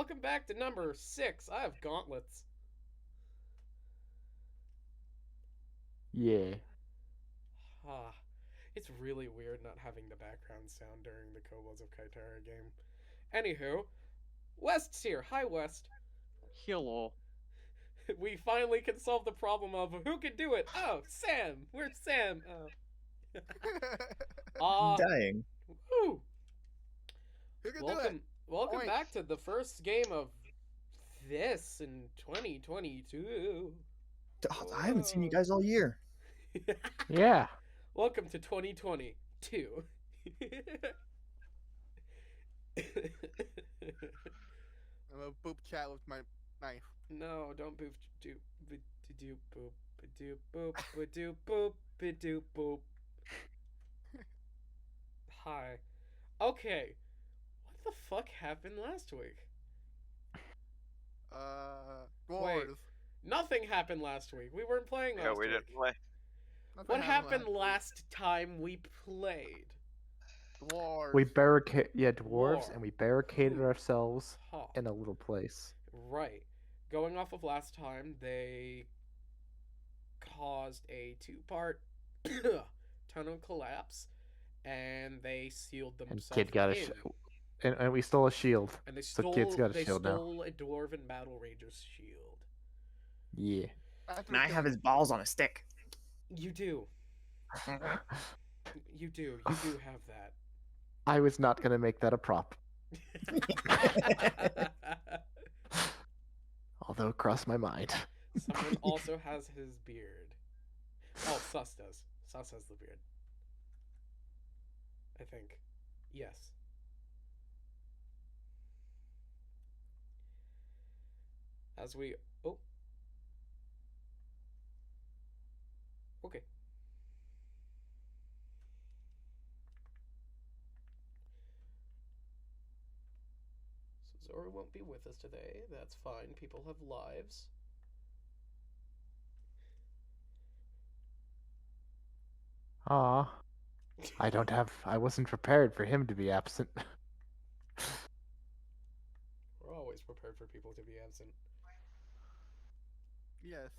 welcome back to number 6. I have gauntlets. Yeah. Ah, it's really weird not having the background sound during the Kobolds of Kitara game. Anywho, West's here. Hi, West. Hello. We finally can solve the problem of who can do it. Oh, Sam. Where's Sam? Oh. Dying. Woo. Who can do it? Welcome Oink. back to the first game of this in 2022. I haven't seen you guys all year. Yeah. Welcome to 2022. I'm gonna boop chat with my knife. No, don't boop do do boop do boop do boop do boop. Hi. Okay. What the fuck happened last week? Dwarves. Nothing happened last week. We weren't playing last Yeah, we week. didn't play. Nothing What happened week. last time we played? Dwarves. We dwarves, War. and we barricaded ourselves Huh. in a little place. Right. Going off of last time, they caused a 2-part tunnel collapse, and they sealed And themselves Kid got in. and we stole a shield. And they So stole, Kid's got a they shield now. stole a dwarven battle ranger's shield. Yeah. And I have his balls on a stick. You do. You do. You do have that. I was not gonna make that a prop, although it crossed my mind. Someone also has his beard. Oh, Sus does. Sus has the beard. I think. Yes. As we... Oh. Okay. So Zora won't be with us today. That's fine. People have lives. Aw. I wasn't prepared for him to be absent. We're always prepared for people to be absent. Yes.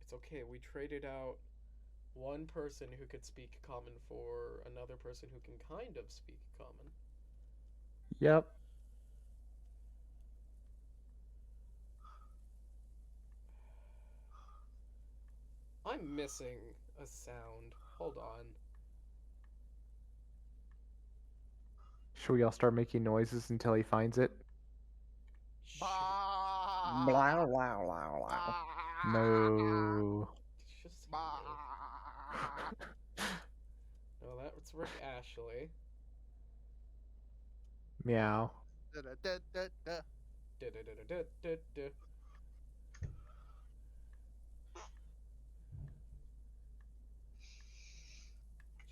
It's okay. We traded out one person who could speak common for another person who can kind of speak common. Yep. I'm missing a sound. Hold on. Should we all start making noises until he finds it? Bah. Blah, blah, blah, blah. No. Just Bah. no, that's Rick Ashley. Meow. Da-da-da-da-da. Da-da-da-da-da-da.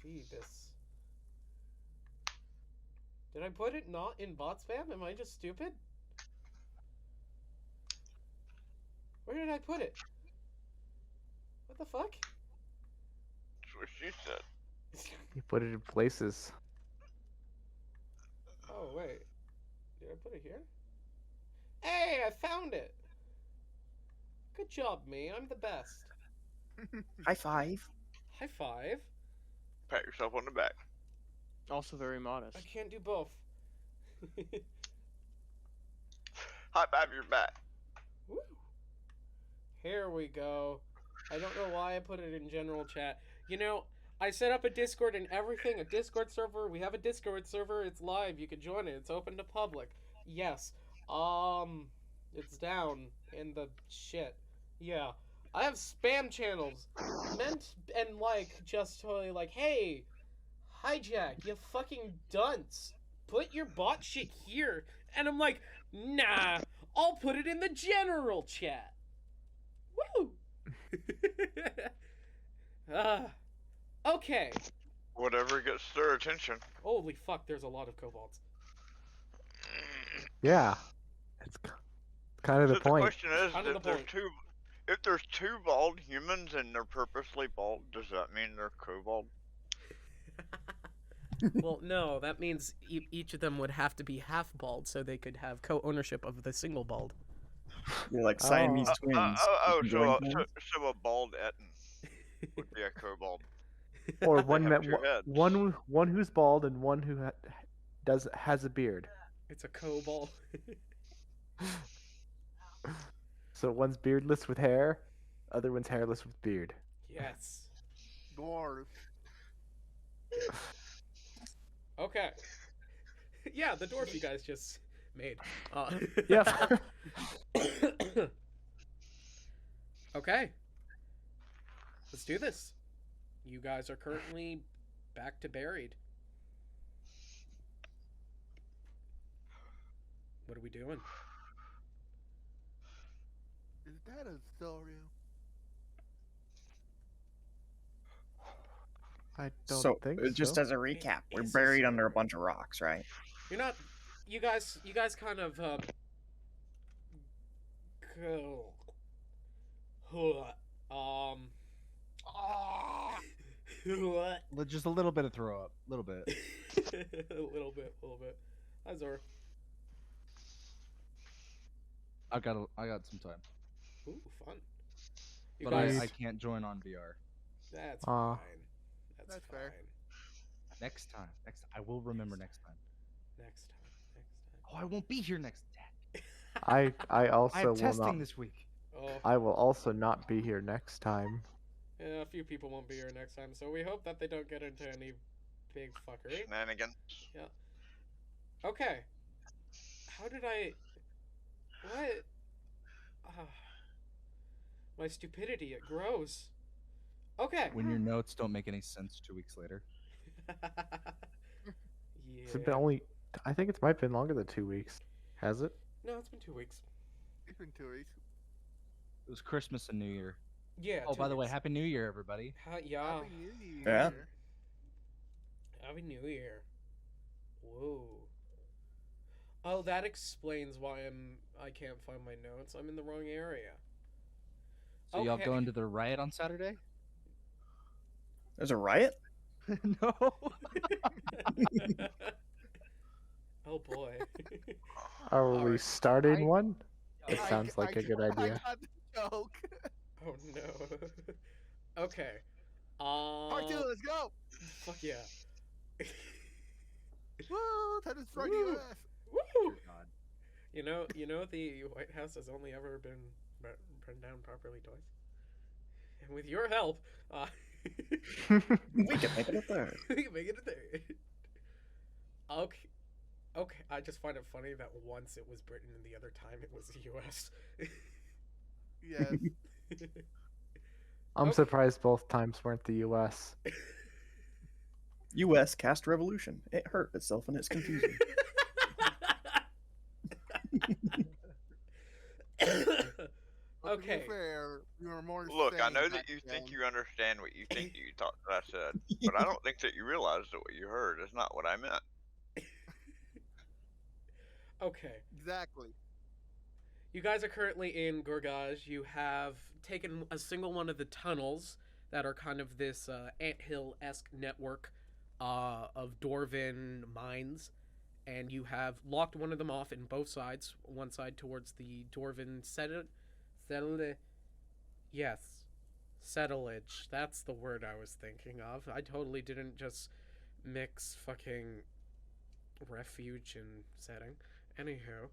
Gee, this. Did I put it not in bot spam? Am I just stupid? Where did I put it? What the fuck? That's what she said. You put it in places. Oh, wait. Did I put it here? Hey, I found it! Good job, me. I'm the best. High five. High five. Pat yourself on the back. Also very I modest. can't do both. High five your back. Woo. Here we go. I don't know why I put it in general chat. You know, I set up a Discord and everything, a Discord server. We have a Discord server. It's live. You can join it. It's open to public. Yes. It's down in the shit. Yeah. I have spam channels meant and like just totally like, hey, hijack, you fucking dunce. Put your bot shit here. And I'm like, nah, I'll put it in the general chat. Woo! Okay. Whatever gets their attention. Holy fuck, there's a lot of kobolds. Yeah. It's kind of So the point. question is, Kind of if the there's point. if there's two bald humans and they're purposely bald, does that mean they're kobold? Well, no, that means each of them would have to be half bald so they could have co-ownership of the single bald. You're like Oh. Siamese twins. You can join twins. So a bald Etten would be a kobold. Or They one have that two heads. one who's bald and one who has a beard. It's a kobold. So one's beardless with hair, other one's hairless with beard. Yes. Dwarf. Okay. Yeah, the dwarf you guys just made. Yep. Okay. Let's do this. You guys are currently back to buried. What are we doing? Is that a story? I don't So, think just so. as a recap, we're is a buried under a story. bunch of rocks, right? You're not. You guys kind of. Just a little bit of throw up. A little bit. a little bit. Hi, Zora. I got some time. Ooh, fun. You But guys. I can't join on VR. That's Aw. fine. That's fine. fair. Next time. I will remember next time. Next time. Oh, I won't be here next time. I I also have will testing not. this week. Oh, I will also not be here next time. yeah, a few people won't be here next time, so we hope that they don't get into any big fuckery. Shenanigans. Okay. How did I... What? My stupidity, it grows. Okay. When your notes don't make any sense 2 weeks later. It's been only. I think it might have been longer than 2 weeks. Has it? No, it's been 2 weeks. It's been 2 weeks. It was Christmas and New Year. Yeah. Oh, 2 by the way, weeks. Happy New Year, everybody. Yeah. Happy New Year. Yeah. Happy New Year. Whoa. Oh, that explains why I can't find my notes. I'm in the wrong area. So y'all Okay. going to the riot on Saturday? There's a riot? No. Oh boy. Are we Alright. starting one? It I- sounds like a good I idea. got the joke. Oh no. Okay. Part 2, let's go. Fuck yeah. Woo! Time to strike Woo. the US. Woo! God. You know the White House has only ever been burned down properly twice. And with your help, We can make it a third. we can make it a third. Okay. Okay, I just find it funny that once it was Britain and the other time it was the U.S. Yes. I'm Okay. surprised both times weren't the U.S. U.S. cast revolution. It hurt itself in its confusion. But to be Okay. fair, you were more Look, I sane know back that you think then. you understand what you think you thought that I said, but I don't think that you realized that what you heard is not what I meant. Okay. Exactly. You guys are currently in Gorgage. You have taken a single one of the tunnels that are kind of this anthill-esque network of Dwarven mines, and you have locked one of them off in both sides. One side towards the Dwarven settlage. That's the word I was thinking of. I totally didn't just mix fucking refuge and setting. Anywho.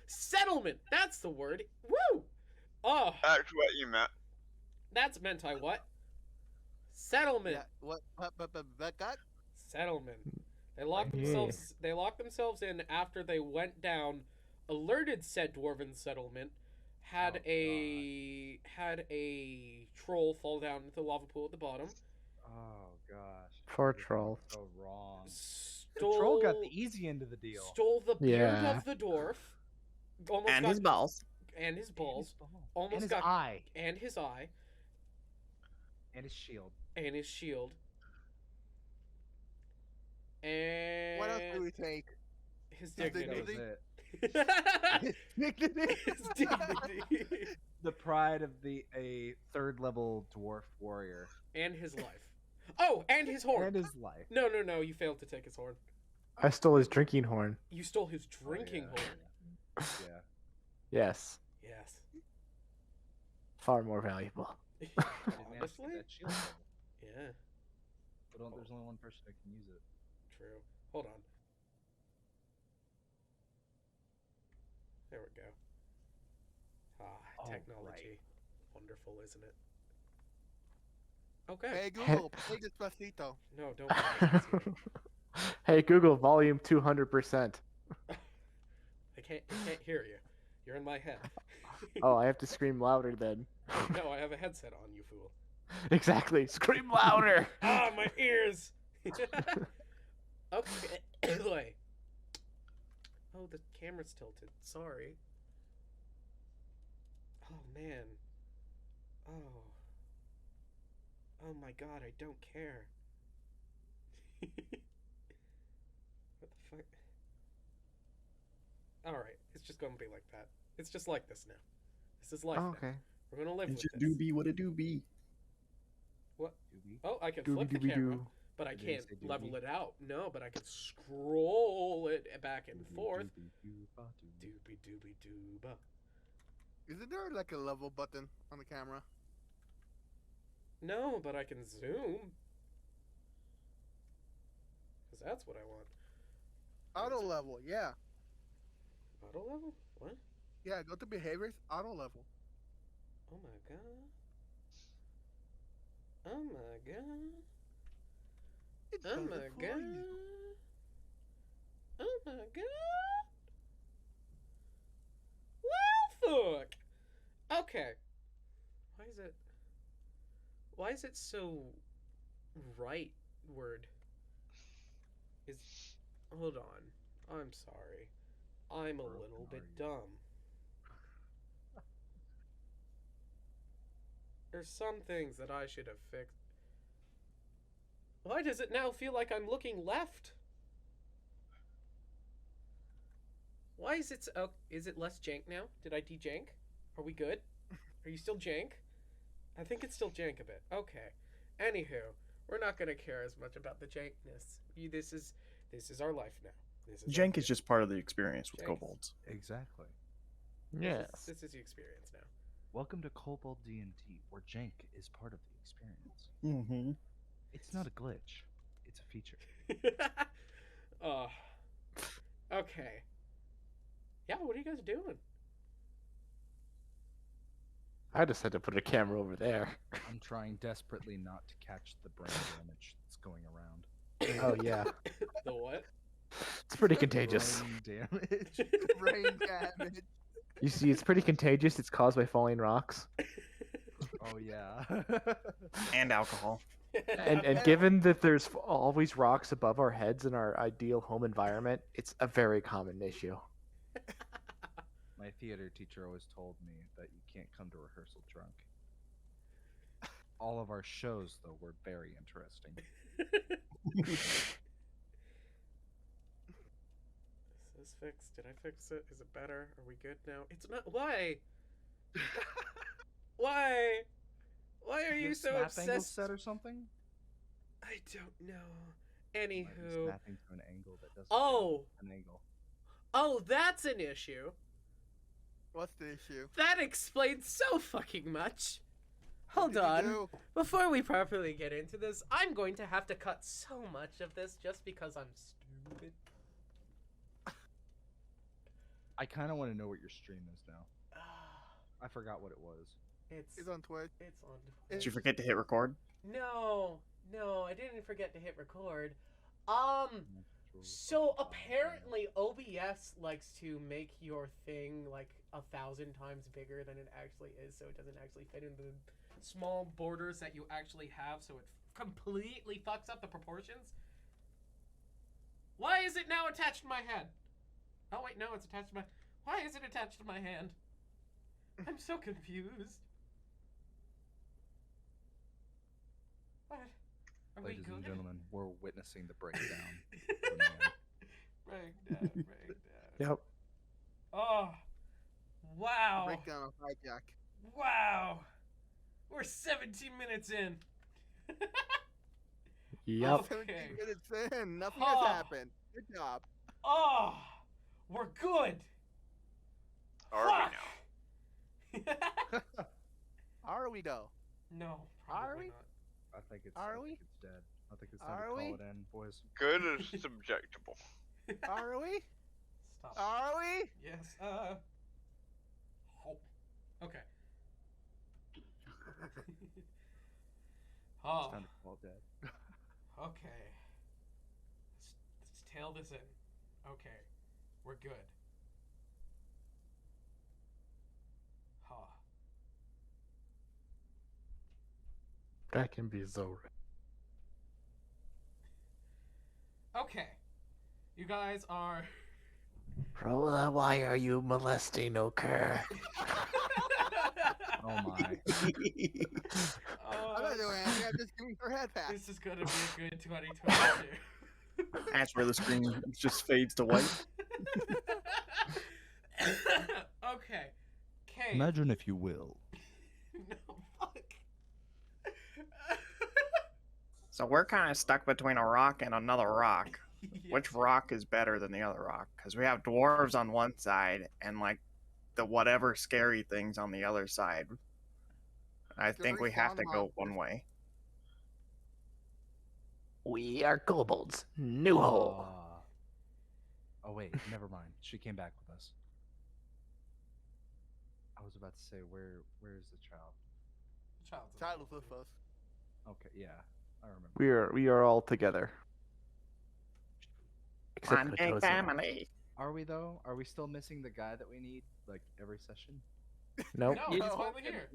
Settlement. That's the word. Woo! Oh, That's what you meant. that's meant I what? Settlement. Yeah. What? God? Settlement. They locked Yeah. themselves. They locked themselves in after they went down. Alerted said Dwarven settlement. Had Oh, had a troll fall down into the lava pool at the bottom. Oh gosh. Poor This is troll. So wrong. The troll got the easy end of the deal. Stole the beard Yeah. of the dwarf. Almost And got, his balls. and his balls. And Almost his got eye. and his eye And his shield. and his shield. And What else do we take? his His dignity. That was dignity? it. His dignity. The pride of a third level dwarf warrior. And his life. Oh, and his horn. And his life. No, no, no. You failed to take his horn. I stole his drinking horn. You stole his drinking Oh, horn. Yeah. Yes, Yes. far more valuable. I didn't ask for Honestly? that shield level, Yeah. but there's only one person that can use it. True. Hold on. There we go. Oh, Technology. right. Wonderful, isn't it? Okay. Hey Google, play Despacito. No, don't. Worry. Hey Google, volume 200%. I can't hear you. You're in my head. Oh, I have to scream louder then. No, I have a headset on, you fool. Exactly. Scream louder. Ah, my ears. Okay. Oh, the camera's tilted. Sorry. Oh man. Oh. Oh my god, I don't care. What the fuck? Alright, it's just gonna be like that. It's just like this now. This is life Oh, now. okay. We're gonna live It with just this. do be what it do be. Doobie. Oh, I can flip the Doobie-doobie-doo. camera, but I Did you can't say level doobie? it out. No, but I can scroll it back and forth. Doobie-doo-ba-doo. Doobie doobie dooba. Isn't there like a level button on the camera? No, but I can zoom. Because that's what I want. Auto level, yeah. Auto level? What? Yeah, go to behaviors, auto level. Oh my god. Oh my god. It Oh does my it for god. you. Oh my god. Well, fuck. Okay. Why is it so rightward? Hold on. I'm sorry. I'm a little bit dumb. There's some things that I should have fixed. Why does it now feel like I'm looking left? Why is it? Oh, is it less jank now? Did I de-jank? Are we good? Are you still jank? I think it's still jank a bit. Okay. Anywho, we're not gonna care as much about the jankness. This is our life now. This is our Jank is thing. just part of the experience with Jank. kobolds. Exactly. Yes. This is the experience now. Welcome to Kobold D&D, where jank is part of the experience. Mm-hmm. It's not a glitch. It's a feature. Oh. Okay. Yeah, what are you guys doing? I just had to put a camera over there. I'm trying desperately not to catch the brain damage that's going around. Oh yeah. The what? It's pretty contagious. Brain damage. Brain damage. You see, it's pretty contagious. It's caused by falling rocks. Oh yeah. And alcohol. And given that there's always rocks above our heads in our ideal home environment, it's a very common issue. My theater teacher always told me that you can't come to rehearsal drunk. All of our shows, though, were very interesting. Is this fixed? Did I fix it? Is it better? Are we good now? It's not. Why? Why? Why are you Your so snap angle obsessed? set or something? I don't know. Might be Anywho. snapping to an angle that doesn't Oh. have an angle. Oh, that's an issue. What's the issue? That explains so fucking much. Hold What did on. you do? Before we properly get into this, I'm going to have to cut so much of this just because I'm stupid. I kind of want to know what your stream is now. I forgot what it was. It's He's on Twitch. it's on. Did you forget to hit record? No, I didn't forget to hit record. Natural So sound. apparently OBS likes to make your thing like 1,000 times bigger than it actually is, so it doesn't actually fit in the small borders that you actually have, so it completely fucks up the proportions. Why is it now attached to my head? Oh wait, no, it's attached to my. Why is it attached to my hand? I'm so confused. What? Are we Ladies good? and gentlemen, we're witnessing the breakdown. of a man. Breakdown. Yep. Oh, wow. Breakdown of hijack. Wow. We're 17 minutes in. Yep. 17 Okay. minutes in, nothing Huh. has happened. Good job. Oh, we're good. Are we now? now? Are we though? No, Are probably we? not. I think it's. Are I we? think it's dead. I think it's time Are to call we? it in, boys. Good is subjectable. Are we? Stop. Are we? Yes. Oh. Okay. It's Oh. time to call it dead. Okay. Let's tail this in. Okay. We're good. Huh. That can be so. Okay. You guys are. Rolla, why are you molesting Okur? Oh my. I'm not doing anything. I'm just giving her head pass. This is gonna be a good 2022. That's where the screen just fades to white. Okay. Cave. Imagine if you will. No, fuck. So we're kind of stuck between a rock and another rock. Which Yes. rock is better than the other rock? Because we have dwarves on one side and like the whatever scary things on the other side. I think we have to go one way. We are kobolds. New hole. Oh wait, never mind. She came back with us. I was about to say, where's the child? Child was with us. Okay, yeah, I remember. We are all together. One Except big Kotoza. family. Are we though? Are we still missing the guy that we need like every session? Nope. No, he's No. finally here.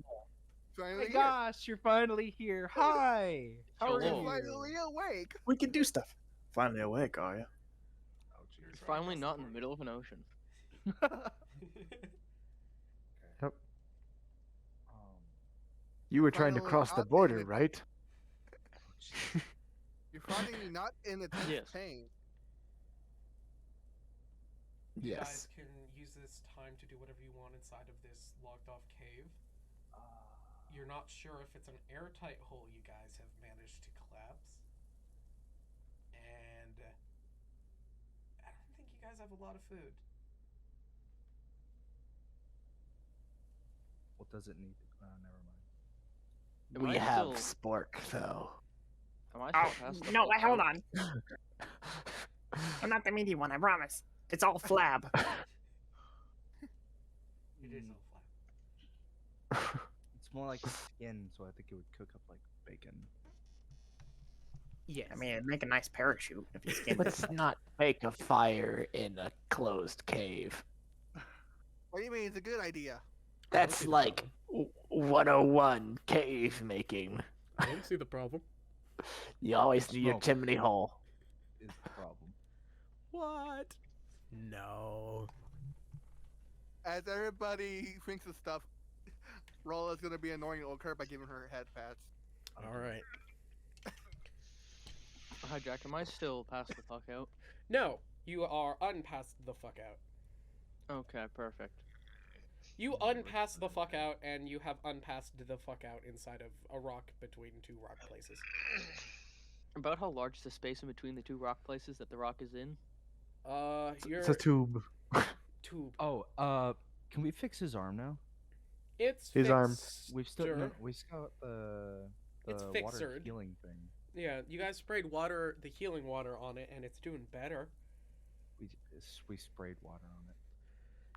Finally here. gosh, you're finally here. Hi. How are You're Hello. you? finally awake. We can do stuff. Finally awake, are you? Oh, jeez. It's finally not in the middle of an ocean. Yep. Um, You were trying to Finally cross the out in border, it. right? You're finally not in its Yes. pain. You Yes. guys can use this time to do whatever you want inside of this locked off cave. You're not sure if it's an airtight hole you guys have managed to collapse. And I don't think you guys have a lot of food. what does it need? Never mind. Am We I have still- spork, though. Am I Oh, still past the no, wait, hold blackout? on. I'm not the meaty one, I promise. It's all flab. It is Mm. all flat. It's more like skin, so I think it would cook up like bacon. Yes. I mean, it'd make a nice parachute if you skinned it. Let's not make a fire in a closed cave. What do you mean it's a good idea? That's like 101 cave making. I don't see the problem. You always need your Smoke. chimney hole. Is the problem? What? No. As everybody thinks of stuff, Rolla's gonna be annoying Okur by giving her head pats. Alright. Hi Jack, am I still past the fuck out? No, you are unpassed the fuck out. Okay, perfect. You unpass the fuck out, and you have unpassed the fuck out inside of a rock between two rock places. About how large is the space in between the two rock places that the rock is in? Your It's a tube. tube. Oh, can we fix his arm now? It's His arm. We've still Sure. We still got the It's water fixered. healing thing. Yeah, you guys sprayed water, the healing water on it, and it's doing better. We sprayed water on it.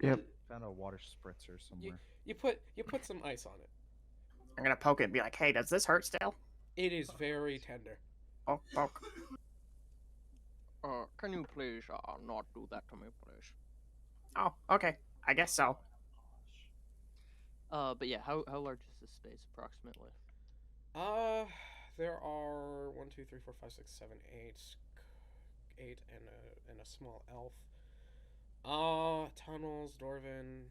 Yep. Found a water spritzer somewhere. You put some ice on it. I'm gonna poke it and be like, hey, does this hurt still? It is very tender. Oh, poke. Can you please not do that to me, please? Oh, okay. I guess so. But yeah, how large is this space approximately? There are 1, 2, 3, 4, 5, 6, 7, 8 and a small elf. Tunnels, Dwarven.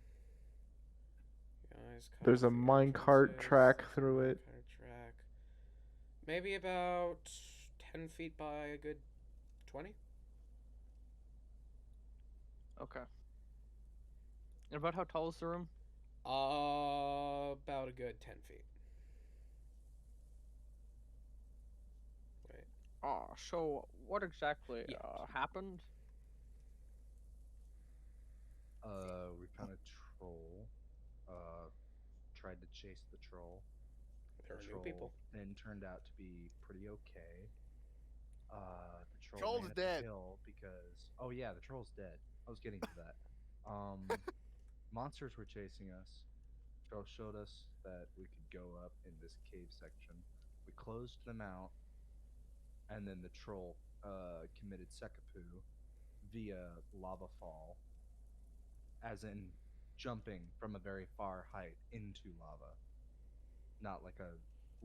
Guys, come There's a through minecart entrances, track through it. minecart track. Maybe about 10 feet by a good 20. Okay. And about how tall is the room? About a good 10 feet. Wait. So what exactly Yeah. happened? We found a troll. Tried to chase the troll. There The are new troll people. then turned out to be pretty okay. The troll Troll's ran up dead. the hill because the troll's dead. I was getting to that. Monsters were chasing us. Troll showed us that we could go up in this cave section. We closed them out, and then the troll committed seppuku via lava fall, as in jumping from a very far height into lava, not like a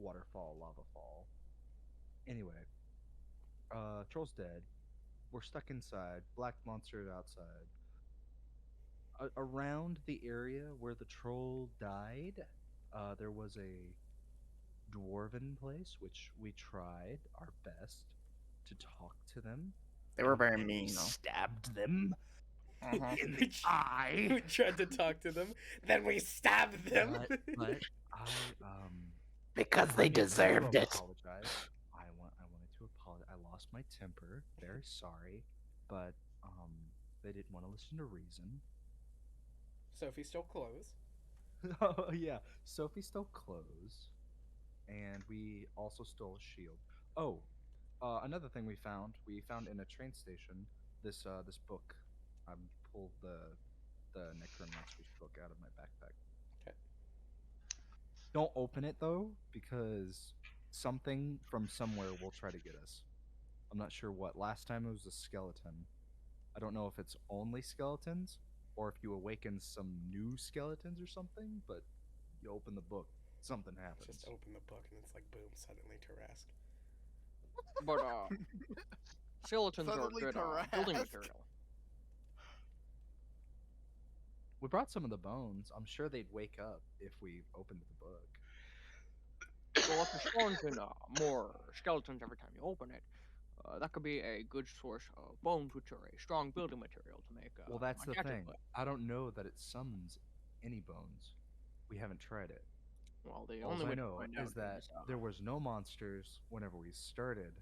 waterfall lava fall. Anyway, troll's dead. We're stuck inside. Black monster outside. Around the area where the troll died, there was a dwarven place, which we tried our best to talk to them. They were very And we mean, though. stabbed them Mhm. in the eye. We tried to talk to them, then we stabbed them. But I Because they wanted to deserved it. apologize. I wanted to apologize. I lost my temper. Very sorry, but they didn't want to listen to reason. Sophie stole clothes. Oh yeah, Sophie stole clothes, and we also stole a shield. Oh, another thing we found in a train station this book. I pulled the Necromancer's book out of my backpack. Okay. Don't open it though, because something from somewhere will try to get us. I'm not sure what. Last time it was a skeleton. I don't know if it's only skeletons or if you awaken some new skeletons or something, but you open the book, something happens. Just open the book and it's like, boom, suddenly Tarask. But skeletons are Suddenly good building Tarask. material. We brought some of the bones. I'm sure they'd wake up if we opened the book. Well, if you're spawning more skeletons every time you open it, that could be a good source of bones, which are a strong building material to make. Well, that's a the gadget thing. with. I don't know that it summons any bones. We haven't tried it. Well, the All only I way to know find out is that there was no monsters whenever we started.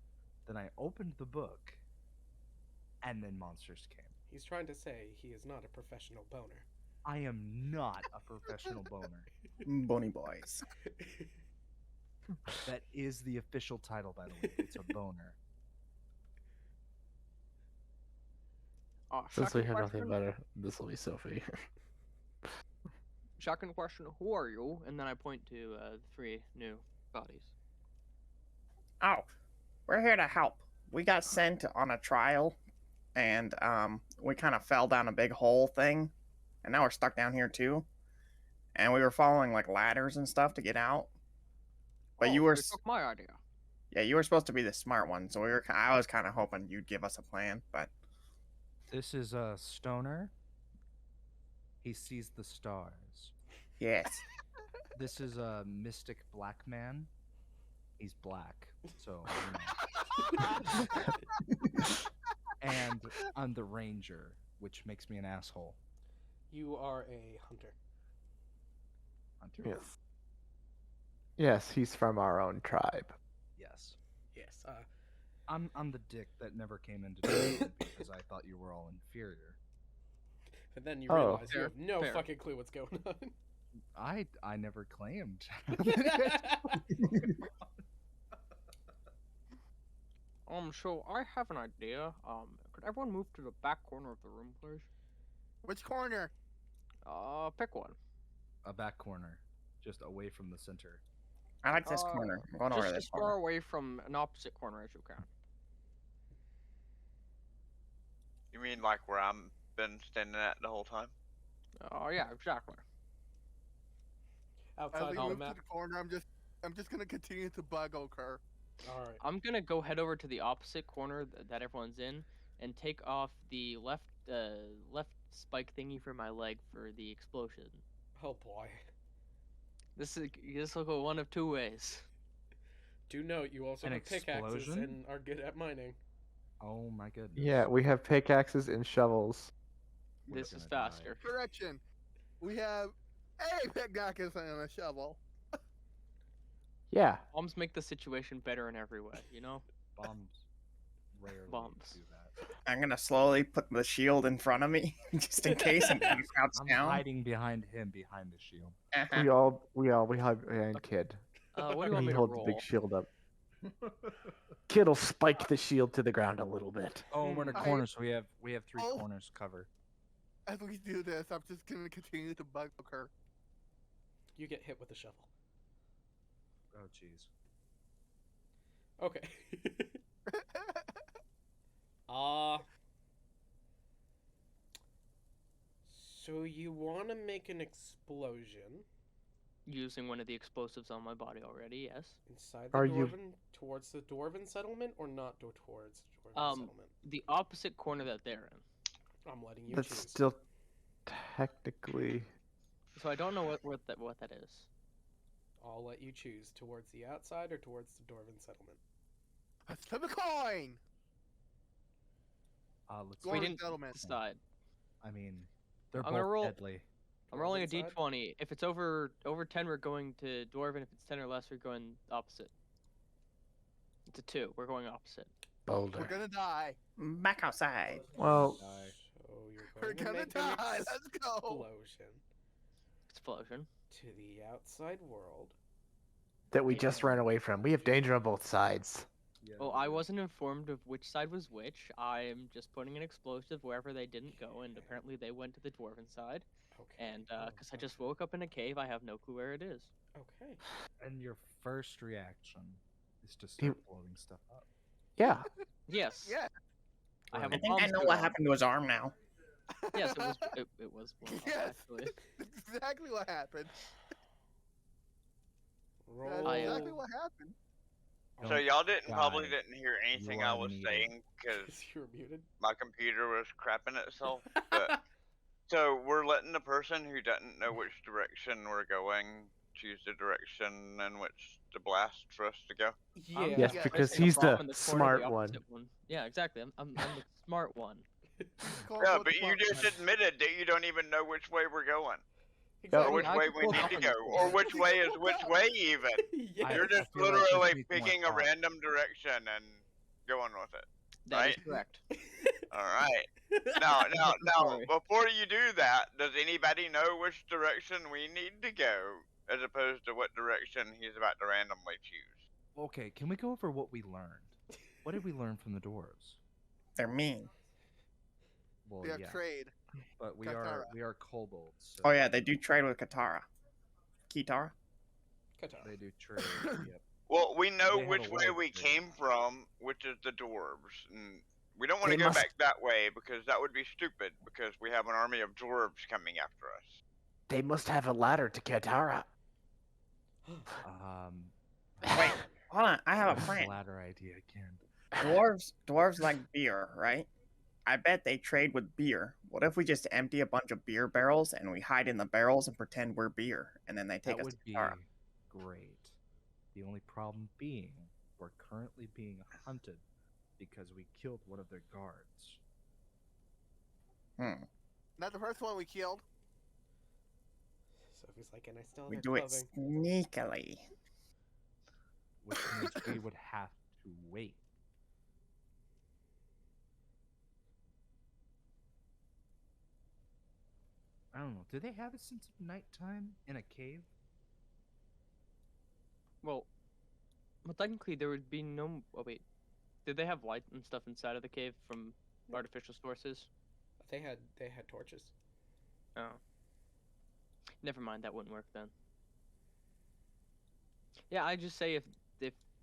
Then I opened the book, and then monsters came. He's trying to say he is not a professional boner. I am not a professional boner. Bunny boys. That is the official title, by the way. It's a boner. Since we second have nothing question, better, this will be Sophie. Second question: who are you? And then I point to the three new bodies. Oh, we're here to help. We got sent on a trial, and we kind of fell down a big hole thing, and now we're stuck down here too. And we were following like ladders and stuff to get out. But you were, took my idea. yeah, you were supposed to be the smart one, so I was kind of hoping you'd give us a plan, but This is a stoner. He sees the stars. yes. This is a mystic black man. He's black, so. And I'm the ranger, which makes me an asshole. You are a hunter. Hunter? Yes. Yes, he's from our own tribe. Yes. Yes. I'm the dick that never came into town because I thought you were all inferior. And then you Oh. realize you Fair, have no fair. fucking clue what's going on. I never claimed. So I have an idea. Could everyone move to the back corner of the room, please? Which corner? Pick one. A back corner, just away from the center. I like this corner. I'm going over Just to as this far corner. away from an opposite corner as you can. You mean like where I'm been standing at the whole time? Yeah, exactly. As Outside we on the move to map. the corner, I'm just gonna continue to bug occur. Alright. I'm gonna go head over to the opposite corner that everyone's in and take off the left spike thingy for my leg for the explosion. Oh boy. This will go one of two ways. Do note you also An have pickaxes explosion? and are good at mining. Oh my goodness. Yeah, we have pickaxes and shovels. We're This is gonna die. faster. Correction. We have a pickaxe and a shovel. Yeah. Bombs make the situation better in every way, you know? Bombs rarely Bumps. do that. I'm gonna slowly put the shield in front of me, just in case, and crouch I'm down. hiding behind him, behind the shield. We hug and Kid. What do you want He me to holds the roll? big shield up. Kid will spike the shield to the ground a little bit. Oh, we're in a I- corner, so we have 3 Oh. corners covered. As we do this, I'm just gonna continue to bug her. You get hit with a shovel. Oh, jeez. Okay. Uh so you want to make an explosion Using one of the explosives on my body already, yes. inside the Are you- towards the dwarven settlement or not towards the dwarven Um, settlement? The opposite corner that they're in. I'm letting you That's choose. still technically. So I don't know what that is. I'll let you choose towards the outside or towards the dwarven settlement. Let's flip a coin. Let's. We Dwarven didn't settlement. decide. I mean, they're I'm both gonna roll- deadly. I'm rolling a Dwarven side? d20. If it's over 10, we're going to dwarven. If it's 10 or less, we're going opposite. It's a 2. We're going opposite. We're Boulder. gonna die. Back outside. Well, Die. So you're We're going to gonna make die. an Let's go. explosion Explosion. to the outside world. that we just ran away from. We have danger on both sides. Yeah, Well, we I do. wasn't informed of which side was which. I am just putting an explosive wherever they didn't go, and apparently they went to the dwarven side. Okay. And because I just woke up in a cave, I have no clue where it is. Okay. And your first reaction is to start blowing stuff up. Yeah. Yes. Yeah. I have I a think I bomb know suit what on. happened to his arm now. Yes, it was blown up, Yes. actually. That's exactly what happened. Roll. That's I, exactly what happened. So Don't y'all probably die. didn't hear anything You I are was needed. saying because You're muted. my computer was crapping itself. But so we're letting the person who doesn't know which direction we're going choose the direction in which the blast for us to go. I'm Yeah. Yes, just because placing a he's bomb the in corner of smart the one. opposite Yeah, exactly. I'm the smart one. Call Yeah, for but the you just plot. admitted that you don't even know which way we're going, Exactly. or which I way can we pull need up to on go, this or one. which way is which way even. Yes. You're I just feel like this literally needs more picking a thought. random direction and going with it. That is Right? correct. All right. Now, Sorry. before you do that, does anybody know which direction we need to go, as opposed to what direction he's about to randomly choose? Okay, can we go over what we learned? What did we learn from the dwarves? They're mean. Well, They have yeah, trade. but we Katara. are kobolds. So Oh yeah, they do trade with Kitara. Kitara? Katara. They do trade. Yep. Well, we know They have which a way way of we trading. came from, which is the dwarves, and we don't want to They go must- back that way because that would be stupid. Because we have an army of dwarves coming after us. They must have a ladder to Katara. Wait, hold on. I have a plan. Ladder idea again. Dwarves like beer, right? I bet they trade with beer. What if we just empty a bunch of beer barrels and we hide in the barrels and pretend we're beer, and then they take That us would to be Kitara? great. The only problem being, we're currently being hunted because we killed one of their guards. Not the first one we killed. Sophie's like, and I still have We their do it clothing. sneakily. Which means we would have to wait. I don't know. Do they have a sense of nighttime in a cave? Well, technically there would be no. Oh wait, did they have light and stuff inside of the cave from artificial sources? They had torches. Oh. Never mind, that wouldn't work then. Yeah, I just say if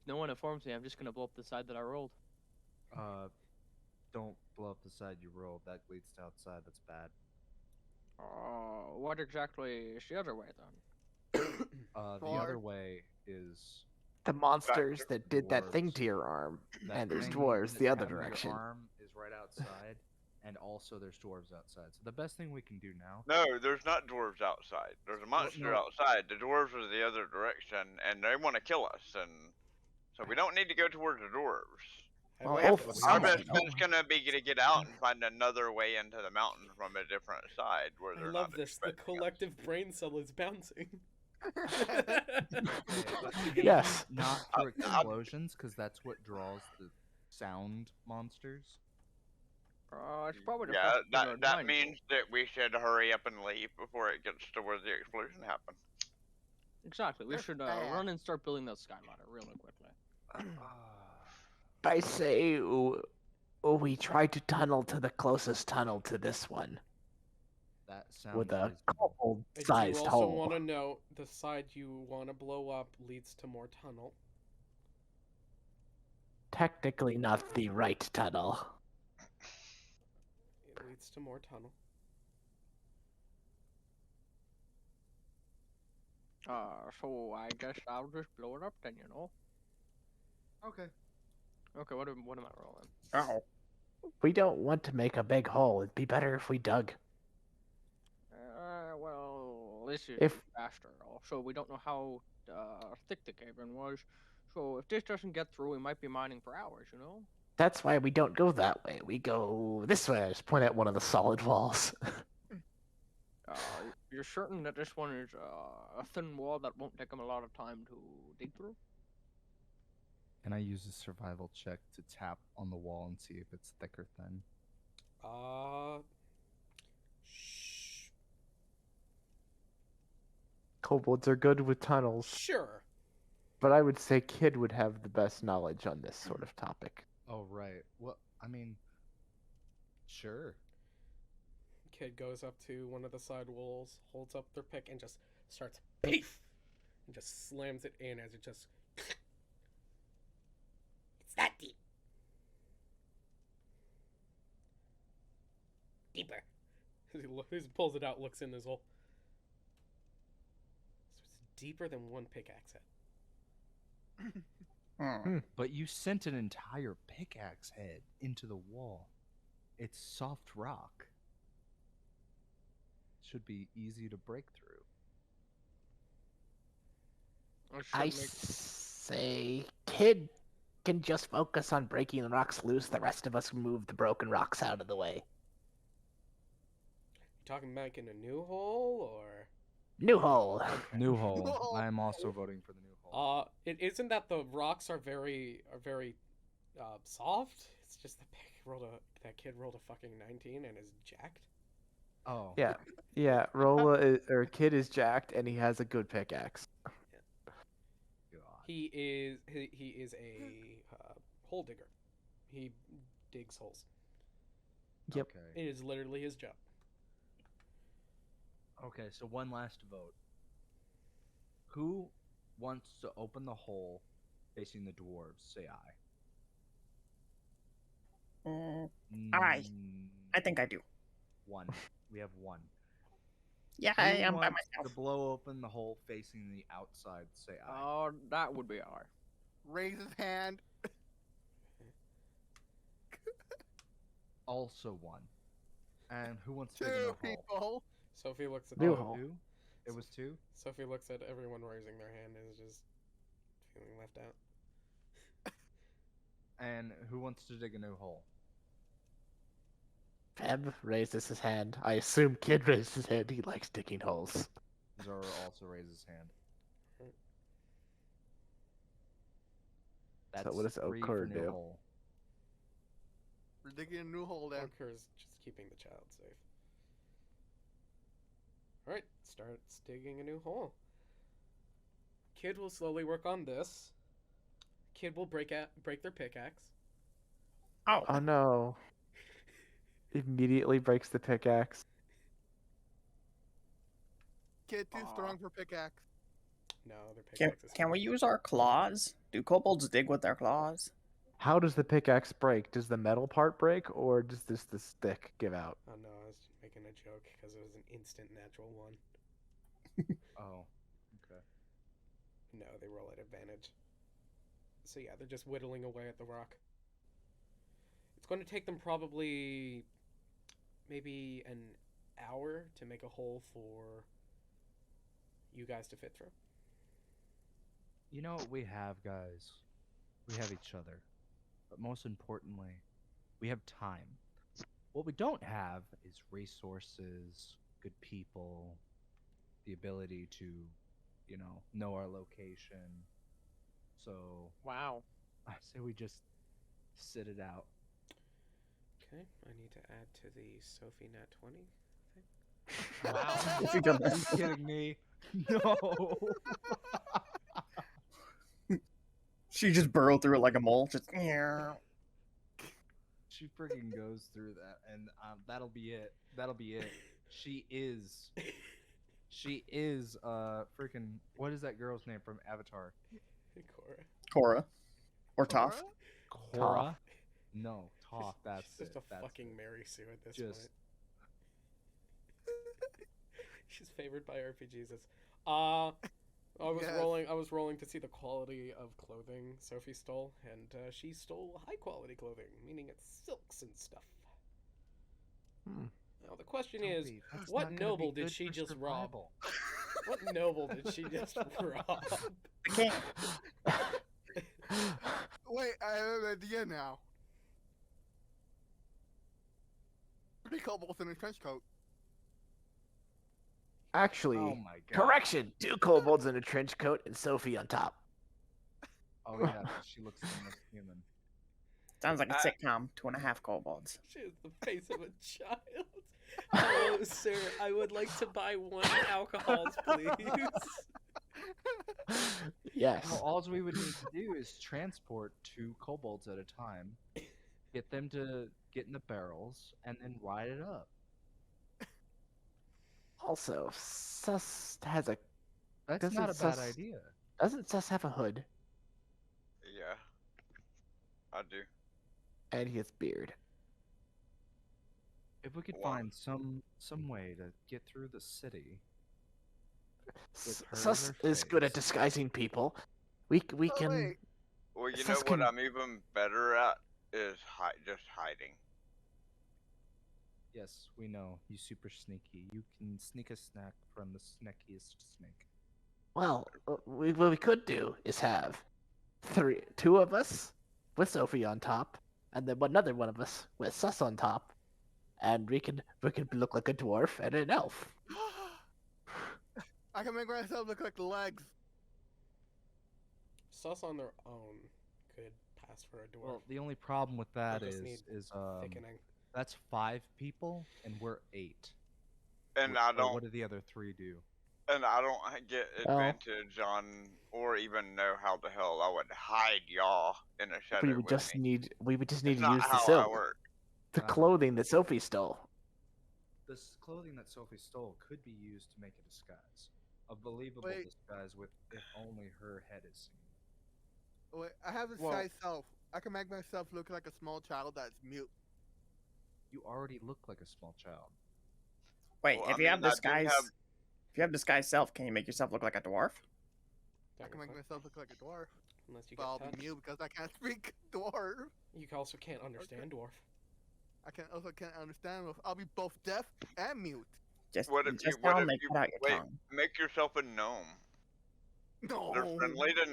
no one informs me, I'm just gonna blow up the side that I rolled. Don't blow up the side you rolled. That leads to outside. That's bad. What exactly is the other way then? The Or- other way is The monsters that did that thing Dwarves. to your arm. that And there's thing dwarves that the you other have in your direction. arm is right outside, and also there's dwarves outside. So the best thing we can do now. No, there's not dwarves outside. There's a monster no. outside. The dwarves are the other direction, and they want to kill us, and so we don't need to go towards the dwarves. Well, However, if- Our Oh, best no. bet's gonna be to get out and find another way into the mountain from a different side where I they're love not this. The expecting us. collective brain cell is bouncing. Okay, but again, Yes. Not for explosions, because that's what draws the sound monsters? It's probably the Yeah, first thing to that mind. means that we should hurry up and leave before it gets to where the explosion happened. Exactly. We They're should fast. run and start building that sky ladder really quickly. I say we try to tunnel to the closest tunnel to this one That sounds with a reasonable. I do kobold-sized also hole. want to note the side you want to blow up leads to more tunnel. Technically not the right tunnel. It leads to more tunnel. So I guess I'll just blow it up then, you know. Okay. Okay, what am I rolling? Oh, We don't want to make a big hole. It'd be better if we dug. Well, this is If- faster. Also, we don't know how thick the cave-in was. So if this doesn't get through, we might be mining for hours, you know? That's why we don't go that way. We go this way. I just point at one of the solid walls. You're certain that this one is a thin wall that won't take them a lot of time to dig through? Can I use a survival check to tap on the wall and see if it's thick or thin? Shh. Kobolds are good with tunnels, Sure. but I would say Kid would have the best knowledge on this sort of topic. Oh, right. Well, I mean, sure. Kid goes up to one of the side walls, holds up their pick, and just starts beef, and just slams it in as it just. It's that deep. Deeper. He pulls it out, looks in this hole. So it's deeper than one pickaxe head. But you sent an entire pickaxe head into the wall. It's soft rock. Should be easy to break through. I say Kid can just focus on breaking the rocks loose. The rest of us move the broken rocks out of the way. You talking making a new hole or? New hole. New hole. No. I am also voting for the new hole. It isn't that the rocks are very soft. It's just that kid rolled a fucking 19 and is jacked. Oh. Yeah. Kid is jacked and he has a good pickaxe. God. He is a hole digger. He digs holes. Yep. Okay. It is literally his job. Okay, so one last vote. Who wants to open the hole facing the dwarves? Say aye. Aye. I think I do. One. We have one. Yeah, Who I am by wants myself. to blow open the hole facing the outside? Say aye. Oh, that would be R. Raise his hand. Also one. And who wants to dig in Two the hole? people. Sophie looks at New the- hole. Two? It was two? Sophie looks at everyone raising their hand and is just feeling left out. And who wants to dig a new hole? Feb raises his hand. I assume Kid raised his hand. He likes digging holes. Zora also raises his hand. So what does three Okur for new do? hole. We're digging a new hole then. Orker's just keeping the child safe. Alright, starts digging a new hole. Kid will slowly work on this. Kid will break their pickaxe. Oh, Oh no. Immediately breaks the pickaxe. Kid too strong for pickaxe. No, their can, pickaxe is can we fine. use our claws? Do kobolds dig with their claws? How does the pickaxe break? Does the metal part break, or does the stick give out? Oh no, I was just making a joke because it was an instant natural one. Oh, okay. No, they roll at advantage. So yeah, they're just whittling away at the rock. It's going to take them probably maybe an hour to make a hole for you guys to fit through. You know what we have, guys? We have each other. But most importantly, we have time. What we don't have is resources, good people, the ability to, know our location. So Wow. I say we just sit it out. Okay, I need to add to the Sophie Nat 20. Wow. If you don't- Are you kidding me? No. She just burrowed through it like a mole. Just. Yeah. She freaking goes through that, and that'll be it. That'll be it. She is freaking, what is that girl's name from Avatar? Cora. Cora. Or Cora? Toph. Cora? No, Toph. That's She's just it. a That's fucking it. Mary Sue at this Just point. She's favored by RPGs. I was Yes. rolling to see the quality of clothing Sophie stole, and she stole high quality clothing, meaning it's silks and stuff. Hmm. Now the question is, Sophie, that's what not gonna be noble did good she for just rob? survival. What noble did she just rob? I can't. Wait, I have an idea now. 3 kobolds in a trench coat. Actually, Oh my god. correction: 2 kobolds in a trench coat and Sophie on top. Oh yeah, 'cause she looks the most human. Sounds like a sitcom. 2.5 kobolds. She has the face of a child. Hello, sir. I would like to buy 1 alcohols, please. Yes. No, all we would need to do is transport 2 kobolds at a time, get them to get in the barrels, and then ride it up. Also, Sus has a. That's Doesn't not a bad Sus- idea. Doesn't Sus have a hood? Yeah. I do. And he has beard. If we could Wow. find some way to get through the city. With her Sus or is good at face. disguising people. We can. wait. Well, you know Sus what can- I'm even better at is just hiding. Yes, we know. You super sneaky. You can sneak a snack from the snackiest snake. Well, what we could do is have 2 of us with Sophie on top, and then another one of us with Sus on top, and we could look like a dwarf and an elf. I can make myself look like the legs. Sus on their own could pass for a dwarf. Well, the only problem with that just is need thickening. that's 5 people and we're 8. And Or I don't what do the other 3 do? and I don't get Well- advantage on or even know how the hell I would hide y'all in a shadow We would with just me. need It's to use not the how I silk, work. the clothing that Sophie stole. This clothing that Sophie stole could be used to make a disguise. A believable Wait. disguise with if only her head is seen. Wait, I have a Well- shy self. I can make myself look like a small child that's mute. You already look like a small child. Wait, Well, if I you have mean, I do disguise, have- if you have disguise self, can you make yourself look like a dwarf? I can make myself look like a dwarf. Unless you But I'll get be touched. mute because I can't speak dwarf. You also can't understand dwarf. I can't understand. I'll be both deaf and mute. Just, What if you just what tell if him they you cut out your wait, tongue. make yourself a gnome? No. They're friendly to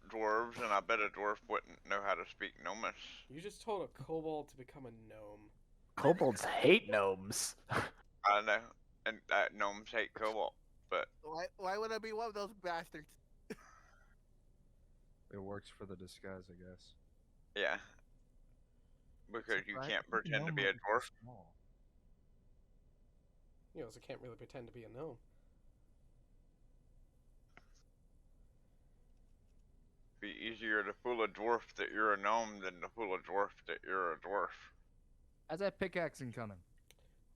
dwarves, and I bet a dwarf wouldn't know how to speak gnomish. You just told a kobold to become a gnome. Kobolds hate gnomes. I know, and gnomes hate cobalt, but Why would I be one of those bastards? It works for the disguise, I guess. yeah, because you Surprised can't the pretend to gnome be a looks so dwarf. small. You also can't really pretend to be a gnome. Be easier to fool a dwarf that you're a gnome than to fool a dwarf that you're a dwarf. How's that pickaxe incoming?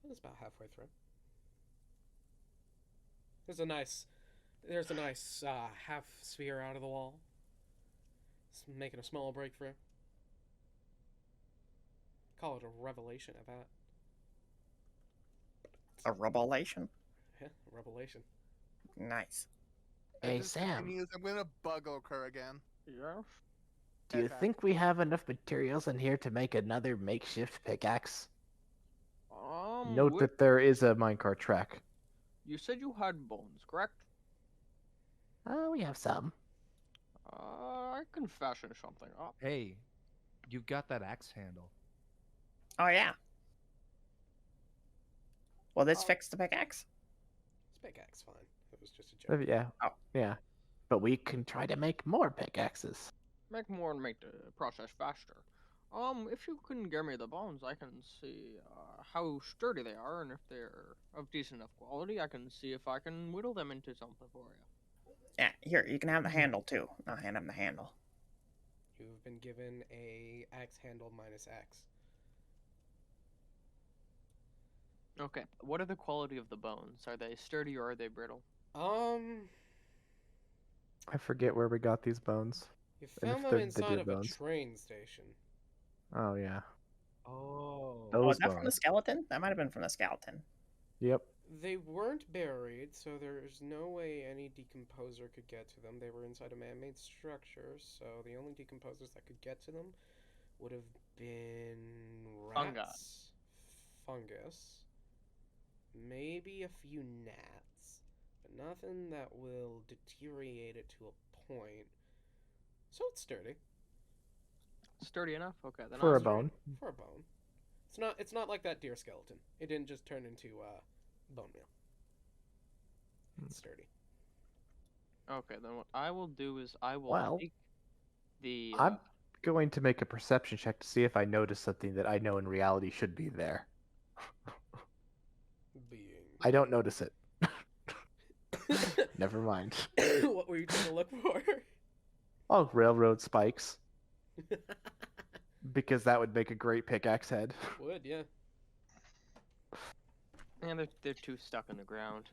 It's about halfway through. There's a nice half sphere out of the wall. It's making a small breakthrough. Call it a revelation, I bet. A revelation. Yeah, a revelation. Nice. Hey, If this Sam. continues, I'm gonna bug occur again. Yeah. Do you Okay. think we have enough materials in here to make another makeshift pickaxe? Note Whip, that there is a minecart track. you said you had bones, correct? We have some. I can fashion something up. Hey, you've got that axe handle. Oh yeah. Will this Oh. fix the pickaxe? It's pickaxe fine. It was just a joke. Yeah. Oh. Yeah. But we can try to make more pickaxes. Make more and make the process faster. If you can give me the bones, I can see how sturdy they are, and if they're of decent enough quality, I can see if I can whittle them into something for you. Yeah, here, you can have the handle too. I'll hand him the handle. You've been given a axe handle minus X. Okay. What are the quality of the bones? Are they sturdy or are they brittle? I forget where we got these bones. You And if found them they're the inside deer of a bones. train station. Oh yeah, Oh. Oh, is those that from the bones. skeleton? That might have been from the skeleton. Yep. They weren't buried, so there's no way any decomposer could get to them. They were inside a man-made structure, so the only decomposers that could get to them would have been rats, fungus, maybe a few gnats, but nothing that will deteriorate it to a point. So it's sturdy Sturdy enough? Okay, then For I'll a bone. for a bone. It's not like that deer skeleton. It didn't just turn into bone meal. It's sturdy. Okay, then what I will do is I will Well, take the. I'm going to make a perception check to see if I notice something that I know in reality should be there. Being. I don't notice it. Never mind. What were you trying to look for? Oh, railroad spikes. Because that would make a great pickaxe head. Would, yeah. And they're too stuck in the ground.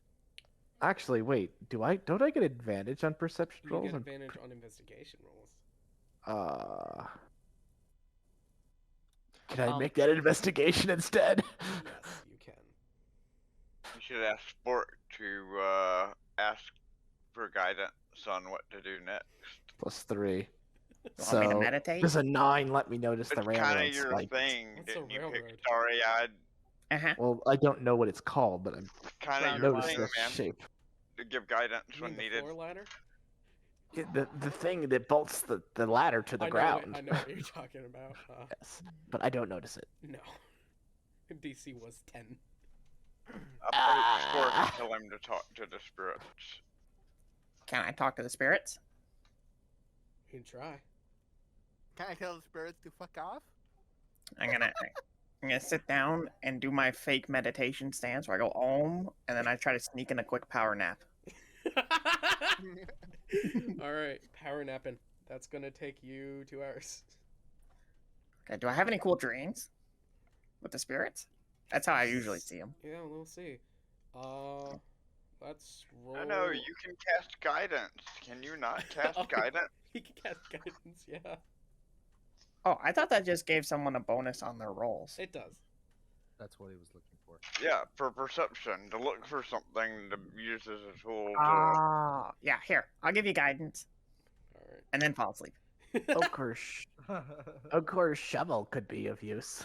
Actually, wait. Don't I get advantage on perception You rolls? get advantage on investigation rolls. Can I make that investigation instead? Yes, you can. You should ask Sport to ask for guidance on what to do next. +3. You want me to So meditate? does a 9 let me notice the It's kind railroad of your spike? thing. What's a Didn't you pick railroad? starry-eyed? Uh-huh. Well, I don't know what it's called, but I'm Kind of Round your notice thing, the man. shape. To give guidance You when mean the needed. floor ladder? Yeah, the thing that bolts the ladder to the ground. I know what you're talking about. Yes, but I don't notice it. No. DC was 10. Approach Sport and tell him to talk to the spirits. Can I talk to the spirits? You can try. Can I tell the spirits to fuck off? I'm gonna sit down and do my fake meditation stance where I go om, and then I try to sneak in a quick power nap. Alright, power napping. That's gonna take you 2 hours. Okay, do I have any cool dreams with the spirits? That's how I usually see them. Yeah, we'll see. Let's roll. I know, you can cast guidance. Can you not cast Oh, guidance? He can cast guidance, yeah. Oh, I thought that just gave someone a bonus on their rolls. It does. That's what he was looking for. Yeah, for perception, to look for something to use as a tool to... Ah, yeah. Here, I'll give you guidance, Alright. and then fall asleep. Of course, shovel could be of use.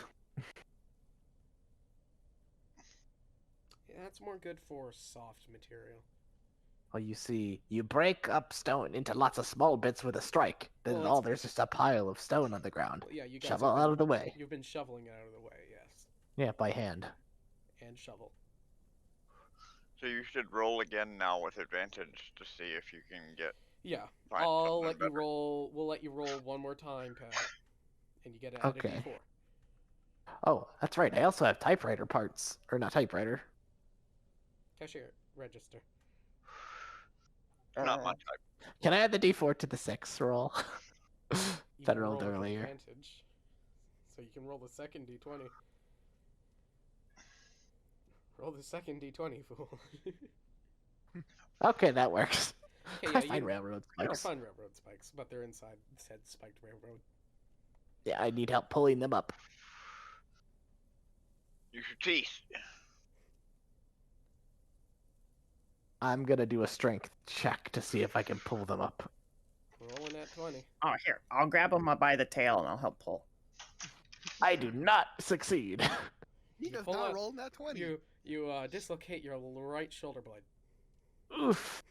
Yeah, that's more good for soft material. Well, you see, you break up stone into lots of small bits with a strike. Then Well, there's just a pile of stone on the ground. Well, yeah, you guys Shovel have been- out of the way. You've been shoveling it out of the way, yes. Yeah, by hand. And shovel. So you should roll again now with advantage to see if you can get... Yeah, find I'll something let you better. roll. We'll let you roll one more time, Pat, and you get it added Okay. D4. Oh, that's right. I also have typewriter parts. Or not typewriter. Cashier register. Not my type. Can I add the d4 to the 6 roll? You That can rolled roll with earlier. advantage, so you can roll the second D20. Roll the second D20, fool. Okay, that works. Okay, I yeah, find you- railroad You'll spikes. find railroad spikes, but they're inside said spiked railroad. Yeah, I need help pulling them up. Use your teeth. I'm gonna do a strength check to see if I can pull them up. Rolling at 20. Oh, here, I'll grab them by the tail and I'll help pull. I do not succeed. He You does pull not out- roll that 20. You dislocate your right shoulder blade. Oof.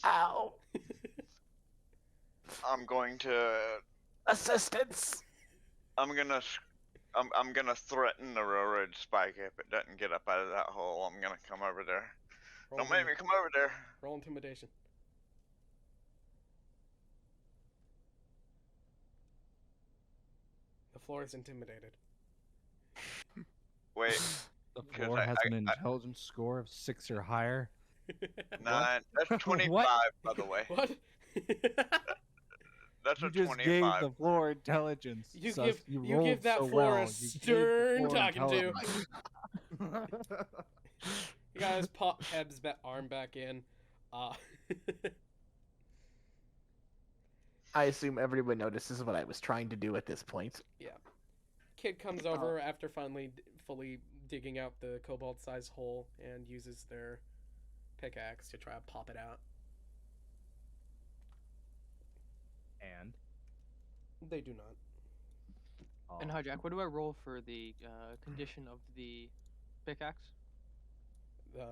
Ow. I'm going to... Assistance. I'm gonna threaten the railroad spike if it doesn't get up out of that hole. I'm gonna come over there. Roll, Don't make me come over there. roll intimidation. floor is intimidated. Wait, The 'Cause floor I- has I- an I- intelligence score of 6 or higher. 9. That's What? 25, by the way. What? That's You a just gave 25. the floor intelligence. You sus. give you you rolled give that so floor well. a You gave the stern floor talking to. intelligence. You guys pop Heb's arm back in. I assume everyone notices what I was trying to do at this point. Kid comes over after finally fully digging out the kobold-sized hole and uses their pickaxe to try to pop it out. And They do not. And Hijack, what do I roll for the condition of the pickaxe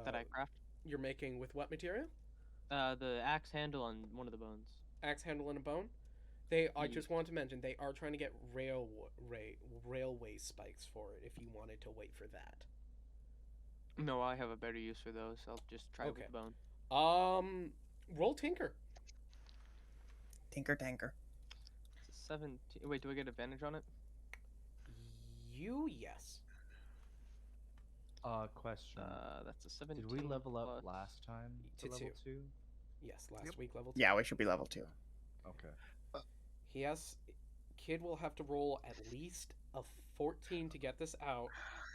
that I craft? You're making with what material? The axe handle on one of the bones. Axe handle and a bone. I Ye- just want to mention they are trying to get railway spikes for it. If you wanted to wait for that. No, I have a better use for those. I'll just try Okay. with the bone. Roll tinker. Tinker tanker. It's a 17. Wait, do I get advantage on it? Yes. Question. That's a 17. Did we level up plus- last time To to level 2. 2? Yes, last Yep. week level 2. Yeah, we should be level 2. Okay. Kid will have to roll at least a 14 to get this out,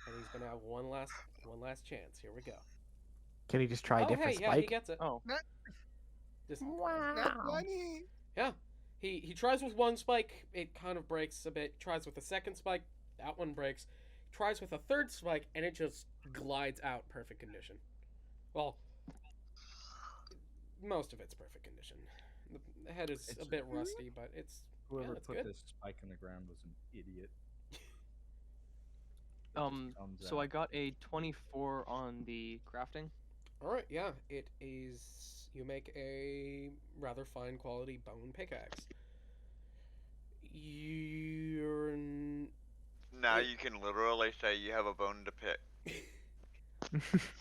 and he's gonna have one last chance. Here we go. Can he just try a different hey, yeah, spike? he gets it. Oh, Just, That's funny. yeah. He tries with one spike, it kind of breaks a bit. Tries with a second spike, that one breaks. Tries with a third spike, and it just glides out perfect condition. Well, most of it's perfect condition. The head is a It's- bit rusty, but it's Whoever it's put good. this spike in the ground was an idiot. so I got a 24 on the crafting. All right. Yeah, it is. You make a rather fine quality bone pickaxe. You're Now It- you can literally say you have a bone to pick.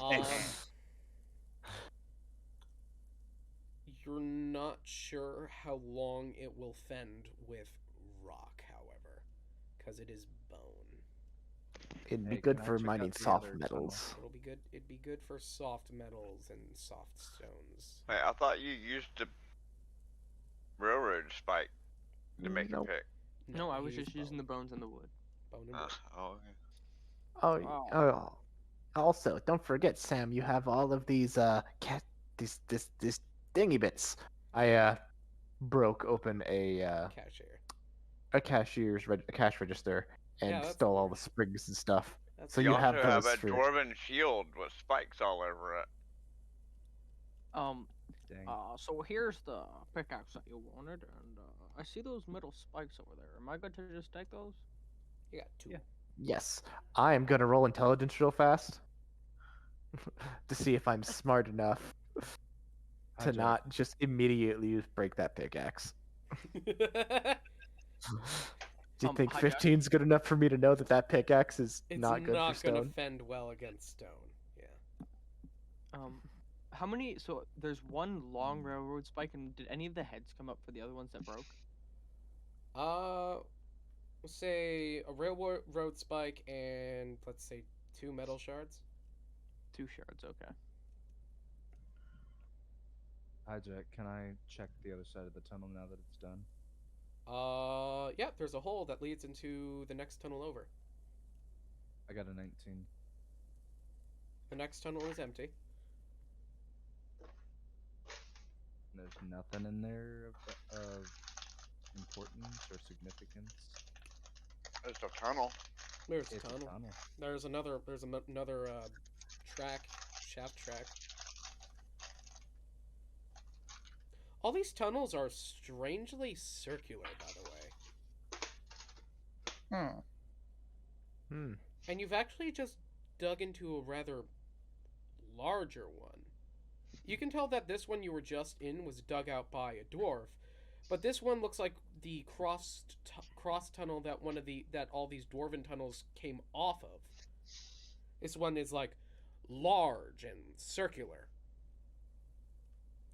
um. You're not sure how long it will fend with rock, however, because it is bone. It'd be Hey, good can I for check mining out the soft other metals. It'll be good. It'd be good for soft metals and soft stones. Wait, I thought you used the railroad spike to make Nope. a pick. No, I was he just used using the bones and the wood. bone and wood. Oh, okay. Oh, Wow. oh. Also, don't forget, Sam. You have all of these this dingy bits. I broke open a cash register and Yeah, that's stole all cool. the springs and stuff. That's So you you also have have those a for- dwarven shield with spikes all over it. Dang. So here's the pickaxe that you wanted, and I see those metal spikes over there. Am I good to just take those? You got 2. Yeah. Yes, I am gonna roll intelligence real fast to see if I'm smart enough to Hijack. not just immediately break that pickaxe. Do you think Hijack. 15's good enough for me to know that that pickaxe is It's not good for gonna stone? fend well against stone. Yeah. How many? So there's one long railroad spike, and did any of the heads come up for the other ones that broke? We'll say a railroad spike and let's say 2 metal shards. 2 shards, okay. Hijack, can I check the other side of the tunnel now that it's done? Yeah, there's a hole that leads into the next tunnel over. I got a 19. The next tunnel is empty. There's nothing in there of importance or significance. It's a tunnel. There's a It's tunnel. a tunnel. There's another shaft track. All these tunnels are strangely circular, by the way. Hmm. And you've actually just dug into a rather larger one. You can tell that this one you were just in was dug out by a dwarf, but this one looks like the cross tunnel that that all these dwarven tunnels came off of. This one is like large and circular.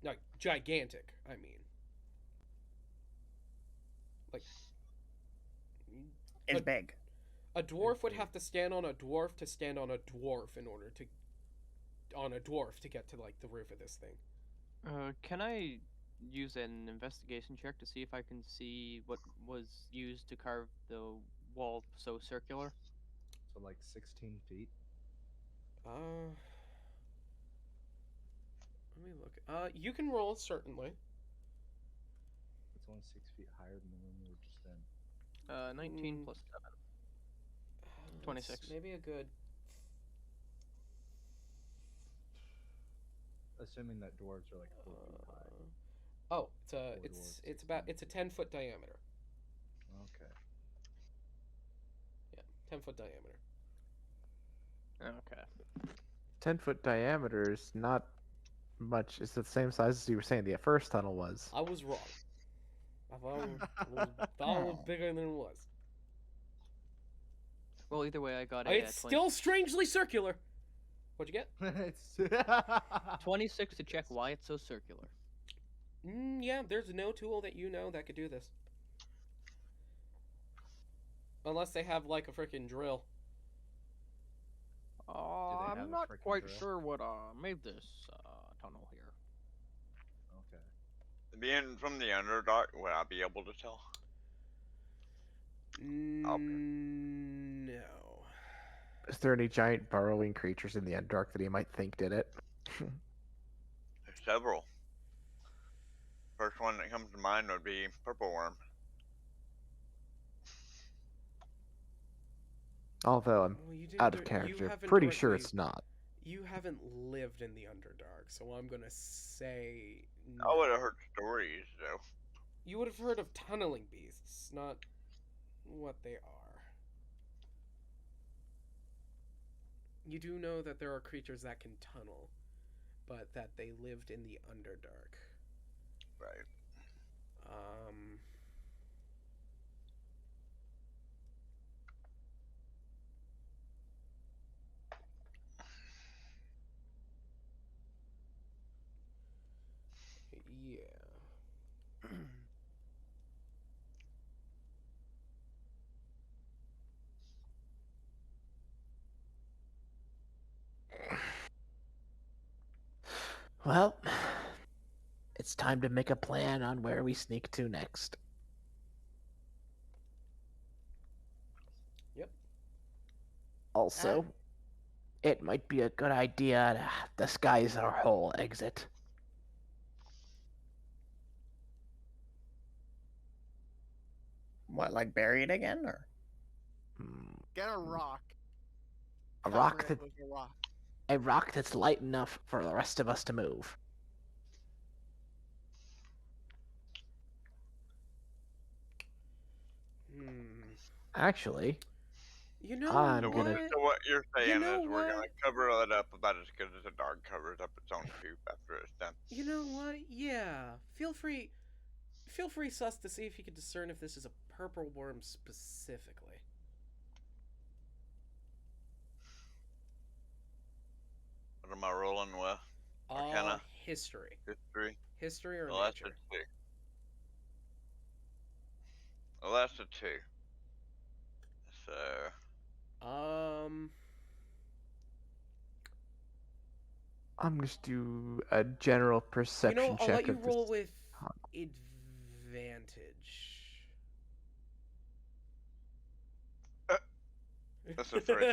Like gigantic, I mean. Like is A- big. A dwarf would have to stand on a dwarf to stand on a dwarf in order to get to like the roof of this thing. Can I use an investigation check to see if I can see what was used to carve the wall so circular? So like 16 feet. Let me look. You can roll certainly. It's only 6 feet higher than the room we were just in. 19 plus 7. That's 26. Maybe a good. Assuming that dwarves are like 4 feet high. Oh, dwarves, it's 16 a 10-foot diameter. Okay. Yeah, 10-foot diameter. Okay. 10-foot diameter is not much. It's the same size as you were saying the first tunnel was. I was wrong. I thought it was bigger than it was. Well, either way, I got It's still strangely circular. What'd you get? It's 26 to check why it's so circular. Yeah, there's no tool that you know that could do this. Unless they have like a freaking drill. they have I'm a not frickin' quite drill? sure what made this tunnel here. Okay. Being from the Underdark, would I be able to tell? No. Is there any giant burrowing creatures in the Underdark that he might think did it? There's several. First one that comes to mind would be purple worm. Although I'm Well, you didn't out of you character, haven't pretty sure directly- it's not. You haven't lived in the Underdark, so I'm gonna say. I No. would have heard stories though. You would have heard of tunneling beasts, not what they are. You do know that there are creatures that can tunnel, but that they lived in the Underdark. Right. Yeah. Well, it's time to make a plan on where we sneak to next. Yep. Also, it might be a good idea to disguise our whole exit. What, like buried again, or? Get a rock. A Cover rock it that with a rock. a rock that's light enough for the rest of us to move. Actually, You know I'm So, what? gonna- so what you're saying know is we're gonna what? cover it up about as good as a dog covers up its own poop after it's done. You know what? Yeah. Feel free, Sus, to see if you can discern if this is a purple worm specifically. What am I rolling with? Arcana? History. History? History or Well, that's a nature? 2. Well, that's a 2. So, I'm just do a general perception I'll check. let you of roll this. with advantage. that's a 3.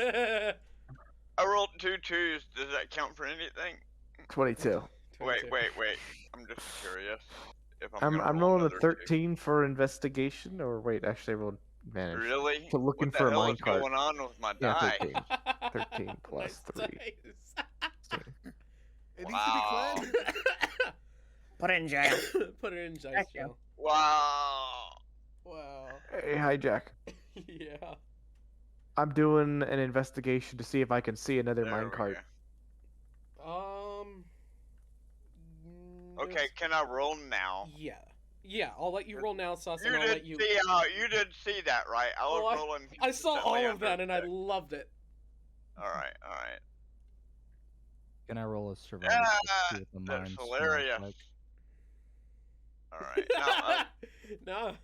I rolled 2 2s. Does that count for anything? 22. Wait. I'm just curious. If I'm gonna roll rolling a another 13 for investigation, or wait, actually I rolled 2. manage. Really? So looking what for a the hell is minecart. going on with my Yeah, die? 13. 13 plus Nice 3. dice. It needs Wow. to be cleansed. Put it in jail. Put it in dice Heck yeah. jail. Wow. Wow. Hey, hi Jack. Yeah. I'm doing an investigation to see if I can see another There we minecart. go. There's- Okay, can I roll now? Yeah. I'll let you roll now, Sus, and You I'll did let you. see you did see that, right? I was Oh, rolling. I saw all consistently of that, under and I six. loved it. All right. Can I roll a survival Ah, check to see what the that's mine smells hilarious. like? All right. Now, No.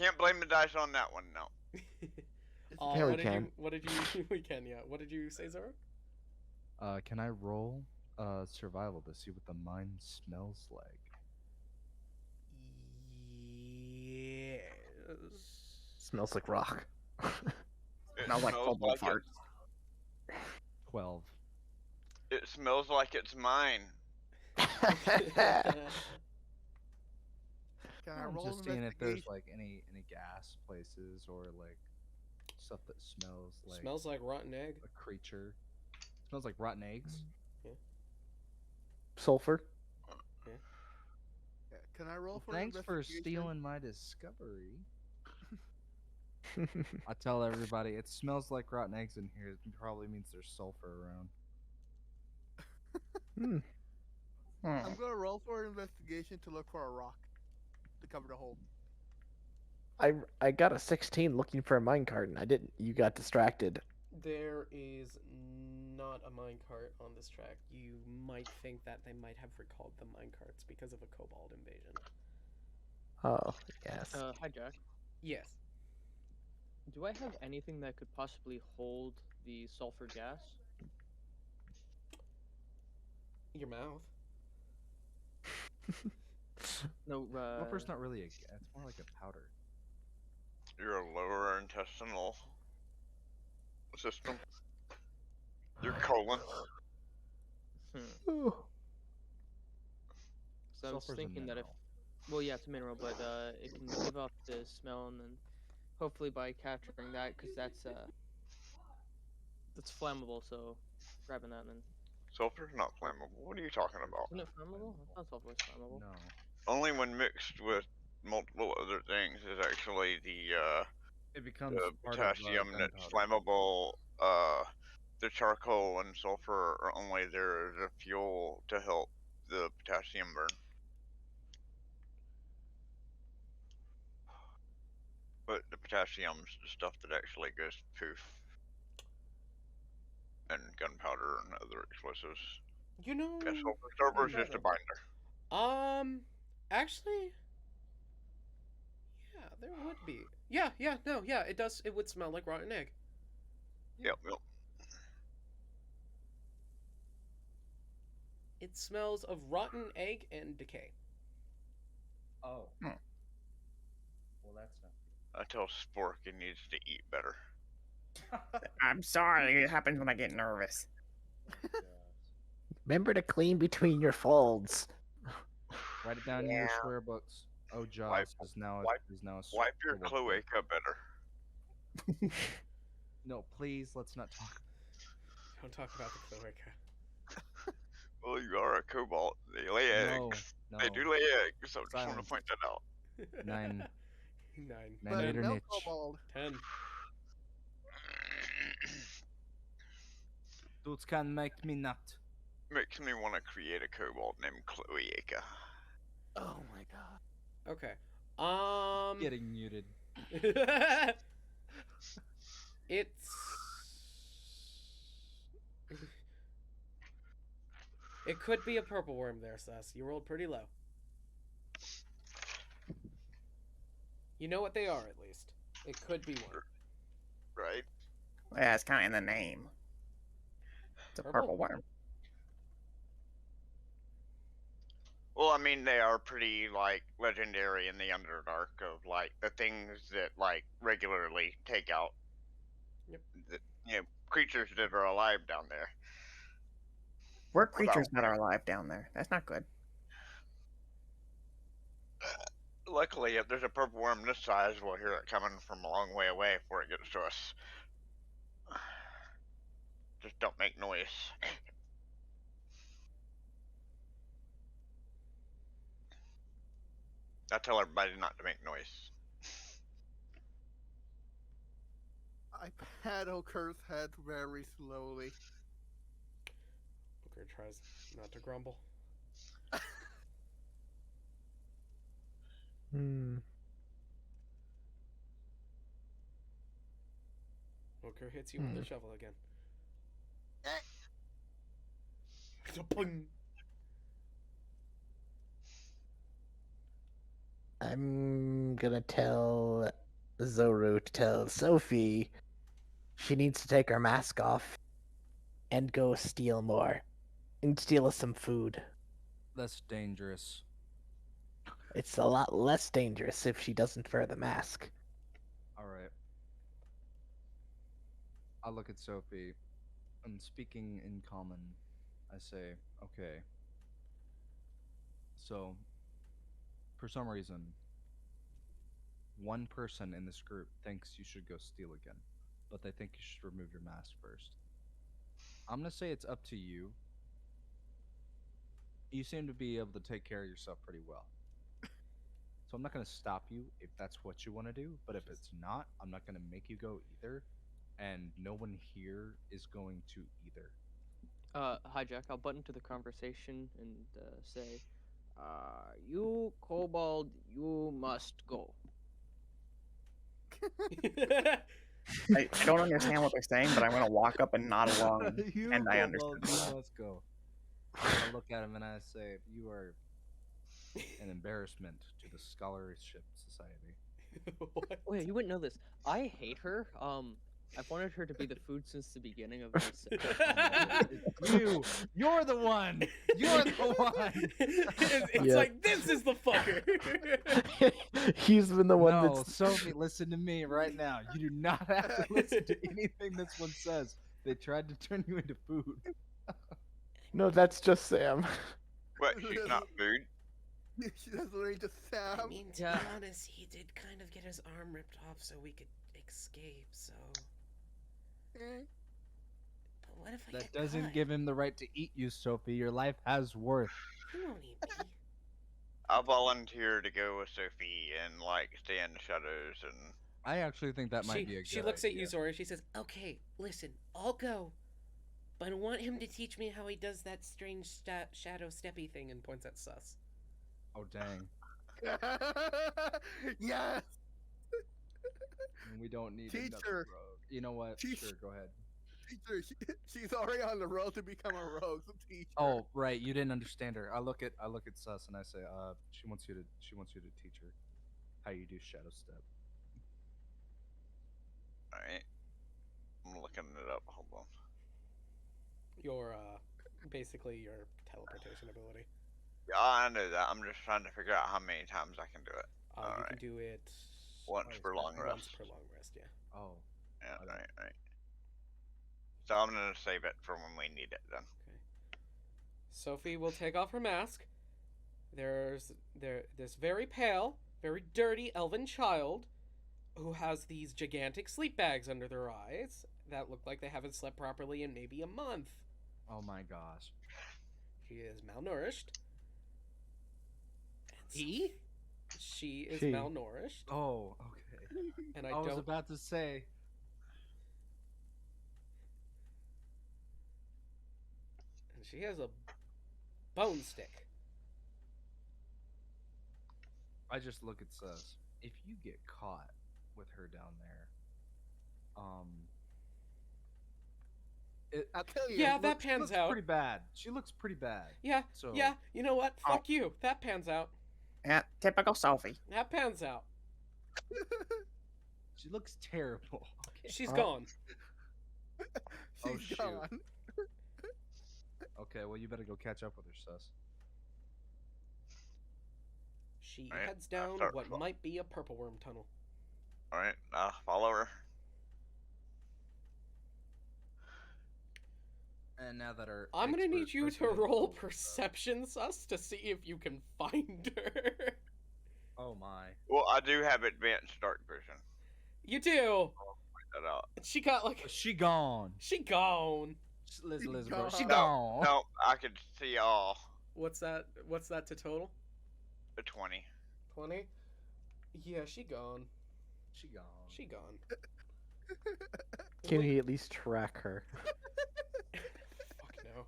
Can't blame the dice on that one, no. Yeah, we what did can. you? What did you? We can, yeah. What did you say, Zoro? Can I roll survival to see what the mine smells like? Yes. Smells like rock. It Smells like kobold it- farts. 12. It smells like it's mine. Can I I'm roll just seeing if there's investigation? like any gas places or like stuff that smells like Smells like rotten egg. a creature. Smells like rotten eggs. Sulfur. Yeah, can I roll Well, for thanks for investigation? stealing my discovery. I tell everybody it smells like rotten eggs in here. It probably means there's sulfur around. I'm gonna roll for investigation to look for a rock to cover the hole. I got a 16 looking for a minecart, and I didn't. You got distracted. There is not a minecart on this track. You might think that they might have recalled the minecarts because of a kobold invasion. Oh, yes. Hi Jack. Yes. Do I have anything that could possibly hold the sulfur gas? Your mouth. No, Sulfur's not really a gas. It's more like a powder. Your lower intestinal system. Your colon. So I was Sulfur's a thinking that if, mineral. well, yeah, it's a mineral, but it can give off the smell, and then hopefully by capturing that, because that's flammable. So grabbing that, and then Sulfur's not flammable. What are you talking about? isn't it flammable? I thought sulfur was flammable. No. Only when mixed with multiple other things is actually It becomes the part potassium of that's gunpowder. flammable. The charcoal and sulfur are only there as a fuel to help the potassium burn. But the potassium's the stuff that actually goes poof. And gunpowder and other explosives. You know. Yeah, sulfur is just a binder. Actually. Yeah, there would be. Yeah, no, yeah, it does. It would smell like rotten egg. Yep. It smells of rotten egg and decay. Oh. Hmm. Well, that's not. I tell Spork he needs to eat better. I'm sorry. It happens when I get nervous. Remember to clean between your folds. Write it down in your Yeah. swear books. Oh, Jaws Wipe- is now wipe- is now a Wipe your scribble book. cloaca better. No, please, let's not talk. Don't talk about the cloaca. Well, you are a cobalt. They lay No, eggs. no. They do lay eggs, so I just want to Silence. point that out. 9, 9, 9 But meter no niche. kobold. 10. Dudes can make me nut. Makes me want to create a cobalt named Cloaca. Oh my god. Okay. Getting muted. It's. It could be a purple worm there, Sus. You rolled pretty low. You know what they are, at least. It could be one. Right? Yeah, it's kind of in the name. It's a Purple? purple worm. Well, I mean, they are pretty, like, legendary in the Underdark of, like, the things that, like, regularly take out, Yep. creatures that are alive down there. We're creatures that are alive down there. That's not good. Luckily, if there's a purple worm this size, we'll hear it coming from a long way away before it gets to us. Just don't make noise. I tell everybody not to make noise. I pat Okur's head very slowly. Booker tries not to grumble. Booker hits you with the shovel again. Boing. I'm gonna tell Zoru to tell Sophie she needs to take her mask off and go steal more. And steal us some food. That's dangerous. It's a lot less dangerous if she doesn't wear the mask. All right. I look at Sophie, and speaking in common, I say, okay. So, for some reason, one person in this group thinks you should go steal again, but they think you should remove your mask first. I'm gonna say it's up to you. You seem to be able to take care of yourself pretty well. So I'm not gonna stop you if that's what you want to do, but if it's not, I'm not gonna make you go either, and no one here is going to either. Hi Jack, I'll butt into the conversation and say, you kobold, you must go. I don't understand what they're saying, but I'm gonna walk up and nod along. You And I kobold, understand. you must go. I look at him and I say, "You are an embarrassment to the scholarship society." What? Oh yeah, you wouldn't know this. I hate her. I've wanted her to be the food since the beginning of this. You're the one. You're the one. It's Yeah. like, this is the fucker. He's been the one No, that's. Sophie, listen to me right now. You do not have to listen to anything this one says. They tried to turn you into food. No, that's just Sam. What? She's not food. She doesn't need to I Sam. mean, to Yeah. be honest, he did kind of get his arm ripped off so we could escape, so... Eh. But what if I That get doesn't caught? give him the right to eat you, Sophie. Your life has worth. You won't eat me. I'll volunteer to go with Sophie and like stay in the shadows and. I actually think that might be a good She looks at you, idea. Zora, and she says, okay, listen, I'll go. But I want him to teach me how he does that strange shadow steppy thing and points at Sus. Oh, dang. Yes. We don't need another Teacher. rogue. You know what? Teach- Sure, go ahead. Teacher, she's already on the road to become a rogue. So teach her. Oh, right. You didn't understand her. I look at Sus and I say, she wants you to teach her how you do shadow step. Alright. I'm looking it up. Hold on. Your, basically your teleportation ability. Yeah, I know that. I'm just trying to figure out how many times I can do it. You Alright. can do it Once per long once rest. per long rest, yeah. Oh, Yeah, Okay. right. So I'm gonna save it for when we need it then. Sophie will take off her mask. There's this very pale, very dirty elven child who has these gigantic sleep bags under their eyes that look like they haven't slept properly in maybe a month. oh my gosh. She is malnourished. And He? She is She. malnourished, Oh, okay. and I I was don't. about to say. And she has a bone stick. I just look at Sus. If you get caught with her down there, I'll kill you. Yeah, that looks- pans looks out. pretty bad. She looks pretty bad. Yeah, So yeah. You know what? Oh. Fuck you. That pans out. Yeah, typical Sophie. That pans out. she looks terrible. Okay. She's Oh. gone. Oh, She's shoot. gone. Okay, well you better go catch up with her, Sus. She Alright, heads I'll down start what fo- might be a purple worm tunnel. Alright, follow her. And now that our I'm gonna need expert you to person has roll told us that- perception sus to see if you can find her. Oh my. Well, I do have advanced dark vision. You do. That out. She got like She gone. she gone. Liz, She bro. She gone. gone. No, I could see all. What's that? What's that to total? The 20. 20. Yeah, she gone. She gone. She gone. Can he at least track her? Fuck no.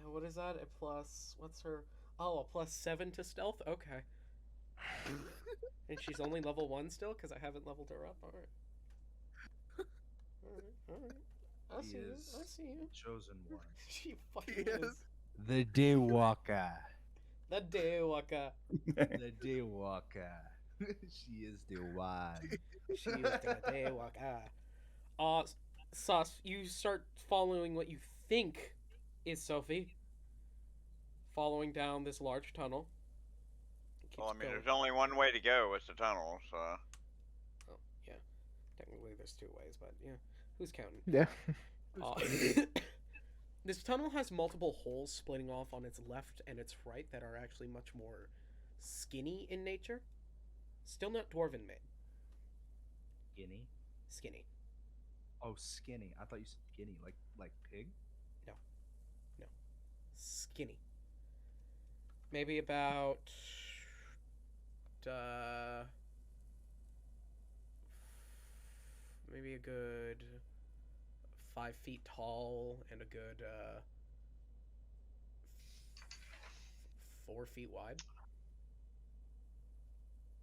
Yeah, what is that? A plus. What's her? Oh, a plus 7 to stealth. Okay. And she's only level 1 still because I haven't leveled her up. All right. All right. All right. I He see you. is I see you. chosen one. She fucking Yes. is. The Daywalker. The Daywalker. The Daywalker. She is the one. She is the Daywalker. Sus, you start following what you think is Sophie. Following down this large tunnel. It Well, I keeps mean, going. there's only one way to go. It's the tunnel, so. Oh, yeah. Technically, there's 2 ways, but yeah. Who's counting? Yeah. This tunnel has multiple holes splitting off on its left and its right that are actually much more skinny in nature. Still not dwarven made. Skinny? Skinny. Oh, skinny. I thought you said skinny, like pig. No. Skinny. Maybe about maybe a good 5 feet tall and a good 4 feet wide.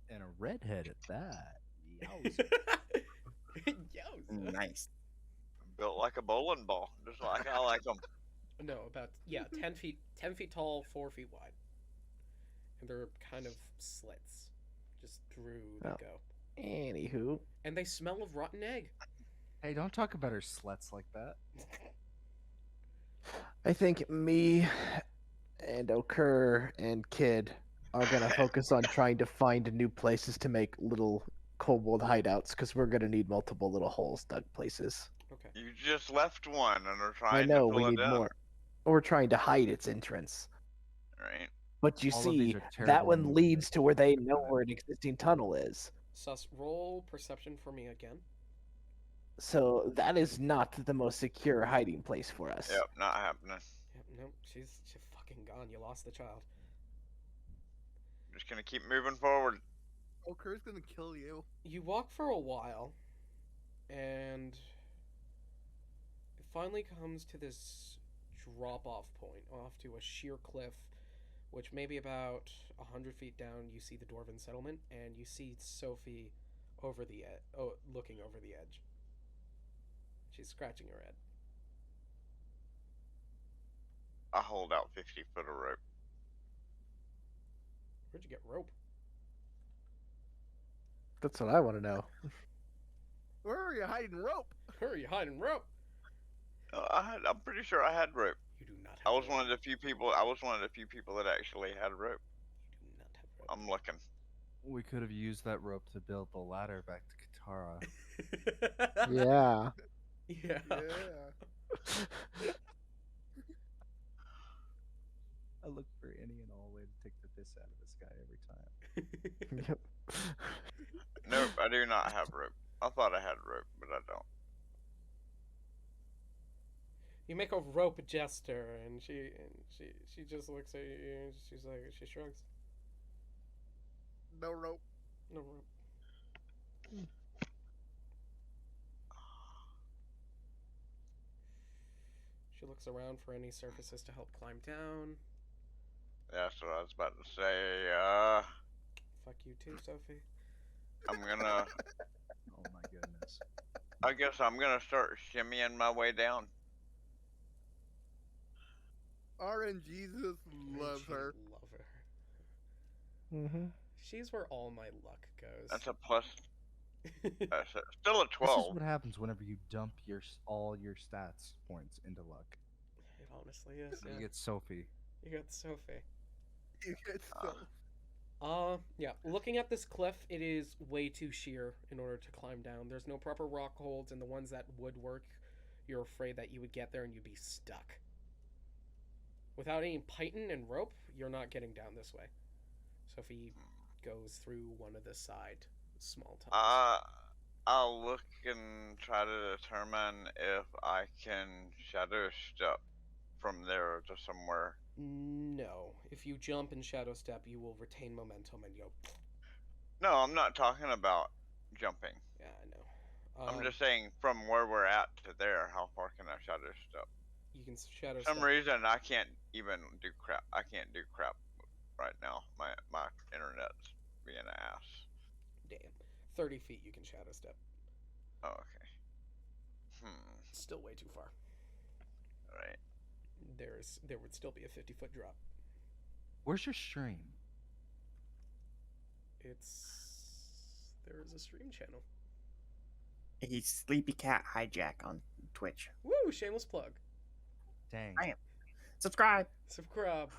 And a redhead at that. Yowza. Yowza. Nice. Built like a bowling ball, just like I like them. No, about 10 feet tall, 4 feet wide, and they're kind of slits, just through the Oh. go, Anywho, and they smell of rotten egg. Hey, don't talk about her sluts like that. I think me and Okur and Kid are gonna focus on trying to find new places to make little kobold hideouts because we're gonna need multiple little holes dug places. Okay. You just left one and are I trying know to we fill need it in, more. We're trying to hide its entrance. right? But you All of these see, are that terrible one moves. leads to where they know where an existing tunnel is. Sus, roll perception for me again. So that is not the most secure hiding place for us. Yep, not happening. Yep, nope, she's fucking gone. You lost the child. Just gonna keep moving forward. Okur's gonna kill you. You walk for a while, and it finally comes to this drop-off point, off to a sheer cliff, which maybe about 100 feet down, you see the Dwarven settlement, and you see Sophie over the looking over the edge. She's scratching her head. I hold out 50 foot of rope. Where'd you get rope? That's what I want to know. Where are you hiding rope? Where are you hiding rope? I'm pretty sure I had rope. You do not have I was rope. one of the few people. I was one of the few people that actually had rope. You do not have rope. I'm looking. We could have used that rope to build the ladder back to Kitara. Yeah. Yeah. Yeah. I look for any and all way to take the piss out of this guy every time. Yep. Nope, I do not have rope. I thought I had rope, but I don't. You make a rope gesture, and she just looks at you, and she's like, she shrugs. No rope. No rope. She looks around for any surfaces to help climb down. That's what I was about to say. Fuck you too, Sophie. I'm gonna. Oh my goodness. I guess I'm gonna start shimmying my way down. RNGesus loves She her. Love her. Mm-hmm. She's where all my luck goes. That's a plus. That's still a This is 12. what happens whenever you dump all your stats points into luck. It honestly is. You Yeah. get Sophie. You got Sophie. You get so. Yeah. Looking at this cliff, it is way too sheer in order to climb down. There's no proper rock holds, and the ones that would work, you're afraid that you would get there and you'd be stuck. Without any python and rope, you're not getting down this way. Sophie goes through one of the side small tunnels. I'll look and try to determine if I can shadow step from there to somewhere. No. If you jump and shadow step, you will retain momentum and go. No, I'm not talking about jumping. Yeah, I know. I'm just saying from where we're at to there, how far can I shadow step? You can shadow For some step. reason, I can't even do crap. I can't do crap right now. My internet's being an ass. Damn. 30 feet you can shadow step. Oh, okay. Still way too far. Right. There would still be a 50-foot drop. Where's your stream? There is a stream channel. He's Sleepy Cat Hijack on Twitch. Woo! Shameless plug. Dang. I am. Subscribe. Subscribe.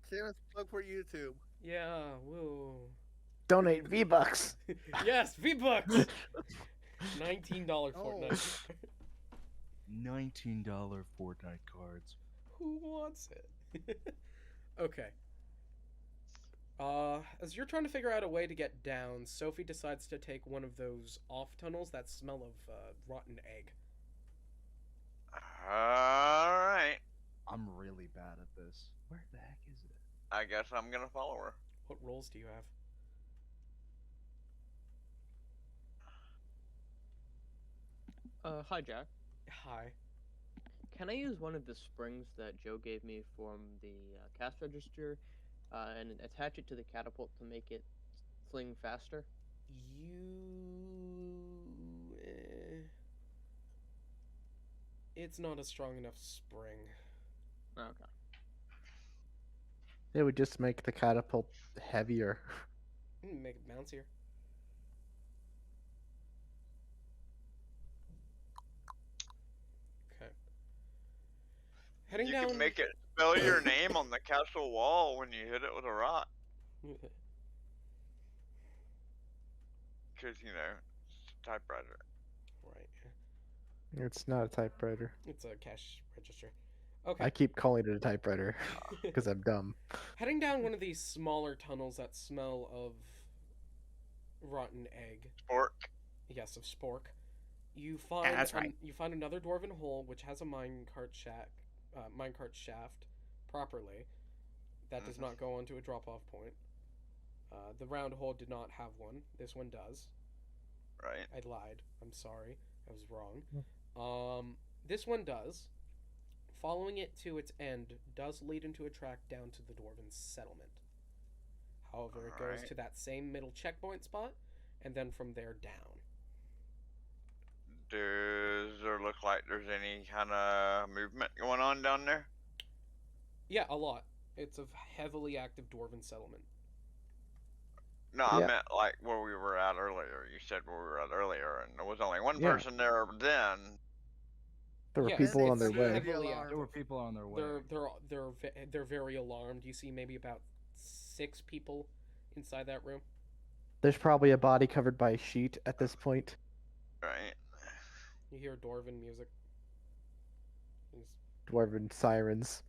Shameless plug for YouTube. Yeah. Woo. Donate V-Bucks. Yes, V-Bucks. $19 Fortnite. $19 Fortnite cards. Who wants it? Okay. As you're trying to figure out a way to get down, Sophie decides to take one of those off tunnels that smell of rotten egg. Alright. I'm really bad at this. Where the heck is it? I guess I'm gonna follow her. What roles do you have? Hi, Jack. Hi. Can I use one of the springs that Joe gave me from the cast register and attach it to the catapult to make it fling faster? It's not a strong enough spring. Okay. It would just make the catapult heavier. Make it bouncier. Okay. Heading You down. can make it spell your name on the castle wall when you hit it with a rock. Because, you know, it's a typewriter. Right. It's not a typewriter. It's a cash register. Okay. I keep calling it a typewriter because I'm dumb. Heading down one of these smaller tunnels that smell of rotten egg. Spork. Yes, of spork. You find that's right. you find another dwarven hole which has a minecart shaft properly. That does not go onto a drop-off point. The round hole did not have one. This one does. Right. I lied. I'm sorry. I was wrong. This one does. Following it to its end does lead into a track down to the dwarven settlement. However, it goes Alright. to that same middle checkpoint spot, and then from there down. Does there look like there's any kind of movement going on down there? Yeah, a lot. It's a heavily active dwarven settlement. No, I Yeah. meant like where we were at earlier. You said where we were at earlier, and there was only one Yeah. person there then. There were Yeah, people on it's their very way. heavily alarmed. active. There were people on their way. They're very alarmed. You see maybe about 6 people inside that room. There's probably a body covered by a sheet at this point. Right. You hear dwarven music. It's- Dwarven sirens.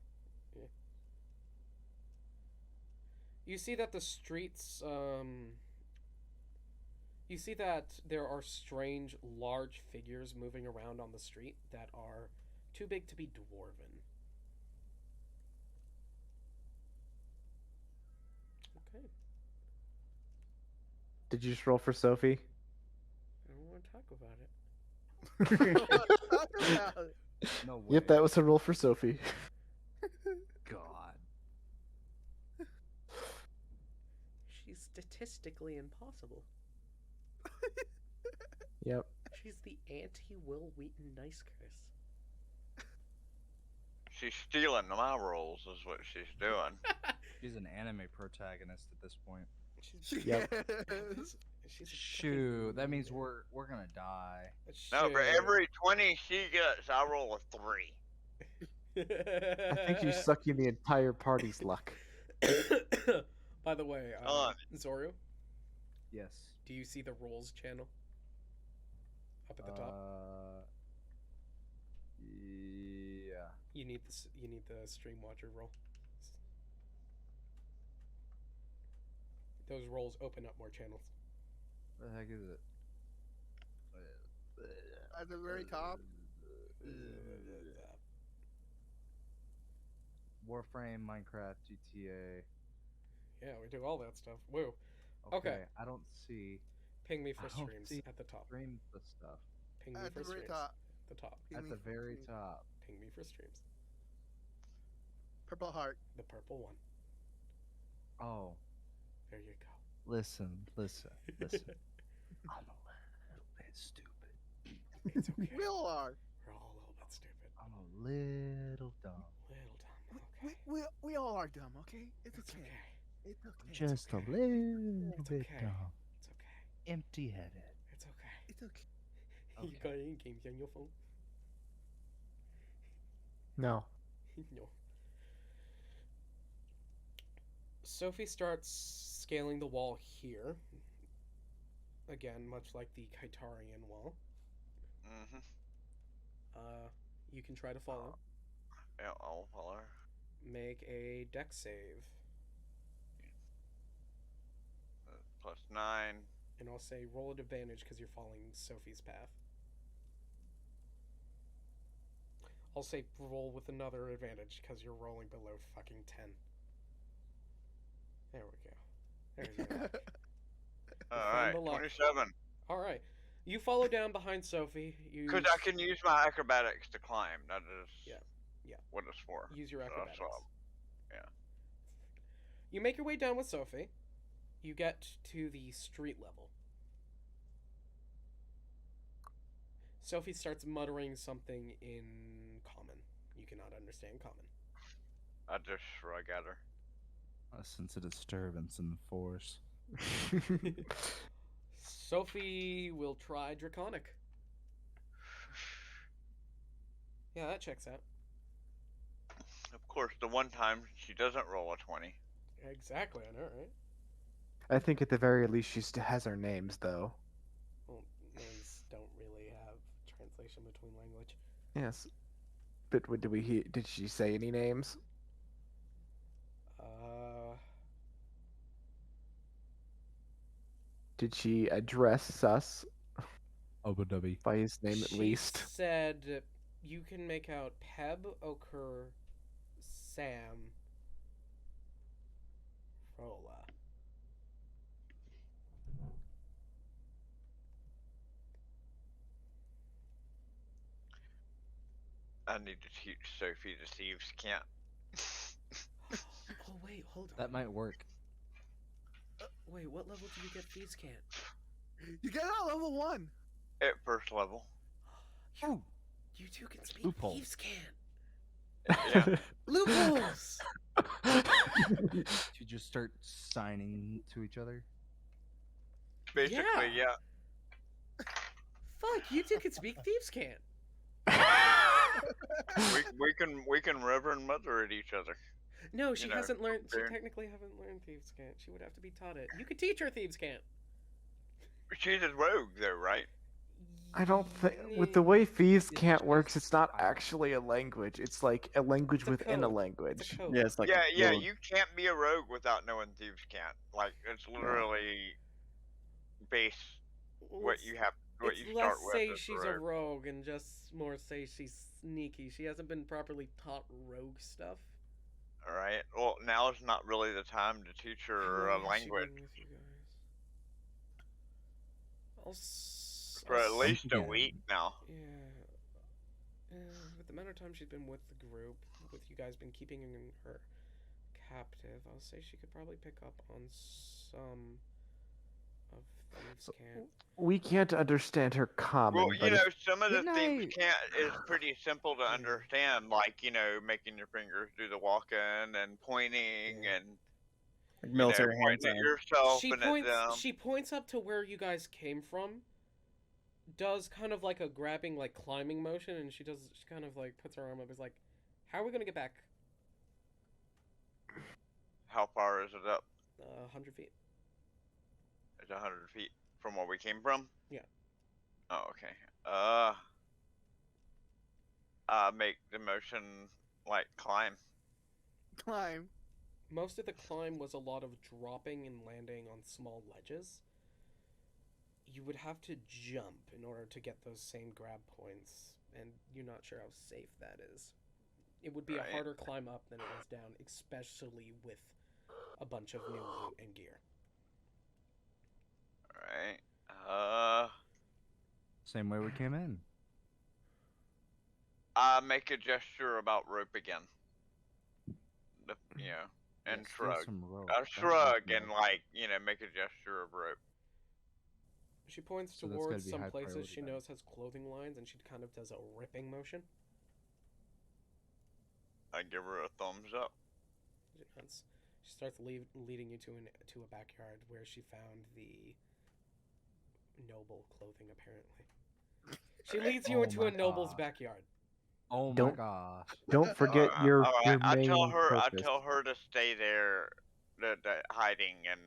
You see that the streets, you see that there are strange, large figures moving around on the street that are too big to be dwarven. Okay. Did you just roll for Sophie? I don't want to talk about it. Talk about it. No way. Yep, that was a roll for Sophie. God. She's statistically impossible. Yep. She's the anti-Will Wheaton nice curse. She's stealing my rolls, is what she's doing. She's an anime protagonist at this point. She's, Yep. she's a Shoot, that means we're gonna die. No, for Shit. every 20 she gets, I roll a 3. I think she's sucking the entire party's luck. By the way, On. Zoru, Yes. do you see the rules channel up at the top? Yeah. You need the stream watcher roll. Those rolls open up more channels. What the heck is it? At the very top. Warframe, Minecraft, GTA. Yeah, we do all that stuff. Woo. Okay. I don't see Ping me for I don't streams see at the top. stream the stuff. Ping me At for the very streams top. at the top. Ping At me the for very streams. top. Ping me for streams. Purple heart. The purple one. Oh, There you go. listen. I'm a little bit stupid. It's okay. Will are. little dumb. Little dumb. Okay. We all are dumb, okay? It's It's okay. okay. It's okay. Just okay. a little It's bit okay. dumb. It's okay. Empty-headed. It's okay. It's okay. You Okay. got any games on your phone? No. No. Sophie starts scaling the wall here. Again, much like the Kitarian wall. Mm-hmm. You can try to follow. Yeah, I'll follow. Make a dex save. +9. And I'll say roll at advantage because you're following Sophie's path. I'll say roll with another advantage because you're rolling below fucking 10. There we go. There's your luck. Alright, the luck. 27. Alright. You follow down behind Sophie. You Because I can use my acrobatics to climb. That is Yeah. what it's for. use your So acrobatics. that's all. Yeah. You make your way down with Sophie. You get to the street level. Sophie starts muttering something in common. You cannot understand common. I just shrug at her. I sense a disturbance in the force. Sophie will try Draconic. Yeah, that checks out. Of course, the one time she doesn't roll a 20. Exactly, I know, right? I think at the very least she still has our names, though. Well, names don't really have translation between language. Yes. But did she say any names? Did she address us Abu Dhabi. by his name at She least? said you can make out Peb, Okur, Sam, Frola. I need to teach Sophie the thieves can't. Oh wait, hold on. That might work. Wait, what level do you get Thieves Can't? You get out level 1. At first level. You two can speak Loophole. Thieves Can't. Yeah. Loopholes! To just start signing to each other. Basically, yeah. Fuck, you two can speak Thieves Can't. We can Reverend Mother at each other. No, she You know, hasn't learned. She fair. technically haven't learned Thieves Can't. She would have to be taught it. You could teach her Thieves Can't. She's a rogue, though, right? I don't think with the way thieves It's can't works, just it's not I- actually a language. It's like a language It's a within a code. language. It's a code. Yeah, it's like yeah, a yeah. little- You can't be a rogue without knowing thieves can't. Like it's literally base what you have, what It's you start less with. say as she's a rogue and just more say she's sneaky. She hasn't been properly taught rogue stuff. All right. Well, now is not really the time to teach her How a long has she been language with you guys? for at least a Again. week now. Yeah. With the amount of time she's been with the group, with you guys been keeping her captive, I'll say she could probably pick up on some of Thieves Can't. We can't understand her common, Well, you but know, some of the Didn't things I- can't is pretty simple to understand, like making your fingers do the walking and pointing Yeah. and like military hand pointing at sign. yourself She and points. at them. She points up to where you guys came from. Does kind of like a grabbing, like climbing motion, and she kind of like puts her arm up. Is like, how are we gonna get back? How far is it up? 100 feet. It's 100 feet from where we came from. Yeah. Oh, okay. Make the motion like climb. Climb. Most of the climb was a lot of dropping and landing on small ledges. You would have to jump in order to get those same grab points, and you're not sure how safe that is. It would be Right. a harder climb up than it was down, especially with a bunch of new loot and gear. Alright. Same way we came in. Make a gesture about rope again. And Yeah, steal shrug. some rope. A That would shrug be and nice. make a gesture of rope. She points So that's gotta towards be some high places priority she then. knows has clothing lines, and she kind of does a ripping motion. I give her a thumbs up. She nods. She starts leading you to a backyard where she found the noble clothing. Apparently, she leads you Oh into a my noble's God. backyard. Oh my Don't- gosh. Don't forget your Alright, I main tell her. purpose. I tell her to stay there, hiding, and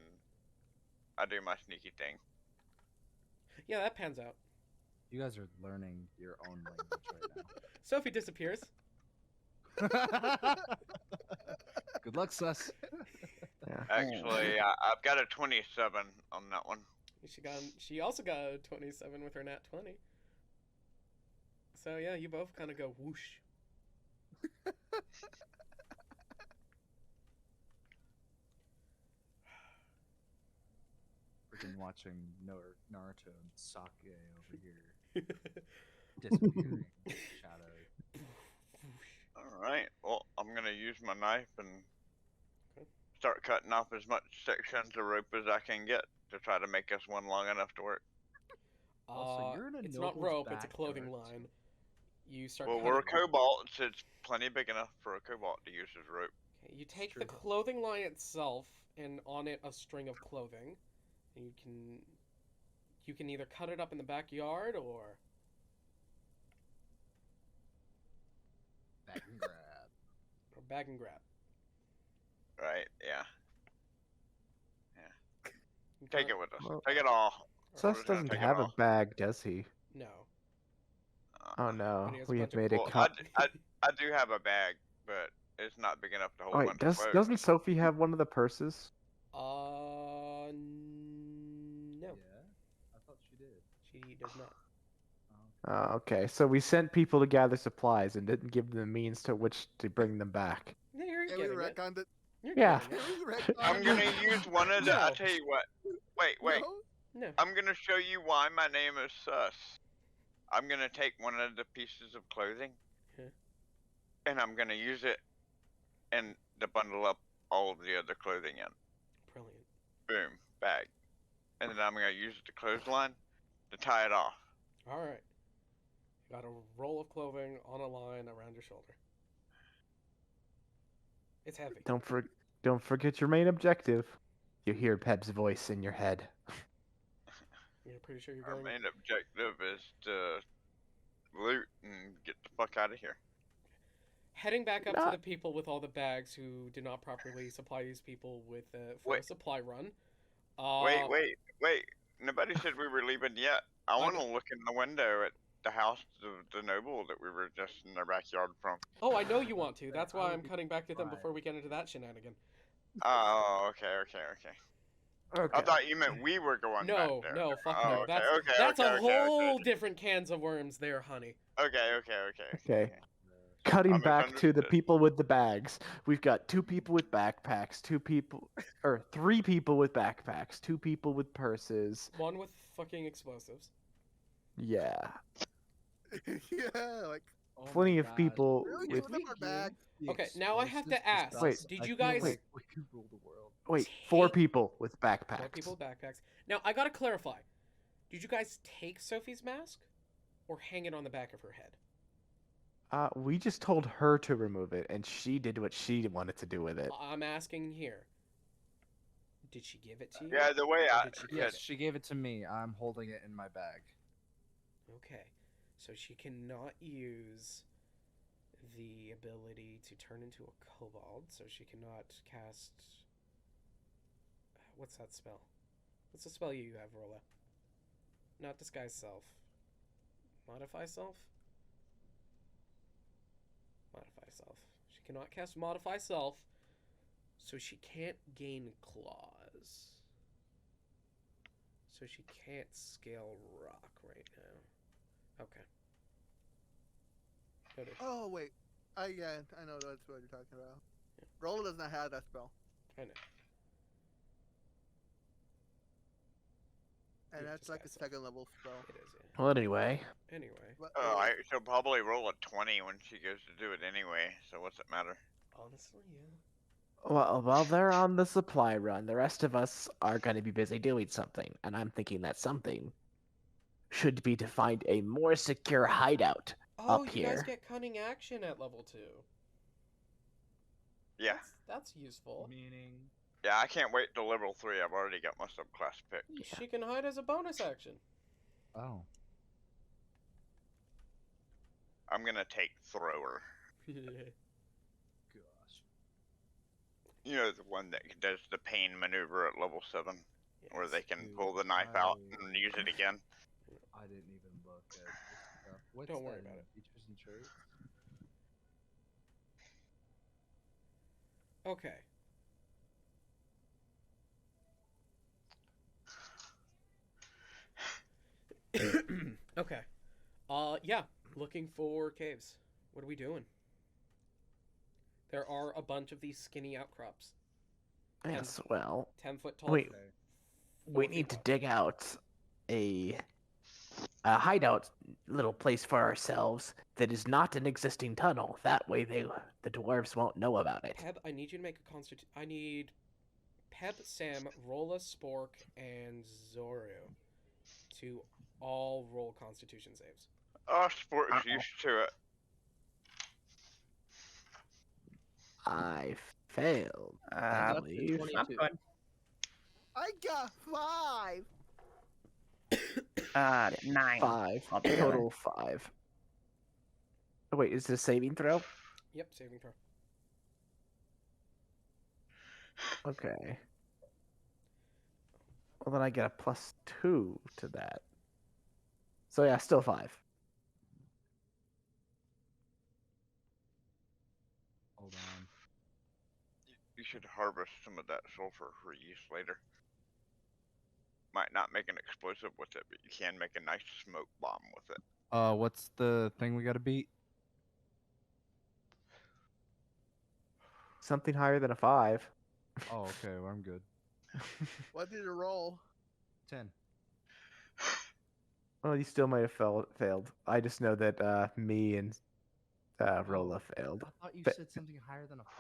I do my sneaky thing. Yeah, that pans out. You guys are learning your own language Sophie disappears. right now. Good luck, sus. Actually, I've got a 27 on that one. She also got a 27 with her nat 20. So yeah, you both kind of go whoosh. Freaking watching Naruto and Sake over here disappearing. Shadow. Alright, well, I'm gonna use my knife and Okay. start cutting off as much sections of rope as I can get to try to make us one long enough to work. Also, you're in a It's not noble's rope, it's a clothing backyard, line. You start Well, cutting. we're kobolds, it's plenty big enough for a kobold to use as rope. Okay, you take true. the clothing line itself and on it a string of clothing. And you can either cut it up in the backyard or Back and grab. bag and grab. Right, yeah. You Take cut- it with us. Well, Take it all. Sus just gonna doesn't take it have a all. bag, does he? No. Oh no, But he has a we bunch have of made it clo- cut. I do have a bag, but it's not big enough to hold Oh, a wait, bunch of clothes. doesn't Sophie have one of the purses? No. Yeah, I thought she did. She does not. Okay, so we sent people to gather supplies and didn't give them the means to which to bring them back. Yeah, you're Yeah, we getting it. retconned it. You're Yeah. getting Yeah, it. we retconned I'm it. gonna use one of the. No. I'll tell you what. Wait. No? No. I'm gonna show you why my name is Sus. I'm gonna take one of the pieces of clothing, Okay. and I'm gonna use it, and to bundle up all of the other clothing in. Brilliant. Boom, bag, and then I'm gonna use the clothesline to tie it off. All right. You got a roll of clothing on a line around your shoulder. It's heavy. Don't forget your main objective. You hear Pep's voice in your head. You're pretty sure you're Our going. main objective is to loot and get the fuck out of here. Heading back up to Not- the people with all the bags who did not properly supply these people with for a Wait. supply run. Wait. Nobody said we were leaving yet. I I want to know. look in the window at the house of the noble that we were just in their backyard from. Oh, I know you want to. That's I why would I'm be cutting back to them surprised. before we get into that shenanigan. Oh, okay. Okay. I thought you meant we were going back No, there. no, fuck Oh, no. okay, That's okay, a okay. whole different cans of worms there, honey. Okay. Okay. Cutting I back to the misunderstood. people with the bags. We've got 2 people with backpacks, 3 people with backpacks, 2 people with purses. One with fucking explosives. Yeah. Yeah, like, Oh Plenty my of God. people really with. give them our bag. The Okay, now I have to explosives ask, to Wait, us, did I you feel guys- like we could rule the world. Wait, 4 Take- people with backpacks. 4 people with backpacks. Now, I gotta clarify. Did you guys take Sophie's mask? Or hang it on the back of her head? We just told her to remove it, and she did what she wanted to do with it. I'm asking here. Did she give it to you? Yeah, the way Or I did she keep Yes, it? she gave it to me. I'm holding it in my bag. Okay. So she cannot use the ability to turn into a kobold, so she cannot cast... What's that spell? What's the spell you have, Rolla? Not disguise self. Modify self? Modify self. She cannot cast modify self, so she can't gain claws. So she can't scale rock right now. Okay. Noted. Oh, wait. Yeah, I know that's what you're talking about. Rolla does not have that spell. I know. And Yeah, that's just like a got some. second level spell. It is, yeah. Well, anyway. Anyway, But, she'll probably roll a 20 when she goes to do it anyway. So what's it matter? honestly, yeah. Well, while they're on the supply run, the rest of us are going to be busy doing something, and I'm thinking that something should be to find a more secure hideout. Oh, Up you guys here. get cunning action at level 2. Yeah. That's useful. Meaning. Yeah, I can't wait till level 3. I've already got my subclass picked. She can hide as a bonus action. Oh. I'm gonna take Thrower. Gosh. You know, the one that does the pain maneuver at level 7, where Yes. they can Dude, pull the knife out and use it again. I didn't even look at this stuff. What's Don't worry that about in it. Features and traits? Okay. Okay. Yeah. Looking for caves. What are we doing? There are a bunch of these skinny outcrops. Yes, well, 10-foot tall. Wait. Okay. we 4 feet need to wide. dig out a hideout little place for ourselves that is not an existing tunnel. That way, the dwarves won't know about it. Peb, I need you to make a I need Peb, Sam, Rolla, Spork, and Zoru to all roll Constitution saves. Oh, Sport's Uh-oh. used to it. I failed. I Uh, believe. 22. I'm good. I got 5. 9. 5. Altogether. Total 5. Oh, wait, is this saving throw? Yep, saving throw. Okay. Well, then I get a +2 to that. So yeah, still 5. Hold on. You should harvest some of that sulfur for use later. Might not make an explosive with it, but you can make a nice smoke bomb with it. What's the thing we gotta beat? Something higher than a 5. Oh, okay. Well, I'm good. What did you roll? 10. Well, you still might have failed. I just know that me and Rolla failed. I thought you But- said something higher than a 5.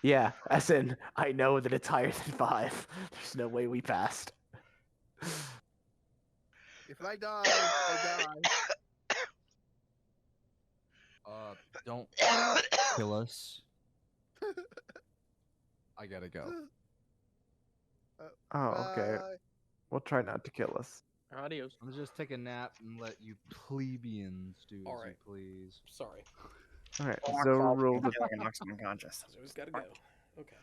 Yeah, as in, I know that it's higher than 5. There's no way we passed. If I die, I die. Don't kill us. I gotta go. Oh, okay. Bye. We'll try not to kill us. Adios. I'm gonna just take a nap and let you plebeians do as Alright. you please. Sorry. Alright, Oh, Zoe I'm rolled a feeling knocks me unconscious. Zoe's gotta go. Okay.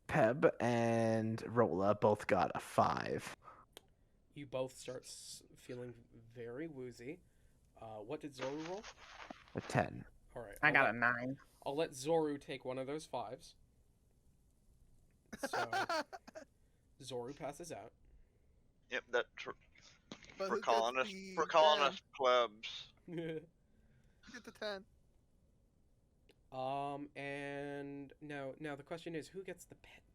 Peb, and Rolla both got a 5. You both start feeling very woozy. What did Zoru roll? A 10. Alright. I got a 9. I'll let Zoru take one of those 5s. So Zoru passes out. Yep, that's But for who gets calling us the for calling 10? us plebs. Who gets the 10? And now the question is, who gets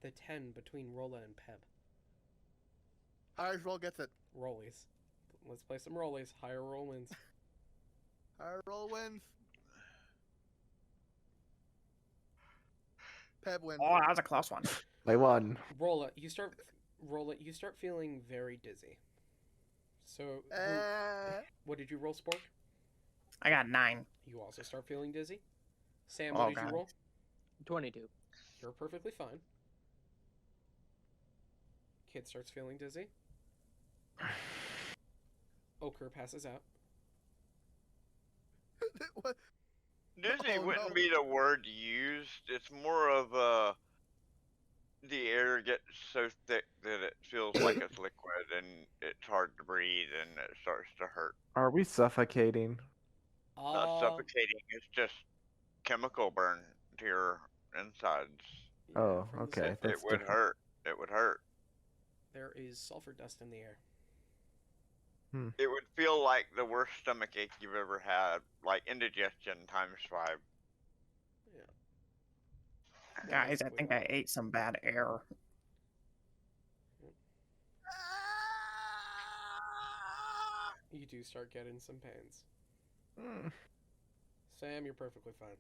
the 10 between Rolla and Peb? Highest roll gets it. Rollies. Let's play some rollies. Higher roll wins. Higher roll wins. Peb wins. Oh, that was a close one. I won. Rolla, you start feeling very dizzy. So, what did you roll, Spork? I got 9. You also start feeling dizzy. Sam, Oh, what did God. you roll? 22. You're perfectly fine. Kid starts feeling dizzy. Ochre passes out. What? Dizzy Oh, wouldn't no. be the word used. It's more of the air gets so thick that it feels like it's liquid and it's hard to breathe and it starts to hurt. Are we suffocating? Not suffocating, it's just chemical burn to your insides. Yeah, Oh, from the okay. sulfur. It That's would different. hurt. It would hurt. There is sulfur dust in the air. It would feel like the worst stomach ache you've ever had, like indigestion times 5. Guys, I think I ate some bad air. You do start getting some pains. Mm. Sam, you're perfectly fine.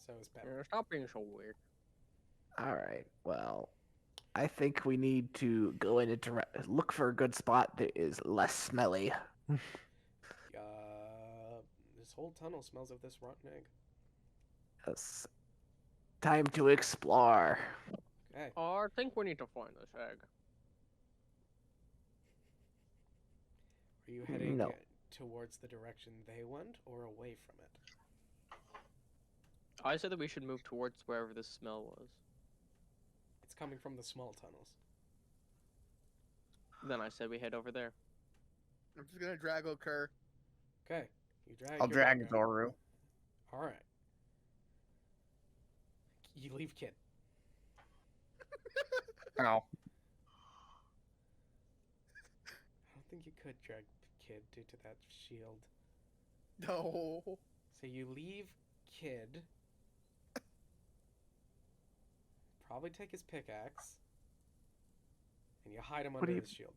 So is Pep. Yeah, stop being so weird. Alright, well, I think we need to go in and look for a good spot that is less smelly. This whole tunnel smells of this rotten egg. Yes. Time to explore. Okay. I think we need to find this egg. Are you heading No. towards the direction they went or away from it? I said that we should move towards wherever the smell was. It's coming from the small tunnels. Then I said we head over there. I'm just gonna drag Okur. Okay. You drag I'll your drag dog out. Zoru. Alright. You leave Kid. Oh, I don't think you could drag Kid due to that shield. No. So you leave Kid. Probably take his pickaxe. And you hide him What under do you- his shield.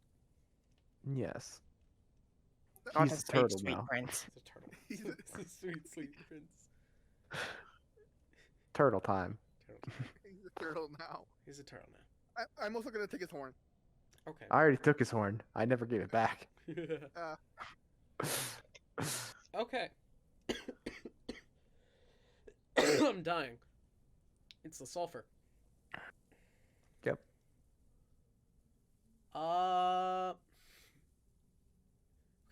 Yes. not He's his a turtle sweet now. prince. It's a turtle. He's a- It's a sweet, sweet prince. Turtle time. Turtle. He's a turtle now. He's a turtle now. I'm also gonna take his horn. Okay. I already took his horn. I never gave it back. Okay. I'm dying. It's the sulfur. Yep.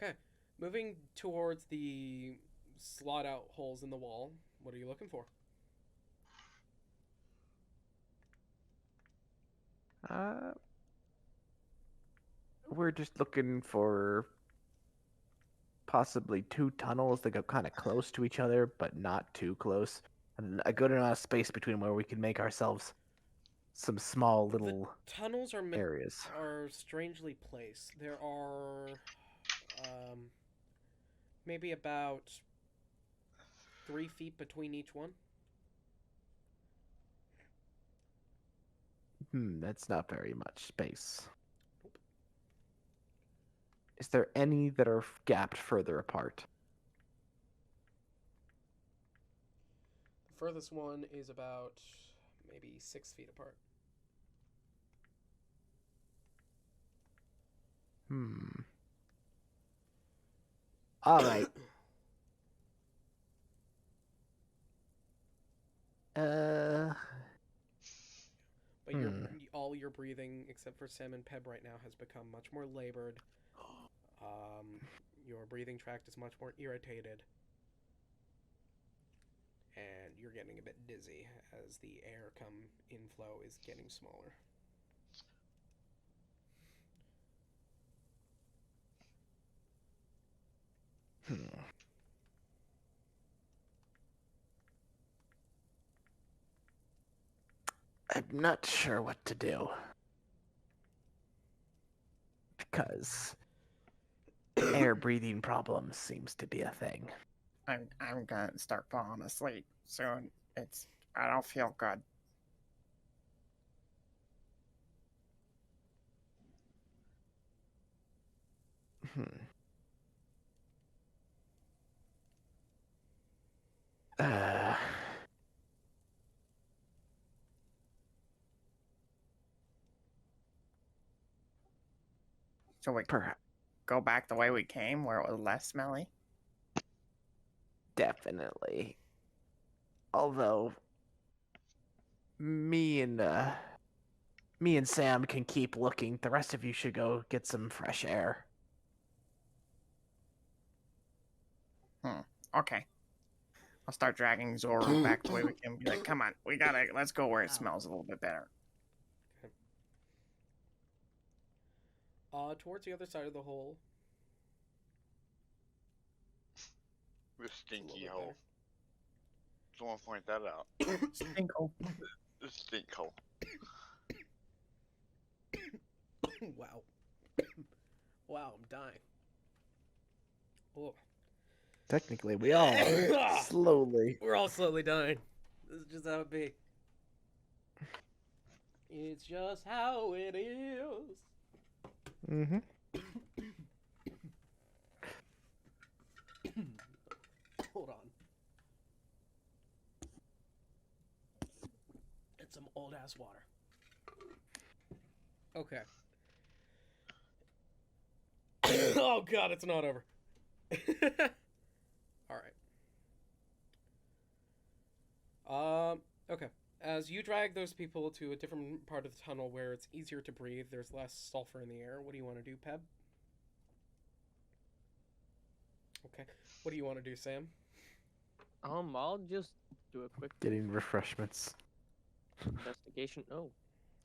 Okay. Moving towards the slot out holes in the wall. What are you looking for? We're just looking for possibly two tunnels that go kind of close to each other, but not too close. And a good amount of space between where we can make ourselves some small little Tunnels are areas. are strangely placed. There are maybe about 3 feet between each one. That's not very much space. Is there any that are gapped further apart? The furthest one is about maybe 6 feet apart. All right. But all your breathing, except for Sam and Peb right now, has become much more labored. Your breathing tract is much more irritated. And you're getting a bit dizzy as the air inflow is getting smaller. I'm not sure what to do. Because air breathing problems seems to be a thing. I'm gonna start falling asleep soon. I don't feel good. Uh, So we perhaps. go back the way we came, where it was less smelly. Definitely. Although me and Sam can keep looking. The rest of you should go get some fresh air. Okay. I'll start dragging Zoru back the way we came. Be like, come on, let's go where it smells a little bit better. Towards the other side of the hole. The It's a stinky little bit hole. Someone point that out. Stinkle. The stink hole. Wow. Wow, I'm dying. Oh. Technically, we all slowly. We're all slowly dying. This is just how it be. It's just how it is. Mm-hmm. Hold on. It's some old ass water. Okay. Oh god, it's not over. All right. Okay. as you drag those people to a different part of the tunnel where it's easier to breathe, there's less sulfur in the air. What do you want to do, Peb? Okay. What do you want to do, Sam? I'll just do a quick Getting refreshments. investigation. Oh,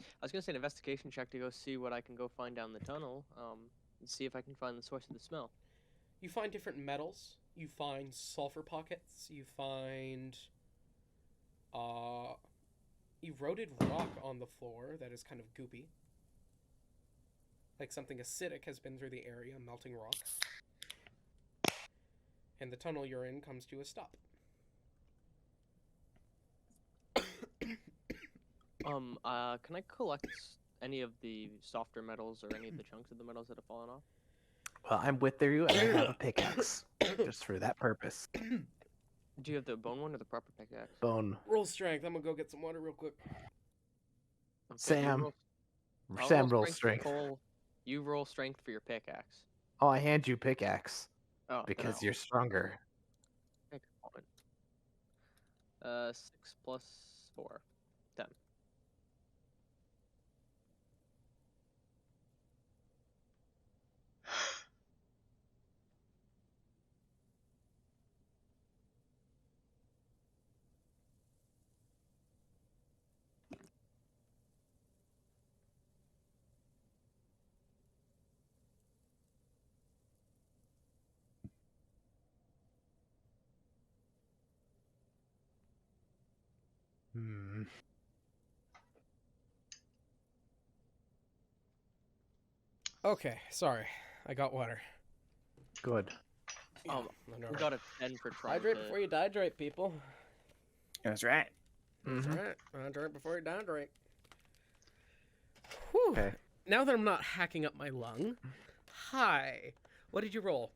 I was gonna say an investigation check to go see what I can go find down the tunnel. And see if I can find the source of the smell. You find different metals. You find sulfur pockets. You find eroded rock on the floor that is kind of goopy. Like something acidic has been through the area, melting rock. And the tunnel you're in comes to a stop. Can I collect any of the softer metals or any of the chunks of the metals that have fallen off? Well, I'm with you, and I have a pickaxe just for that purpose. Do you have the bone one or the proper pickaxe? Bone. Roll strength. I'm gonna go get some water real quick. Okay, Sam. I'll Sam roll rolls strength. for Cole. You roll strength for your pickaxe. Oh, I hand you pickaxe Oh, because no. you're stronger. Take a moment. 6 plus 4. 10. Hmm. Okay, sorry. I got water. Good. Yeah, We got a 10 for trying hydrate to... before you dehydrate, people. That's right. That's Mhm. right. Hydrate before you dehydrate. Whew. Okay. Now that I'm not hacking up my lung. Hi. What did you roll?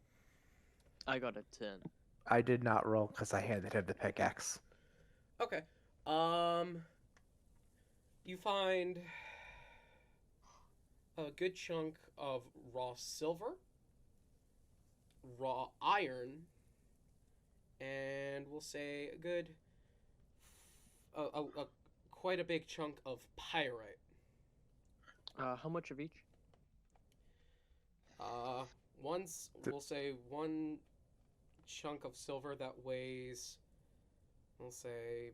I got a 10. I did not roll because I handed him the pickaxe. Okay. You find a good chunk of raw silver, raw iron, and we'll say a good, quite a big chunk of pyrite. How much of each? We'll say one chunk of silver that weighs, we'll say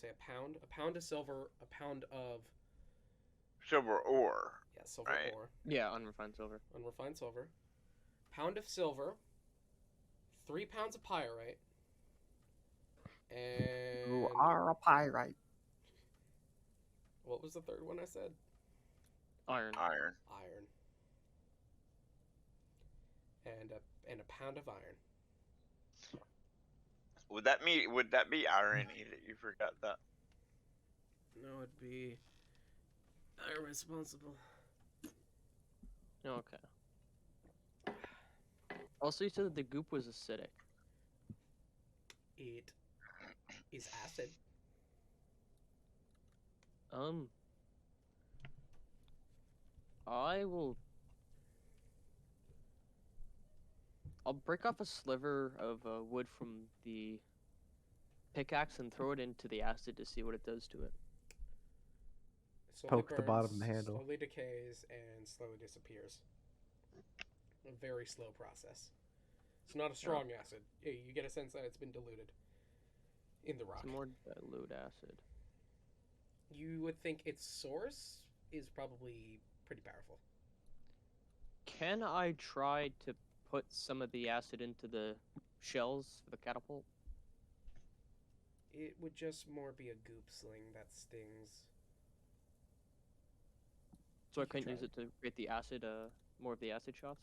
a pound of silver, a pound of Silver ore. silver Right. ore, Yeah, unrefined silver. unrefined silver, pound of silver, 3 pounds of pyrite, and You are a pyrite. what was the third one I said? Iron. Iron. Iron. And a pound of iron. Would that be irony that you forgot that? No, it'd be irresponsible. Okay. Also, you said that the goop was acidic. It is acid. I'll break off a sliver of wood from the pickaxe and throw it into the acid to see what it does to it. Slowly Poke the bottom of the burns, handle. Slowly decays and slowly disappears. A very slow process. It's not a strong acid. You get a sense that it's been diluted in the rock. It's more dilute acid. You would think its source is probably pretty powerful. Can I try to put some of the acid into the shells for the catapult? It would just more be a goop sling that stings. So I You could couldn't use try. it to create the acid, more of the acid shots?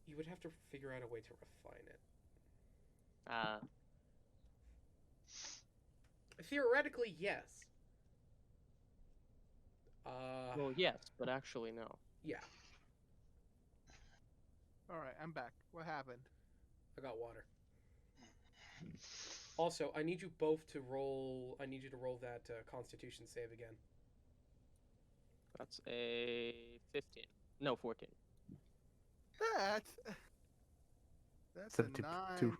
You would have to figure out a way to refine it. Theoretically, yes. Well, yes, but actually no. Yeah, Alright, I'm back. What happened? I got water. Also, I need you both to roll. I need you to roll that Constitution save again. That's a 15. No, 14. That's a 7, 2, 9. 2.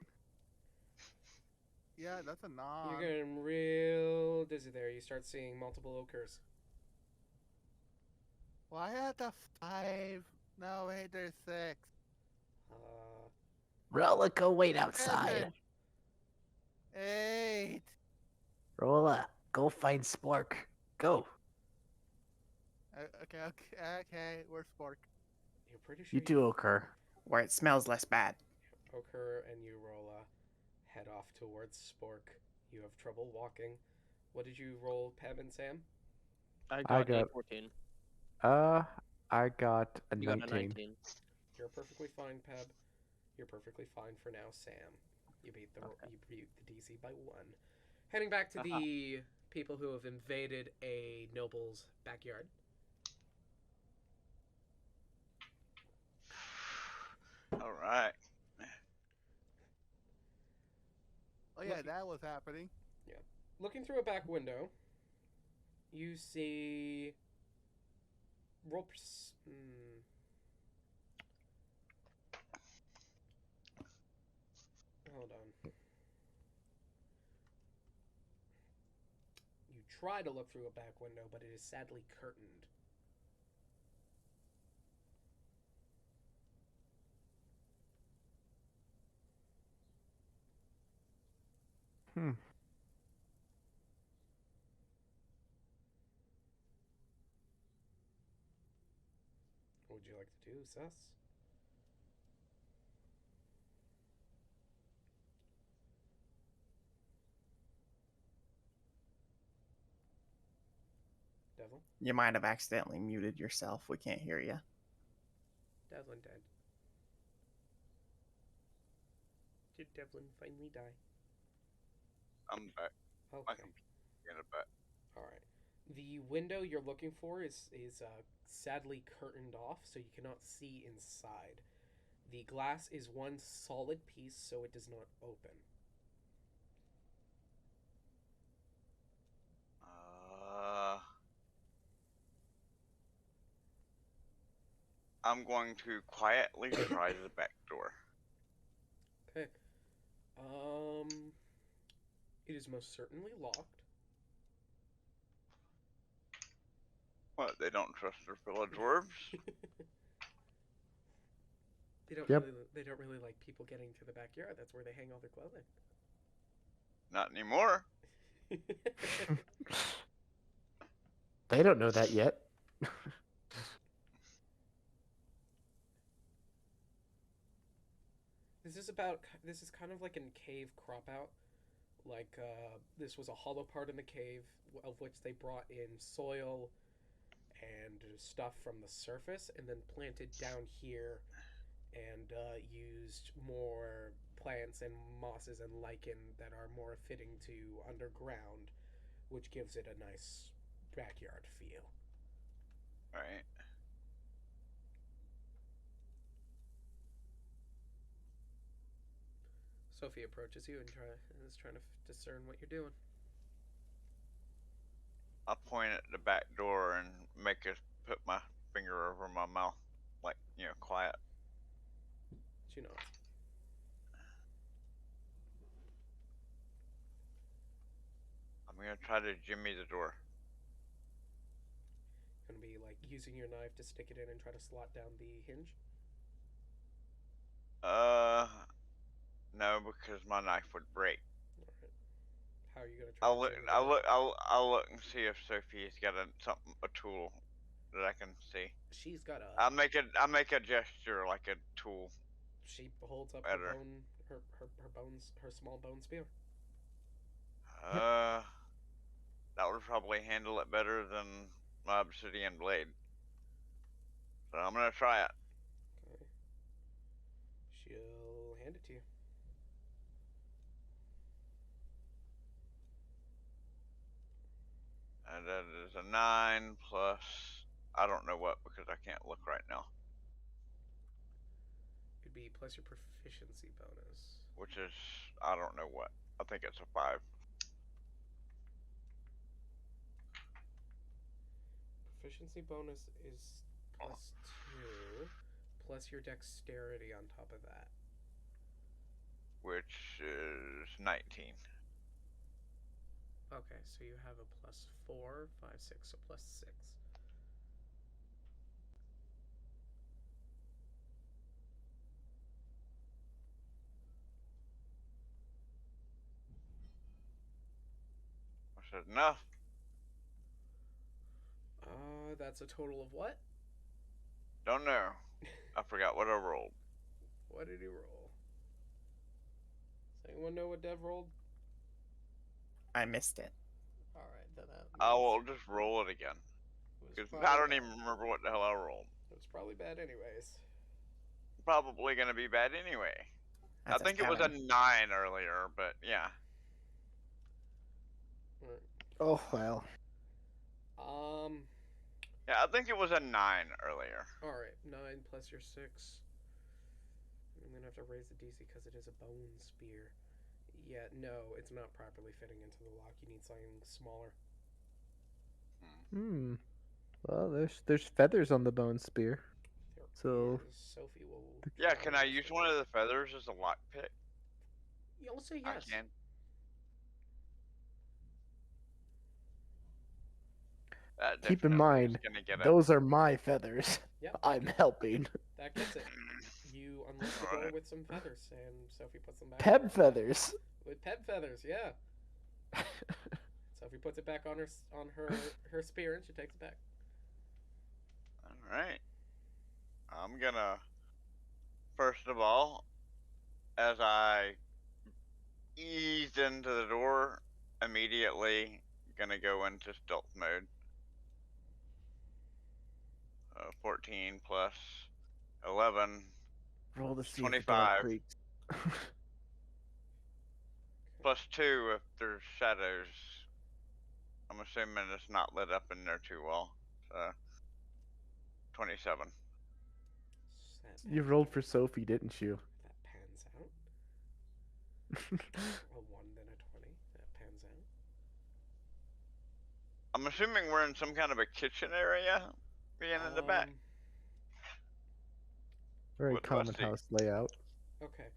Yeah, that's a You're non. getting real dizzy there. You start seeing multiple ochres. Why at the 5? No, wait, there's 6. Uh, Rolla, go wait outside. 7, 8. Rolla, go find Spork. Go. Okay, where's Spork? you're pretty sure You too, Okur. Where it smells less bad. Ochre and you roll head off towards Spork. You have trouble walking. What did you roll, Peb and Sam? I I got a got- 14. I got a You got a 19. 19. You're perfectly fine, Peb. You're perfectly fine for now, Sam. You beat the Okay. you beat the DC by 1. Heading back to the people who have invaded a noble's backyard. All right. Oh yeah, Look- that was happening. Looking through a back window, you see ropes. Hold on. You try to look through a back window, but it is sadly curtained. Hmm. What would you like to do, Sus? Devlin? You might have accidentally muted yourself. We can't hear you. Devlin dead. Did Devlin finally die? I'm back. My Okay. computer back. All right. The window you're looking for is sadly curtained off, so you cannot see inside. The glass is one solid piece, so it does not open. I'm going to quietly try the back door. Okay. It is most certainly locked. What? They don't trust their fellow dwarves? They don't Yep. really like people getting to the backyard. That's where they hang all their clothing. Not anymore. They don't know that yet. This is kind of like in cave crop out. Like this was a hollow part in the cave of which they brought in soil and stuff from the surface and then planted down here and used more plants and mosses and lichen that are more fitting to underground, which gives it a nice backyard feel. Right. Sophie approaches you and is trying to discern what you're doing. I'll point at the back door and put my finger over my mouth, like, quiet. She nods. I'm gonna try to jimmy the door. Gonna be like using your knife to stick it in and try to slot down the hinge. No, because my knife would break. All right. How are you gonna try? I'll look. I'll look and see if Sophie's got a tool that I can see. She's got a. I'll make a gesture like a tool. She holds up Better. her bones, her small bone spear. That would probably handle it better than my obsidian blade. So I'm gonna try it. Okay. She'll hand it to you. And that is a 9 plus, I don't know what because I can't look right now. It'd be plus your proficiency bonus. Which is, I don't know what. I think it's a 5. Proficiency bonus is plus 2, plus your dexterity on top of that. Which is 19. Okay, so you have a plus 4, 5, 6, so plus 6. I said enough. That's a total of what? Don't know. I forgot what I rolled. What did he roll? Does anyone know what Dev rolled? I missed it. Alright, then that I means will just roll it again. it was Because probably I don't bad. even remember what the hell I rolled. It was probably bad anyways. Probably gonna be bad anyway. That's I think it was a 7. 9 earlier, but yeah. Oh well. Yeah, I think it was a 9 earlier. Alright, 9 plus your 6. I'm gonna have to raise the DC because it is a bone spear. Yeah, no, it's not properly fitting into the lock. You need something smaller. Well, there's feathers on the bone spear. There So- is. Sophie will. Yeah, can I use one of the feathers as a lockpick? You'll say I yes. can. That Keep in definitely is mind, gonna get those are my feathers. Yep. I'm helping. That gets it. You unlock the door with some feathers, and Sophie puts them back. Peb feathers. With peb feathers, yeah. Sophie puts it back on her spear, and she takes it back. Alright. I'm gonna, first of all, as I eased into the door, immediately gonna go into stealth mode. 14 plus 11. Roll to see if the door 25. creaks. Plus 2 if there's shadows. I'm assuming it's not lit up in there too well. 27. You rolled for Sophie, didn't you? That pans out. A 1, then a 20. That pans out. I'm assuming we're in some kind of a kitchen area, being in the back. Very What do I common see? house layout. Okay.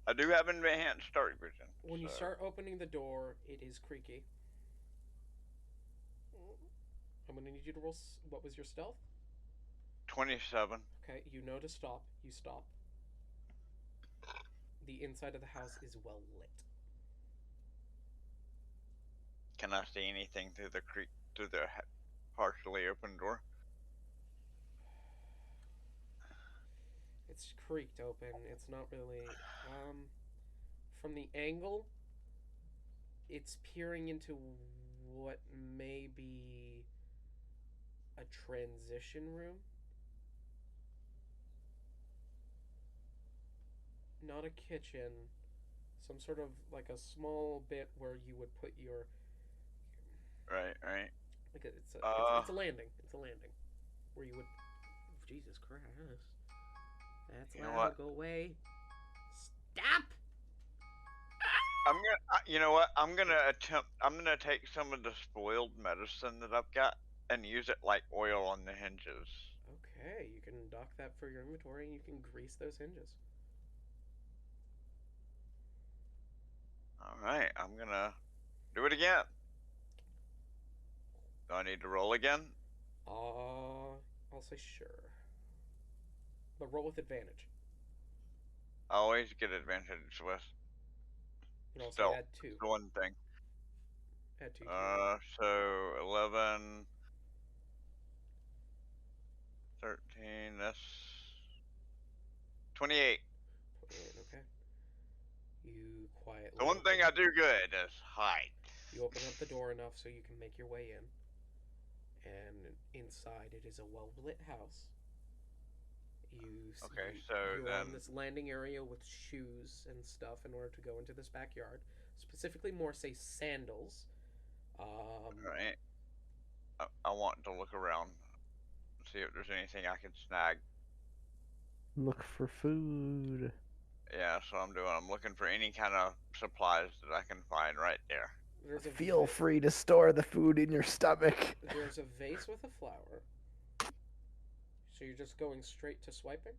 I do have enhanced dark vision. When you so- start opening the door, it is creaky. I'm gonna need you to roll. What was your stealth? 27. Okay, you know to stop. You stop. The inside of the house is well lit. Can I see anything through the partially open door? It's creaked open. It's not really. From the angle, it's peering into what may be a transition room. Not a kitchen. Some sort of like a small bit where you would put your. Right. Like it's a landing. It's a landing where you would. Jesus Christ. That's You know loud. what? Go away. Stop. I'm gonna. You know what? I'm gonna take some of the spoiled medicine that I've got and use it like oil on the hinges. Okay, you can dock that for your inventory and you can grease those hinges. Alright, I'm gonna do it again. Do I need to roll again? I'll say sure. But roll with advantage. I always get advantage with You can also stealth. add 2. The one thing. Add 2 to your- So 11, 13. That's 28. 28, okay. You quietly. The one thing I do good is hide. You open up the door enough so you can make your way in. And inside it is a well lit house. Okay, so you're then on this landing area with shoes and stuff in order to go into this backyard. Specifically, more say sandals. Right. I want to look around, see if there's anything I can snag. Look for food. Yeah, so I'm doing. I'm looking for any kind of supplies that I can find right there. There's a Feel free to store the food in your stomach. There's a vase with a flower. So you're just going straight to swiping?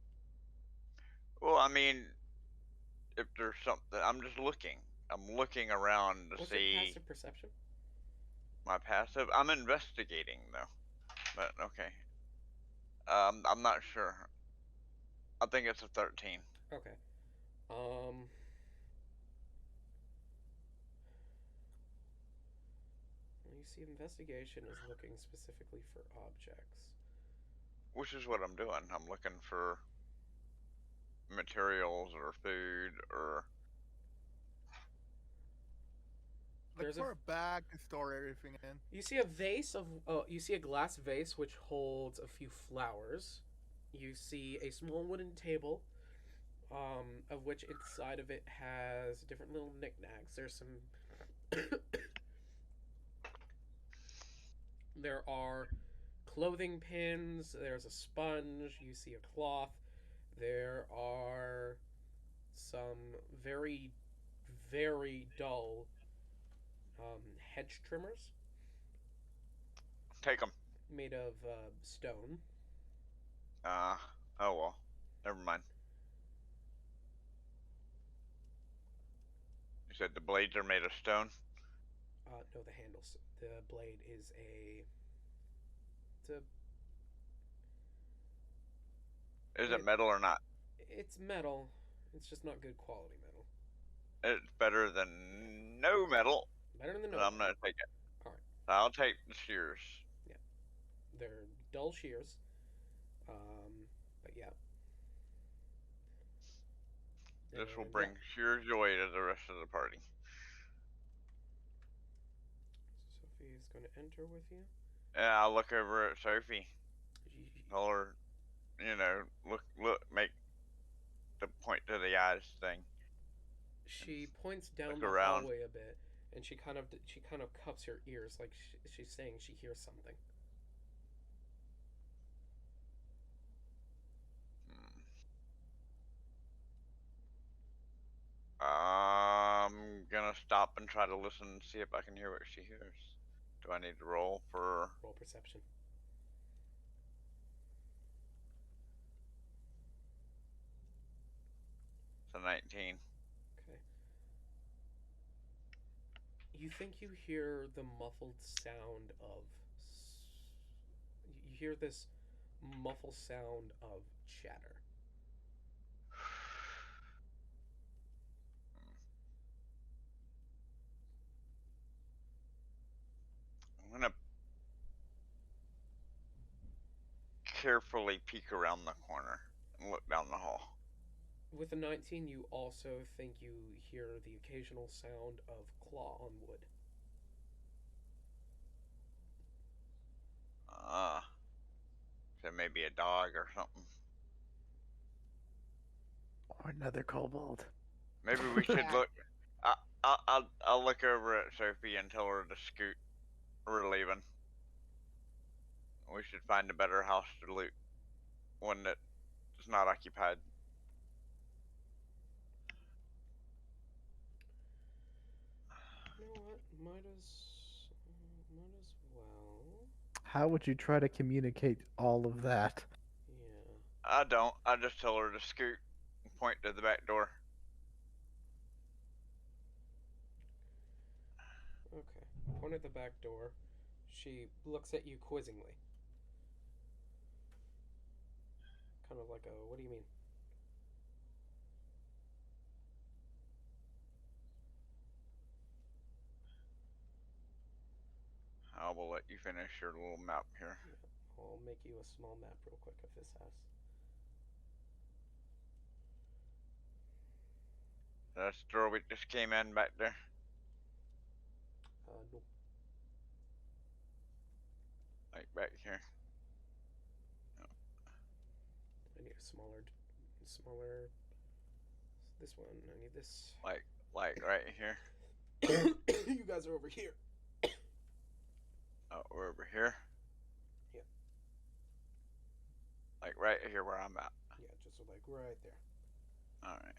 Well, I mean, if there's something, I'm just looking. I'm looking around to What's your see passive perception? my passive. I'm investigating though, but okay. I'm not sure. I think it's a 13. Okay. You see, investigation is looking specifically for objects. Which is what I'm doing. I'm looking for materials or food or. Look There's for a bag to store everything in. You see a vase of. You see a glass vase which holds a few flowers. You see a small wooden table, of which inside of it has different little knickknacks. There's some. There are clothing pins. There's a sponge. You see a cloth. There are some very, very dull hedge trimmers Take them. made of stone. Oh well. Never mind. You said the blades are made of stone? No, the handles. The blade is a. Is it metal or not? It's metal. It's just not good quality metal. It's better than no metal. Better than no. I'm gonna take it. All right. I'll take the shears. Yeah, they're dull shears. But yeah. This will And, bring sheer joy to the rest of the party. Sophie's going to enter with you. Yeah, I'll look over at Sophie. Tell her, make the point to the eyes thing. She points down Look the around. hallway a bit, and she kind of cups her ears like she's saying she hears something. I'm gonna stop and try to listen and see if I can hear what she hears. Do I need to roll for? Roll perception. It's a 19. Okay. You think you hear the muffled sound of. You hear this muffled sound of chatter. I'm gonna carefully peek around the corner and look down the hall. With a 19, you also think you hear the occasional sound of claw on wood. So maybe a dog or something. Or another kobold. Maybe we should look. I'll look over at Sophie and tell her to scoot. We're leaving. We should find a better house to loot. One that is not occupied. You know what? Might as well. How would you try to communicate all of that? Yeah. I don't. I just tell her to scoot and point to the back door. Okay. Point at the back door. She looks at you quizzingly. Kind of like a, what do you mean? I will let you finish your little map here. I'll make you a small map real quick of this house. That's the door we just came in back there. No. Like back here. I need a smaller. This one. I need this. Like right here. You guys are over here. Oh, we're over here. Yep. Like right here where I'm at. Yeah, just like right there. All right.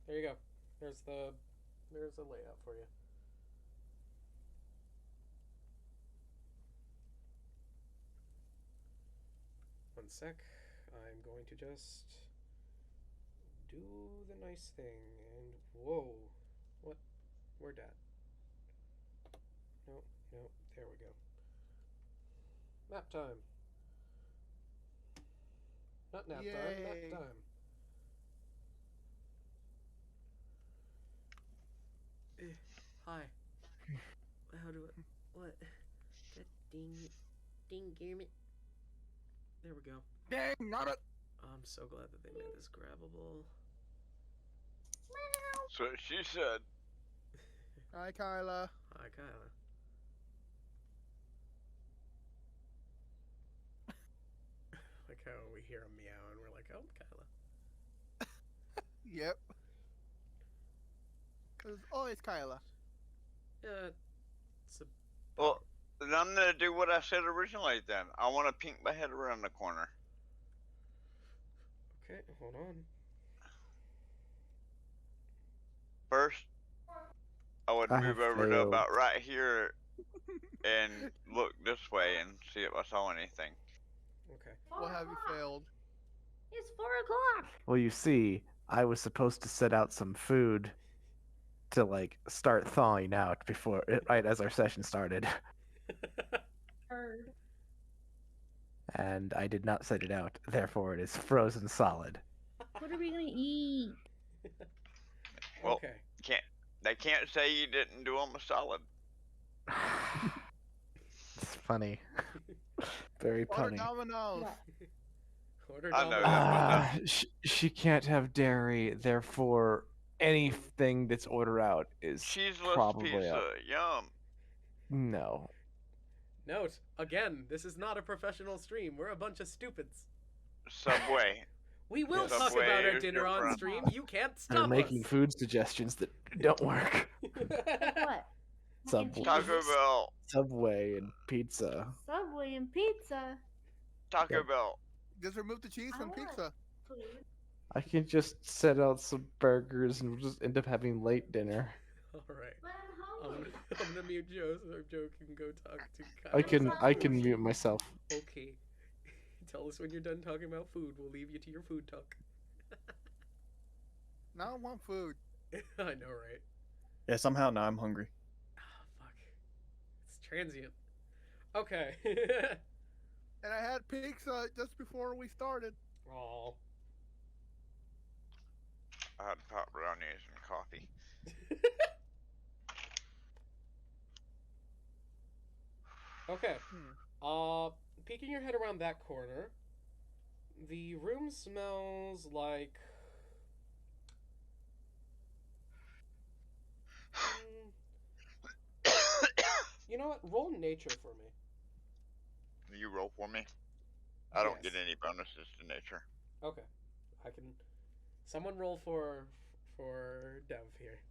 There you go. There's the layout for you. One sec. I'm going to just do the nice thing and whoa. What? Where'd that? No, no, there we go. Nap time. Not nap time, Yay. nap time. Hi. How do I... What? That ding Garrett. There we go. Dang, not it. I'm so glad that they made this grabbable. So she said. Hi, Kyla. Hi, Kyla. Like how we hear a meow and we're like, oh, Kyla. Yep. Cause always Kyla. It's a... Well, then I'm gonna do what I said originally. Then I want to peek my head around the corner. Okay, hold on. First, I would I move have over to failed. about right here and look this way and see if I saw anything. Okay. What have you failed? It's 4 o'clock. Well, you see, I was supposed to set out some food to like start thawing out before right as our session started, Heard. and I did not set it out. Therefore, it is frozen solid. What are we gonna eat? Well, Okay. They can't say you didn't do them a solid. It's funny. Very Order punny. Domino's. What? Order I know Domino's. She can't have dairy, therefore anything that's ordered out is Cheeseless probably pizza, out. yum. No. Note, again, this is not a professional stream. We're a bunch of stupids. Subway. We will talk Subway about our is dinner on different. stream. You can't They're stop making us. food suggestions that don't work. What? Subway. Taco Bell. Subway and pizza. Subway and pizza. Taco Yep. Bell. Just remove the cheese I from want pizza. Food. I can just set out some burgers and we'll just end up having late dinner. All right. But I'm I'm hungry. gonna mute Joe so Joe can go talk to Kyle. I can mute myself. Okay. Tell us when you're done talking about food. We'll leave you to your food talk. Now I want food. I know, right? Yeah, somehow now I'm hungry. Ah, fuck. It's transient. Okay. And I had pizza just before we started. Aw. I had pot brownies and coffee. Okay. Peeking your head around that corner, the room smells like. You know what? Roll nature for me. You roll for me? I don't Yes. get any bonuses to nature. Okay. I can. Someone roll for Dev here.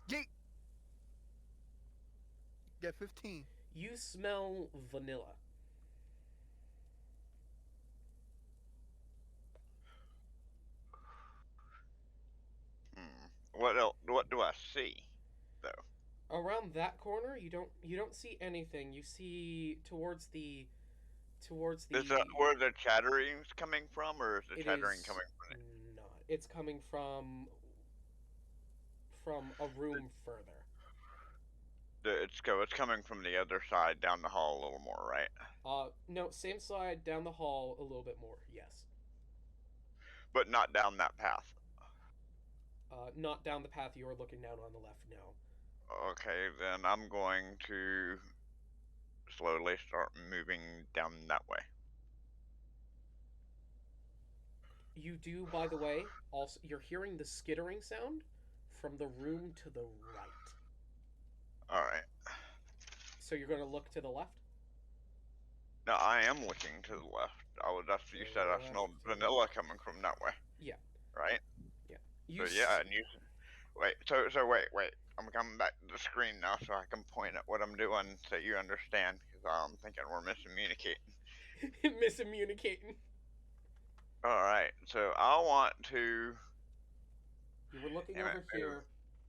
Yeet. Get 15. You smell vanilla. What else? What do I see, though? Around that corner, you don't see anything. You see towards the. Is that where the chattering's coming from, or is the It chattering is coming from? not. It's coming from a room further. It's coming from the other side down the hall a little more, right? No, same side down the hall a little bit more. Yes. But not down that path. Not down the path you are looking down on the left. No. Okay, then I'm going to slowly start moving down that way. You do, by the way. Also, you're hearing the skittering sound from the room to the right. All right. So you're gonna look to the left. Now I am looking to the left. That's you said I smelled vanilla coming from that way. Yeah. Right. You So yeah, and you. Wait. So wait. I'm coming back to the screen now, so I can point at what I'm doing, so you understand. Because I'm thinking we're miscommunicating. miscommunicating. All right. So I want to You were looking Damn it, over move. here.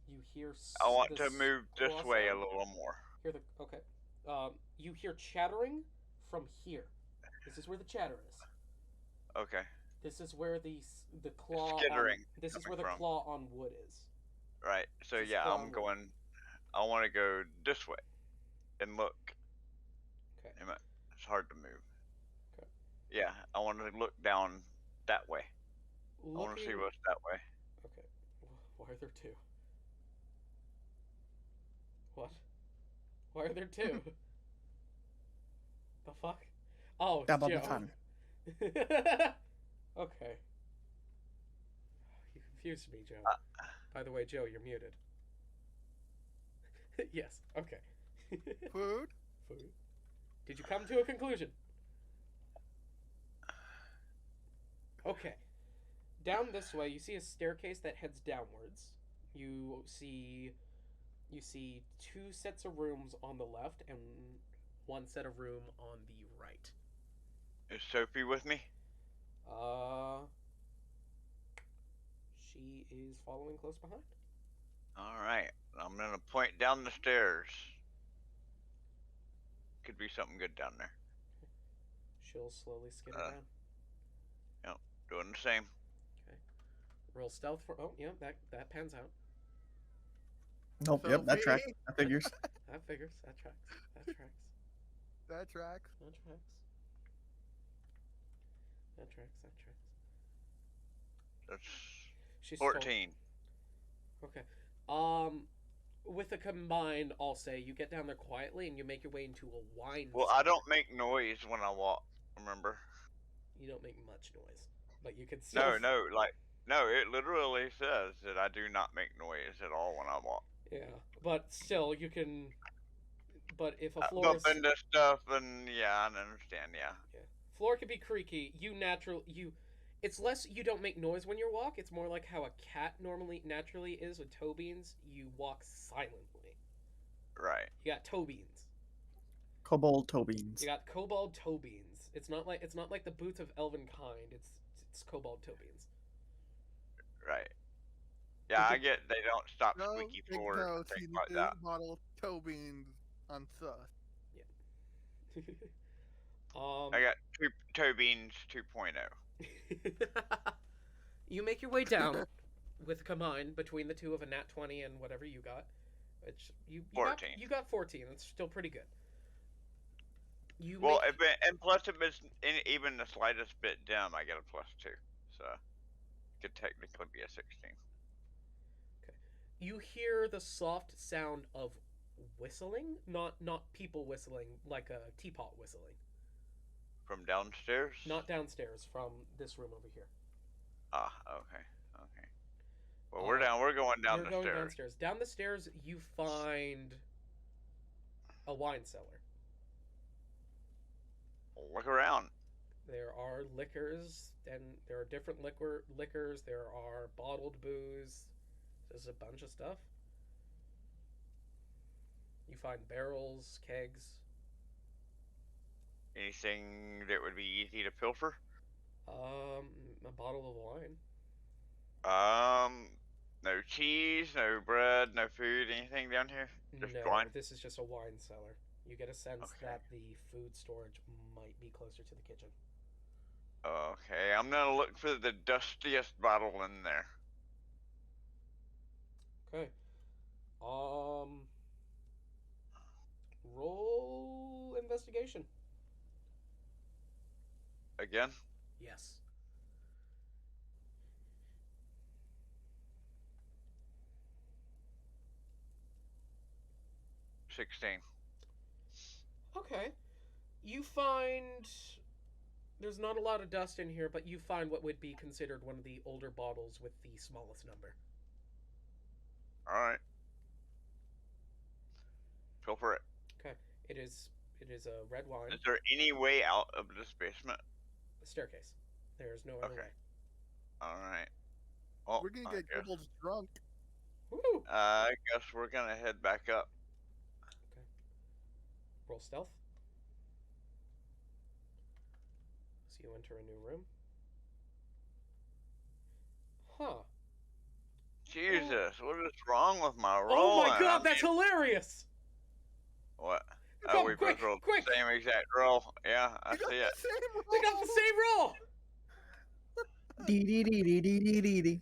You hear. I want this to move this claw way a sound. little more. Hear the okay. You hear chattering from here. This is where the chatter is. Okay. This is where the claw. Skittering This is coming where the from. claw on wood is. Right. So This is yeah, claw I'm on wood. going. I want to go this way, and look. Okay. Damn it, it's hard to move. Okay. Yeah, I want to look down that way. I want to see what's that way. Okay. Why are there two? What? Why are there two? The fuck? Oh, it's Double Joe. the fun. Okay. You confused me, Joe. By the way, Joe, you're muted. Yes. Okay. Food? Food. Did you come to a conclusion? Okay. Down this way, you see a staircase that heads downwards. You see two sets of rooms on the left and one set of room on the right. Is Sophie with me? She is following close behind. All right, I'm gonna point down the stairs. Could be something good down there. She'll slowly skitter down. Yep, doing the same. Okay. Roll stealth for. Oh, yeah, that pans out. Nope. Yep. That tracks. Sophie? That figures. That figures. That tracks. That tracks. That tracks. That tracks. That tracks. That tracks. That's She's 14. Okay. With a combined, I'll say you get down there quietly and you make your way into a wine. Well, I don't make noise when I walk. Remember? You don't make much noise, but you can still. No. It literally says that I do not make noise at all when I walk. Yeah, but still, you can. But if a I floor bump is, into stuff, and yeah, I understand. Yeah. floor can be creaky. It's less you don't make noise when you walk. It's more like how a cat naturally is with toe beans. You walk silently. Right. You got toe beans. Kobold toe beans. You got kobold toe beans. It's not like the boots of elven kind. It's kobold toe beans. Right. Yeah, I get they don't stop No squeaky big floors no and things to like that. bottle toe beans on sus. I got toe beans 2.0. You make your way down with a combine between the two of a nat 20 and whatever you got. Which you 14. You got 14. That's still pretty good. And plus if it's even the slightest bit dim, I get a +2. So it could technically be a 16. Okay. You hear the soft sound of whistling, not people whistling, like a teapot whistling. From downstairs? Not downstairs, from this room over here. Ah, okay. Well, we're going down the You're going stairs. downstairs. Down the stairs, you find a wine cellar. Look around. There are liquors, and there are different liquors. There are bottled booze. There's a bunch of stuff. You find barrels, kegs. Anything that would be easy to pilfer? A bottle of wine. No cheese, no bread, no food, anything down here? Just No, wine? this is just a wine cellar. You get a sense Okay. that the food storage might be closer to the kitchen. Okay, I'm gonna look for the dustiest bottle in there. Okay. Roll investigation. Again? Yes. $16. Okay. You find there's not a lot of dust in here, but you find what would be considered one of the older bottles with the smallest number. Alright. Pilfer it. Okay. It is a red wine. Is there any way out of this basement? A staircase. There is no other Okay. way. Alright. Well, We're gonna I get guess, kobolds drunk. Woo! I guess we're gonna head back up. Okay. Roll stealth. So you enter a new room. Huh. Jesus, what is wrong with my Oh rolling? my god, that's hilarious! What? Come, Oh, we quick, both rolled quick! the same exact roll. Yeah, I You got see the it. same roll. They got the same roll! Dee dee dee dee dee dee dee dee.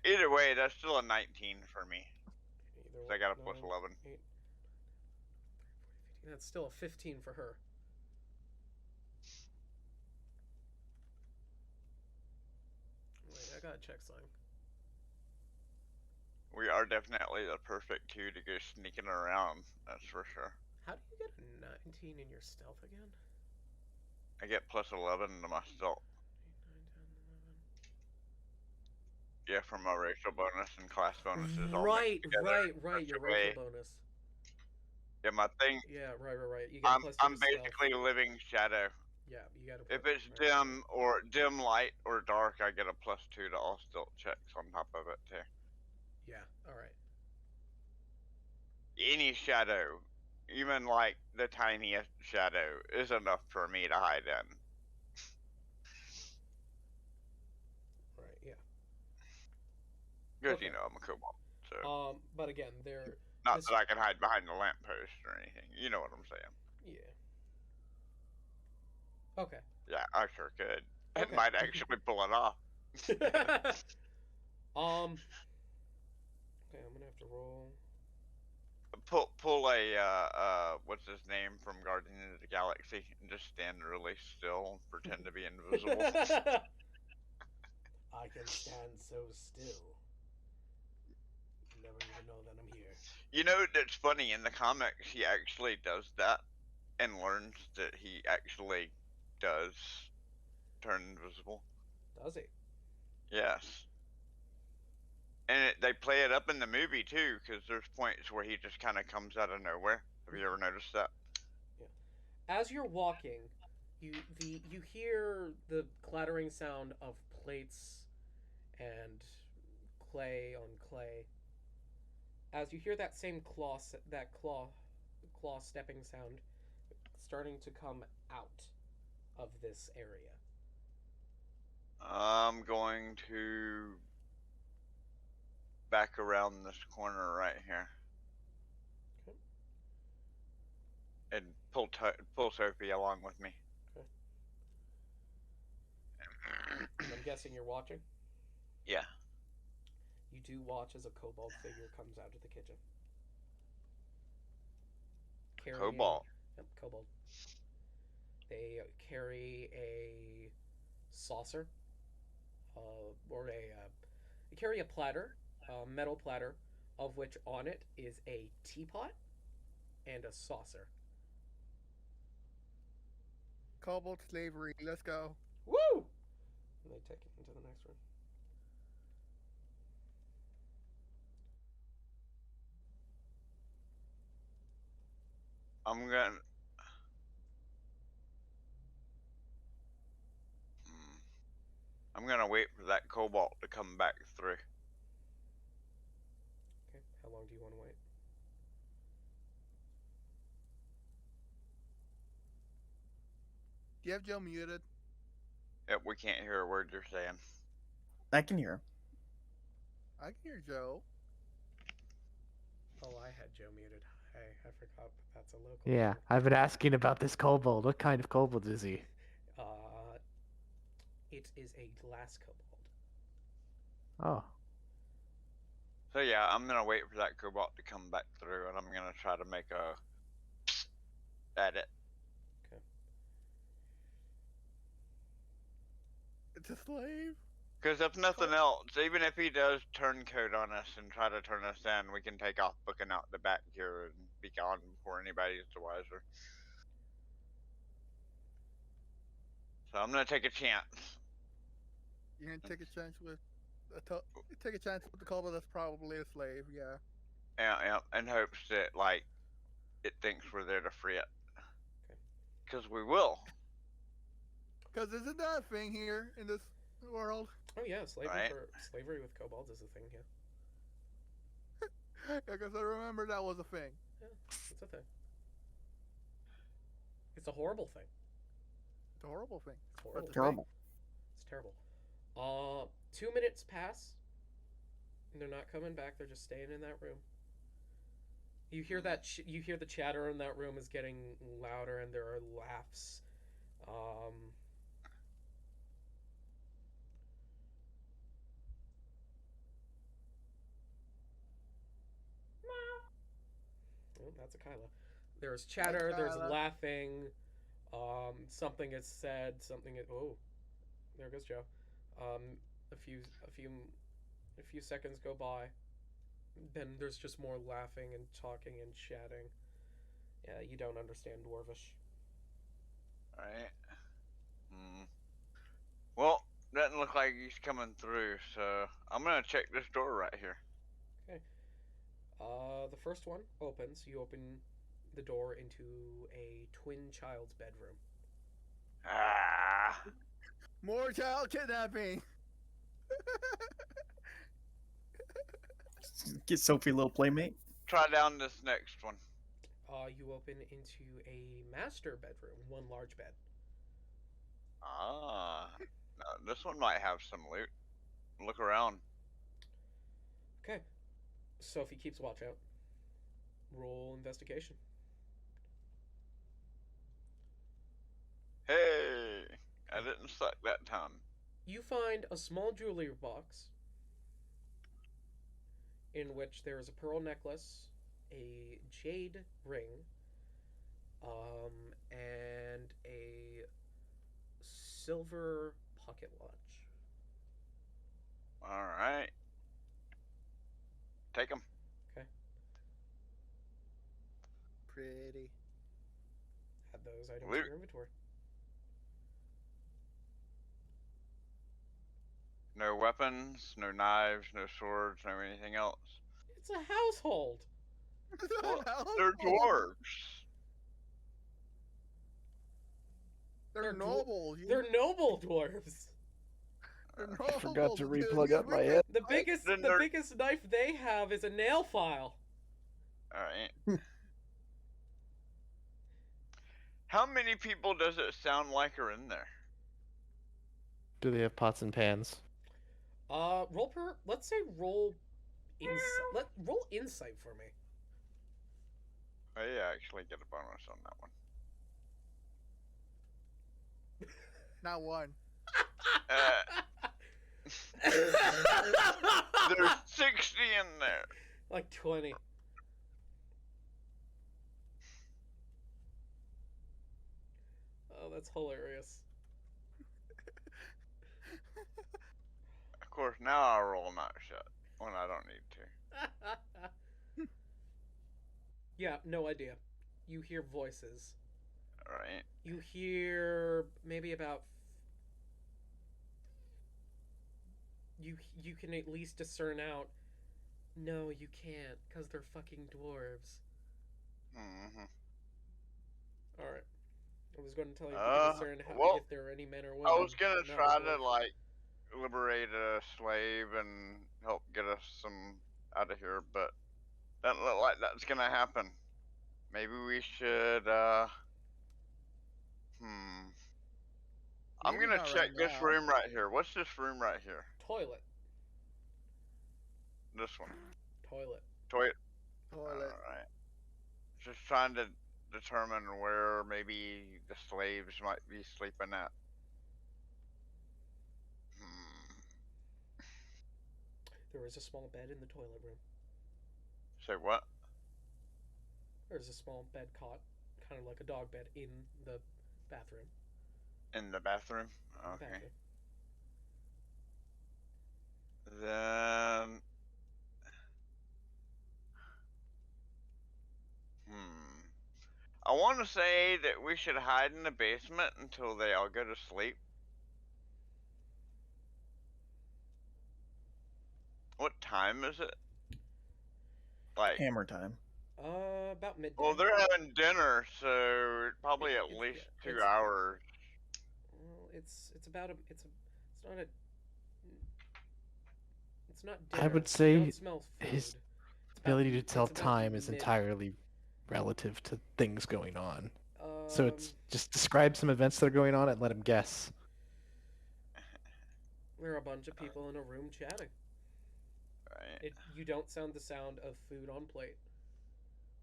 Either way, that's still a 19 for me. Either So I got a one, plus 11. 8. That's still a 15 for her. Wait, I gotta check something. We are definitely the perfect two to go sneaking around, that's for sure. How do you get a 19 in your stealth again? I get plus 11 to my stealth. 8, 9, 10, 11. Yeah, from my racial bonus and class bonuses all Right, mixed together. right, your That's the way- racial bonus. Yeah, my thing. Yeah, right. You get I'm plus 2 to stealth. basically living shadow. Yeah, you gotta If put- it's right. dim or dim light or dark, I get a plus 2 to all stealth checks on top of it too. Yeah, alright. Any shadow, even like the tiniest shadow, is enough for me to hide in. Right, yeah. Because Okay. you know I'm a kobold, so But again, they're... not this- that I can hide behind the lamppost or anything. You know what I'm saying? Yeah. Okay. Yeah, I sure could. It Okay. might actually pull it off. Okay, I'm gonna have to roll... Pull a what's his name from Guardians of the Galaxy and just stand really still and pretend to be invisible. I can stand so still. You never even know that I'm here. You know, that's funny, in the comics he actually does that and learns that he actually does turn invisible. Does he? Yes. And they play it up in the movie too, because there's points where he just kind of comes out of nowhere. Have you ever noticed that? As you're walking, you hear the clattering sound of plates and clay on clay. As you hear that same claw stepping sound starting to come out of this area. I'm going to back around this corner right here. Okay. And pull Sophie along with me. Okay. I'm guessing you're watching? Yeah. You do watch as a kobold figure comes out of the kitchen. Kobold. Yep, kobold. They carry a saucer, they carry a platter, a metal platter, of which on it is a teapot and a saucer. Kobold slavery. Let's go. Woo! And they take it into the next room. I'm gonna. I'm gonna wait for that cobalt to come back through. Okay, how long do you want to wait? Do you have Joe muted? Yep, we can't hear a word you're saying. I can hear him. I can hear Joe. Oh, I had Joe muted. I forgot that's a local. Yeah, I've been asking about this kobold. What kind of kobold is he? It is a glass kobold. Oh. So yeah, I'm gonna wait for that cobalt to come back through, and I'm gonna try to make a edit. Okay. It's a slave. Because if nothing else, even if he does turncoat on us and try to turn us in, we can take off booking out the back here and be gone before anybody's the wiser. So I'm gonna take a chance. You're gonna take a chance with take a chance with the kobold that's probably a slave. Yeah. Yeah, in hopes that like it thinks we're there to free it. Okay. Because we will. Because isn't that a thing here in this world? Oh yeah, slavery Right. slavery with kobolds is a thing. Yeah, Yeah, because I remember that was a thing. yeah, it's a thing. It's a horrible thing. It's a horrible thing. It's horrible. That's Terrible. It's terrible. 2 minutes pass. And they're not coming back. They're just staying in that room. You hear that? You hear the chatter in that room is getting louder, and there are laughs. Oh, that's a Kyla. There's chatter. There's Kyla. laughing. Something is said. Something is. Oh, there goes Joe. A few seconds go by. Then there's just more laughing and talking and chatting. Yeah, you don't understand Dwarvish. Alright. Well, doesn't look like he's coming through, so I'm gonna check this door right here. Okay. The first one opens. You open the door into a twin child's bedroom. Ah. More child kidnapping. Get Sophie a little playmate. Try down this next one. You open into a master bedroom, one large bed. Ah. No, this one might have some loot. Look around. Okay. Sophie keeps watch out. Roll investigation. Hey! I didn't suck that time. You find a small jewelry box in which there is a pearl necklace, a jade ring, and a silver pocket watch. Alright. Take them. Okay. Pretty. Add those items Loot. to your inventory. No weapons, no knives, no swords, no anything else. It's a household. Well, they're dwarves. They're dwar- noble. They're noble dwarves. They're I forgot noble, to dude. replug You up my bring head. The biggest Then the they're- biggest knife they have is a nail file. Alright. How many people does it sound like are in there? Do they have pots and pans? Let's say roll insight. Roll insight for me. Oh yeah, actually get a bonus on that one. Not one. There's 60 in there. Like 20. Oh, that's hilarious. Of course, now I roll not shut when I don't need to. Yeah, no idea. You hear voices. Alright. You hear maybe about you can at least discern out. No, you can't, because they're fucking dwarves. Mm-hmm. Alright. I was going to tell you Uh, to discern well, if there are any men or women. I was gonna not try dwarves. to, like, liberate a slave and help get us some out of here, but doesn't look like that's gonna happen. Maybe we should, I'm Maybe gonna not check right this now. room right here. What's this room right here? Toilet. This one. Toilet. Toilet. Toilet. Alright. Just trying to determine where maybe the slaves might be sleeping at. There is a small bed in the toilet room. Say what? There's a small bed cot, kind of like a dog bed, in the bathroom. In the bathroom? Okay. Bathroom. Then... I want to say that we should hide in the basement until they all go to sleep. What time is it? Like, Hammer time. About midday. well, they're having dinner, so probably at It's- least yeah, 2 it's- hours. Well, it's not a it's not a it's not I dinner. would You say don't smell food. his It's about- ability to tell it's about time is mid- entirely relative to things going on. So it's Um, just describe some events that are going on and let him guess. There are a bunch of people in a room chatting. Right. You don't sound the sound of food on plate.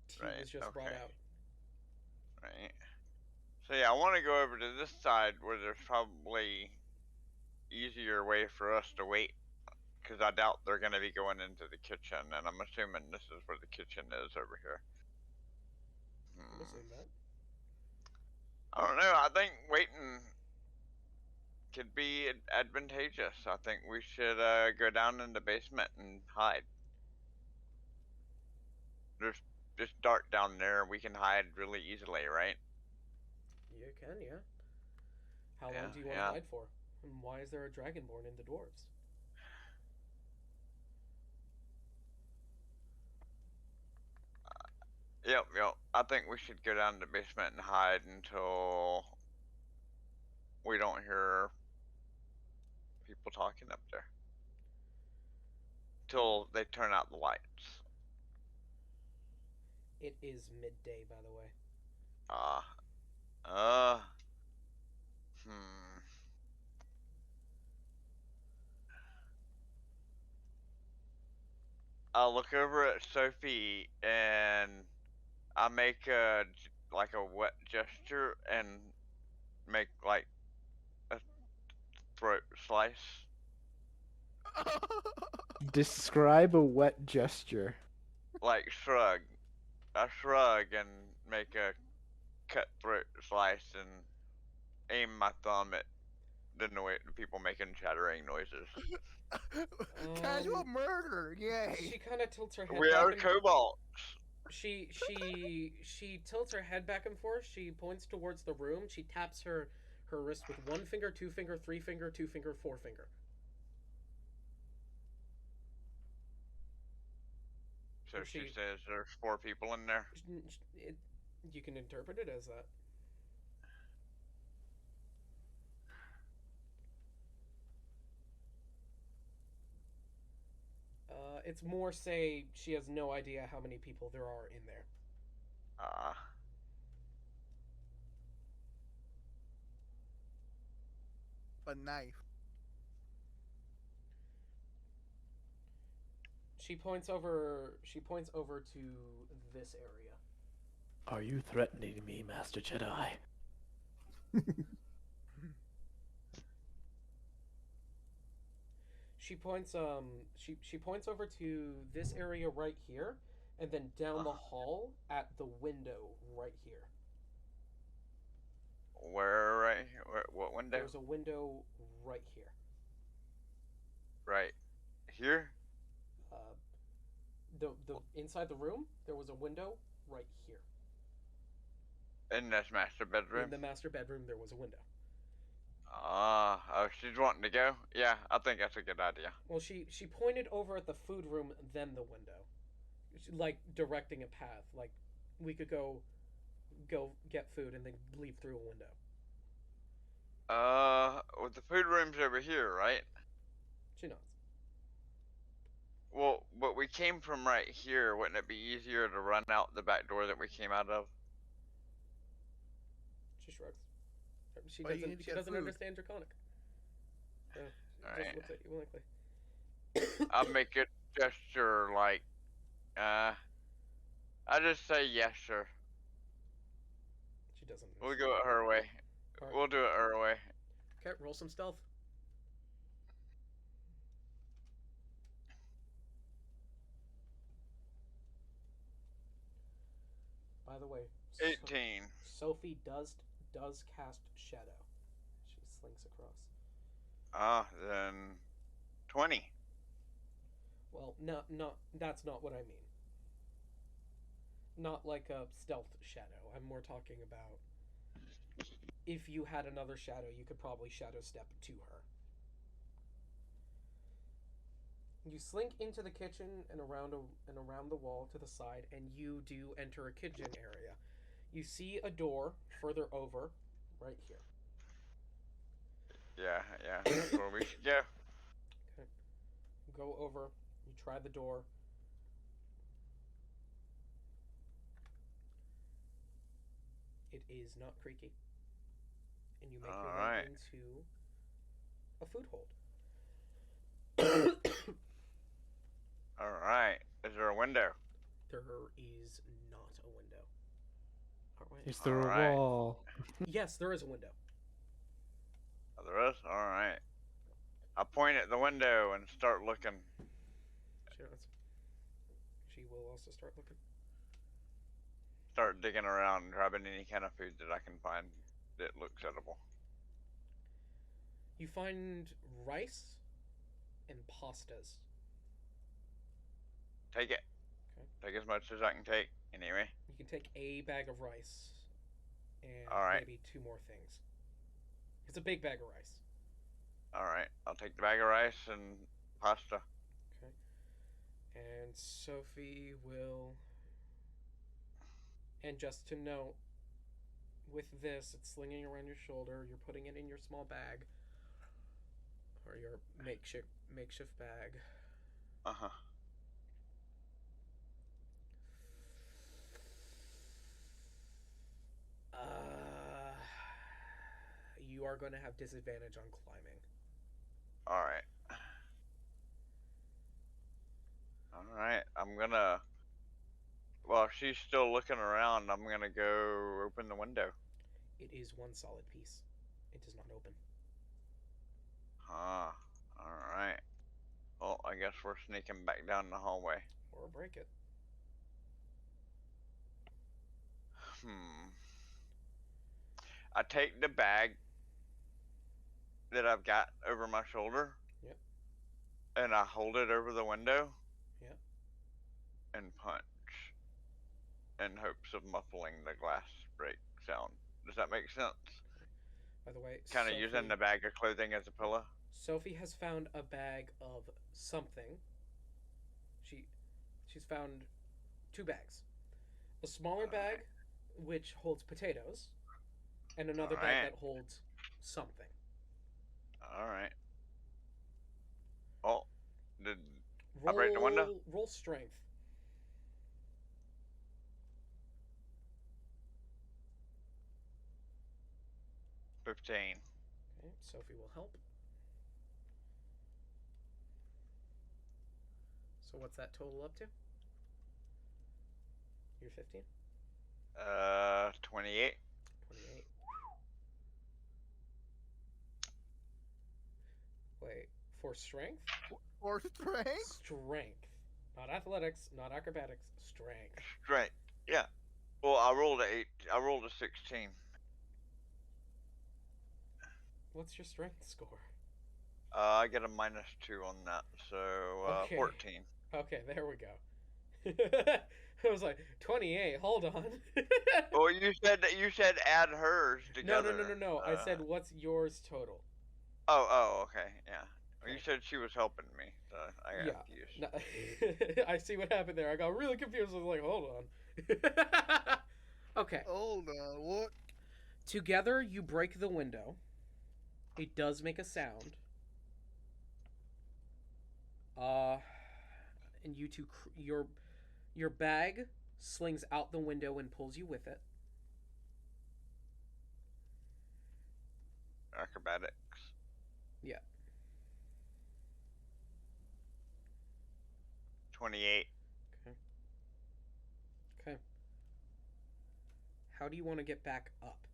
Tea Right, was just brought okay. out. Right. So yeah, I want to go over to this side where there's probably easier way for us to wait, because I doubt they're going to be going into the kitchen, and I'm assuming this is where the kitchen is over here. I'm assuming that. I don't know. I think waiting could be advantageous. I think we should go down in the basement and hide. There's just dark down there. We can hide really easily, right? You can, yeah. How Yeah, long do you want yeah. to hide for? And why is there a dragonborn in the dwarves? Yep. I think we should go down to the basement and hide until we don't hear people talking up there. Till they turn out the lights. It is midday, by the way. Hmm. I'll look over at Sophie and I make like a wet gesture and make like a throat slice. Describe a wet gesture. Like shrug. I shrug and make a cutthroat slice and aim my thumb at the people making chattering noises. Casual murder, yay! She kind of tilts her head We back are and kobolds. She tilts her head back and forth. She points towards the room. She taps her wrist with 1 finger, 2 finger, 3 finger, 2 finger, 4 finger. So she says there's 4 people in there. You can interpret it as that. It's more say she has no idea how many people there are in there. A knife. She points over to this area. Are you threatening me, Master Jedi? She points she points over to this area right here, and then down the hall at the window right here. Where right here? What window? There's a window right here. Right here? The inside the room, there was a window right here. In this master bedroom? In the master bedroom, there was a window. Oh, she's wanting to go? Yeah, I think that's a good idea. Well, she pointed over at the food room, then the window. Like, directing a path. Like, we could go get food and then leave through a window. Well, the food room's over here, right? She nods. Well, but we came from right here. Wouldn't it be easier to run out the back door that we came out of? She shrugs. She Well, you need to doesn't. She get doesn't food. understand Draconic. So she Alright. just looks at you blankly. I'll make a gesture like, I just say yes, sir. She doesn't. We'll go it her way. Alright. We'll do it her way. Okay, roll some stealth. By the way, 18. Sophie does cast shadow. She slinks across. Then 20. Well, no, that's not what I mean. Not like a stealth shadow. I'm more talking about if you had another shadow, you could probably shadow step to her. You slink into the kitchen and around the wall to the side, and you do enter a kitchen area. You see a door further over, right here. Yeah, that's where we should go. Okay. Go over. You try the door. It is not creaky. And you make your way into a food hold. window? There is not a window. Oh, wait. Is there Alright. a wall? Yes, there is a window. Oh, there is? Alright. I point at the window and start looking. She will also start looking. Start digging around, grabbing any kind of food that I can find that looks edible. You find rice and pastas. Take it. Okay. Take as much as I can take, anyway. You can take a bag of rice and Alright. maybe 2 more things. It's a big bag of rice. Alright, I'll take the bag of rice and pasta. Okay. And Sophie will. And just to note, with this, it's slinging around your shoulder. You're putting it in your small bag, or your makeshift bag. Uh-huh. You are going to have disadvantage on climbing. Alright. Alright, I'm gonna... While she's still looking around, I'm gonna go open the window. It is 1 solid piece. It does not open. Huh. Alright. Well, I guess we're sneaking back down the hallway. Or break it. I take the bag that I've got over my shoulder. Yep. And I hold it over the window. Yep. And punch. In hopes of muffling the glass break sound. Does that make sense? By the way, Kind of using the bag of clothing as a pillow. Sophie has found a bag of something. She's found 2 bags. A smaller bag, which holds potatoes, and another bag that holds something. Alright. Oh, did I break the window? Roll strength. $15. Okay, Sophie will help. So what's that total up to? You're 15? 28. 28. Wait, for strength? Or strength? Strength. Not athletics, not acrobatics, strength. Strength. Yeah. Well, I rolled a 16. What's your strength score? I get a -2 on that, so Okay. 14. Okay, there we go. I was like, 28, hold on. Well, you said add hers together. No. I said, what's yours total? Oh, okay, yeah. Well, you said she was helping me, so I got confused. No, I see what happened there. I got really confused. I was like, hold on. Okay. Hold on, what? Together, you break the window. It does make a sound. And you two, your bag slings out the window and pulls you with it. Acrobatics. Yeah. 28. Okay. How do you want to get back up?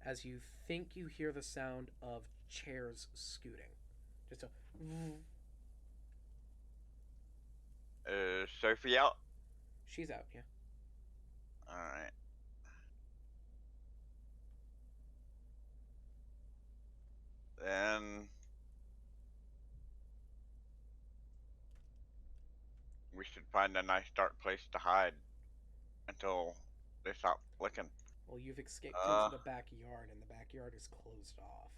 As you think you hear the sound of chairs scooting. Just a... Sophie out? She's out, yeah. Alright. Then... we should find a nice dark place to hide until they stop looking. Well, you've escaped into the backyard, and the backyard is closed off.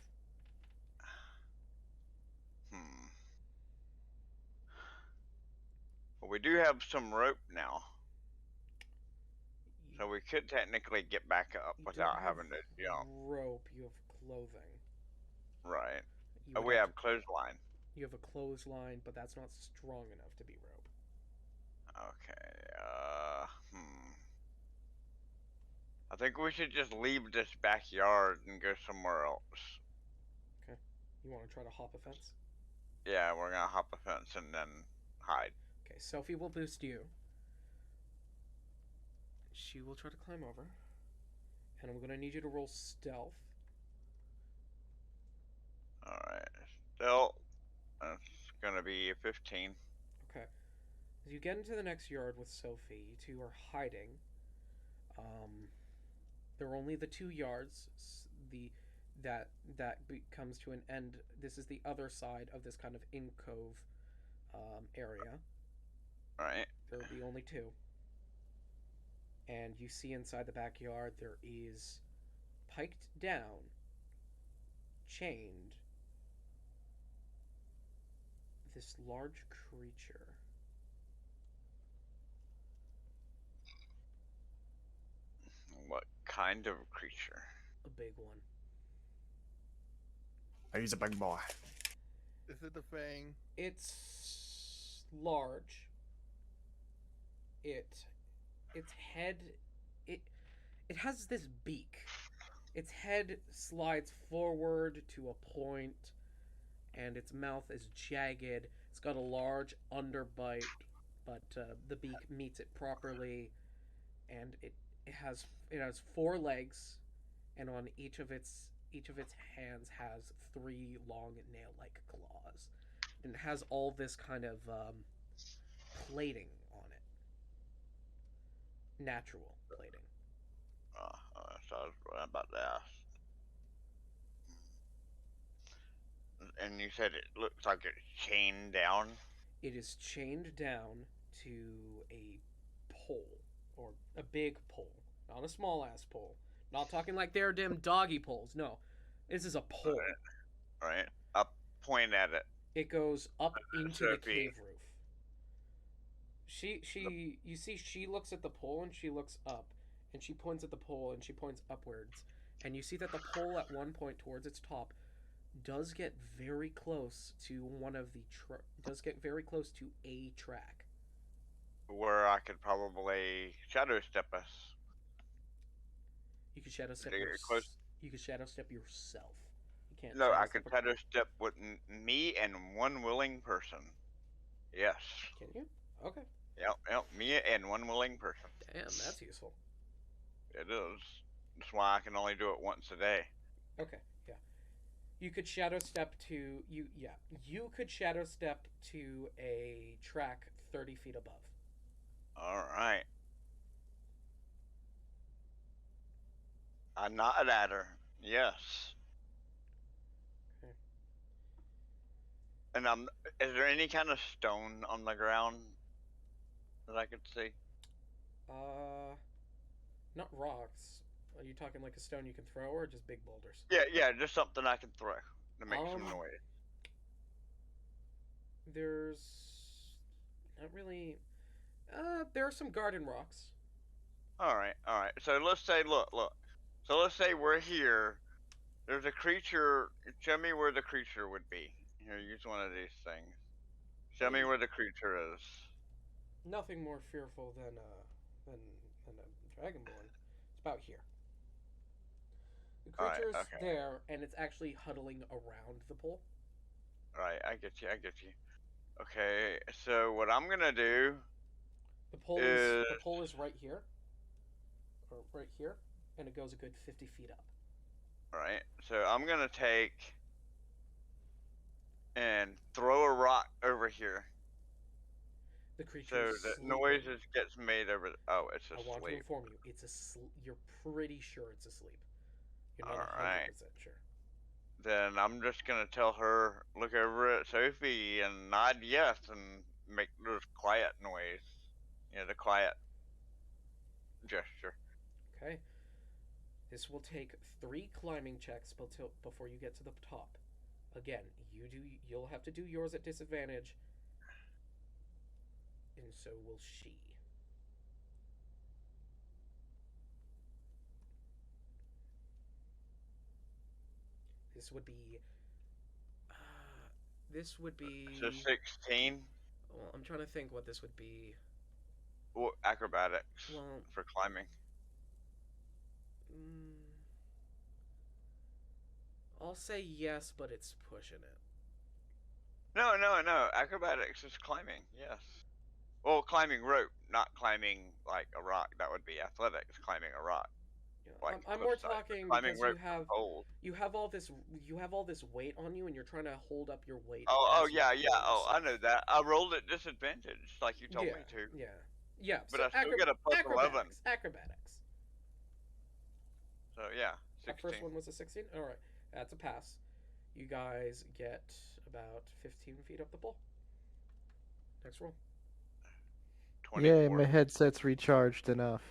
Well, we do have some rope now. So we could technically get back up without having to jump. Rope, you have clothing. Right. You Oh, would we have have clothesline. You have a clothesline, but that's not strong enough to be rope. Okay, I think we should just leave this backyard and go somewhere else. Okay. You want to try to hop a fence? Yeah, we're gonna hop a fence and then hide. Okay, Sophie will boost you. she will try to climb over. And I'm gonna need you to roll stealth. Alright. Still, it's gonna be a 15. Okay. As you get into the next yard with Sophie, you two are hiding. There are only the 2 yards. That comes to an end. This is the other side of this kind of in-cove area. Alright. There will be only 2. And you see inside the backyard there is piked down, chained, this large creature. What kind of creature? A big one. He's a big boy. Is it the Fang? It's large. Its head it has this beak. Its head slides forward to a point, and its mouth is jagged. It's got a large underbite, but the beak meets it properly, and it has 4 legs, and on each of its hands has 3 long nail-like claws, and it has all this kind of plating on it, natural plating. So I was about to ask. And you said it looks like it's chained down? It is chained down to a pole, or a big pole, not a small ass pole. Not talking like they're dim doggy poles. No, this is a pole. Alright. Up, point at it. It goes up into the Sophie. cave roof. You see, she looks at the pole and she looks up, and she points at the pole and she points upwards, and you see that the pole at one point towards its top does get very close to one of the does get very close to a track. Where I could probably shadow step us. You could shadow step. They get close. You could shadow step yourself. You can't. No, shadow I step could a- shadow step with me and one willing person. Yes. Can you? Okay. Yep, me and one willing person. Damn, that's useful. It is. That's why I can only do it once a day. Okay. Yeah. You could shadow step to you. Yeah. You could shadow step to a track 30 feet above. Alright. I'm not an adder. Yes. Okay. And is there any kind of stone on the ground that I could see? Not rocks. Are you talking like a stone you can throw, or just big boulders? Yeah, just something I can throw to make some Um, noise. There's not really. There are some garden rocks. Alright. So let's say, look. So let's say we're here. There's a creature. Show me where the creature would be. Here, use one of these things. Show me where the creature is. Nothing more fearful than a dragonborn. It's about here. The Alright, creature's okay. there, and it's actually huddling around the pole. Alright, I get you. Okay, so what I'm gonna do The pole is right here, or right here, and it goes a good 50 feet up. Alright, so I'm gonna take and throw a rock over here. The creature So is the sleeping. noise gets made over. Oh, it's I want to asleep. inform you, it's asleep. You're pretty sure it's asleep. You're not Alright. 100% sure. Then I'm just gonna tell her, look over at Sophie and nod yes and make this quiet noise. Yeah, the quiet gesture. Okay. This will take 3 climbing checks before you get to the top. Again, you'll have to do yours at disadvantage, and so will she. This would be. This would be. So 16. Well, I'm trying to think what this would be. Well, acrobatics Well, for climbing. I'll say yes, but it's pushing it. No. Acrobatics is climbing. Yes. Well, climbing rope, not climbing like a rock. That would be athletics. Climbing a rock. Yeah, Like I'm more cliffside. talking Climbing because rope is cold. you have all this weight on you, and you're trying to hold up your weight. Oh as you yeah, pull yeah. Oh, I yourself. know that. I rolled at disadvantage, like you told Yeah, me to. yeah. But So I still get a plus 11. acrobatics. So yeah, That 16. first one was a 16. All right, that's a pass. You guys get about 15 feet up the pole. Next roll. 24. Yay, my headset's recharged enough.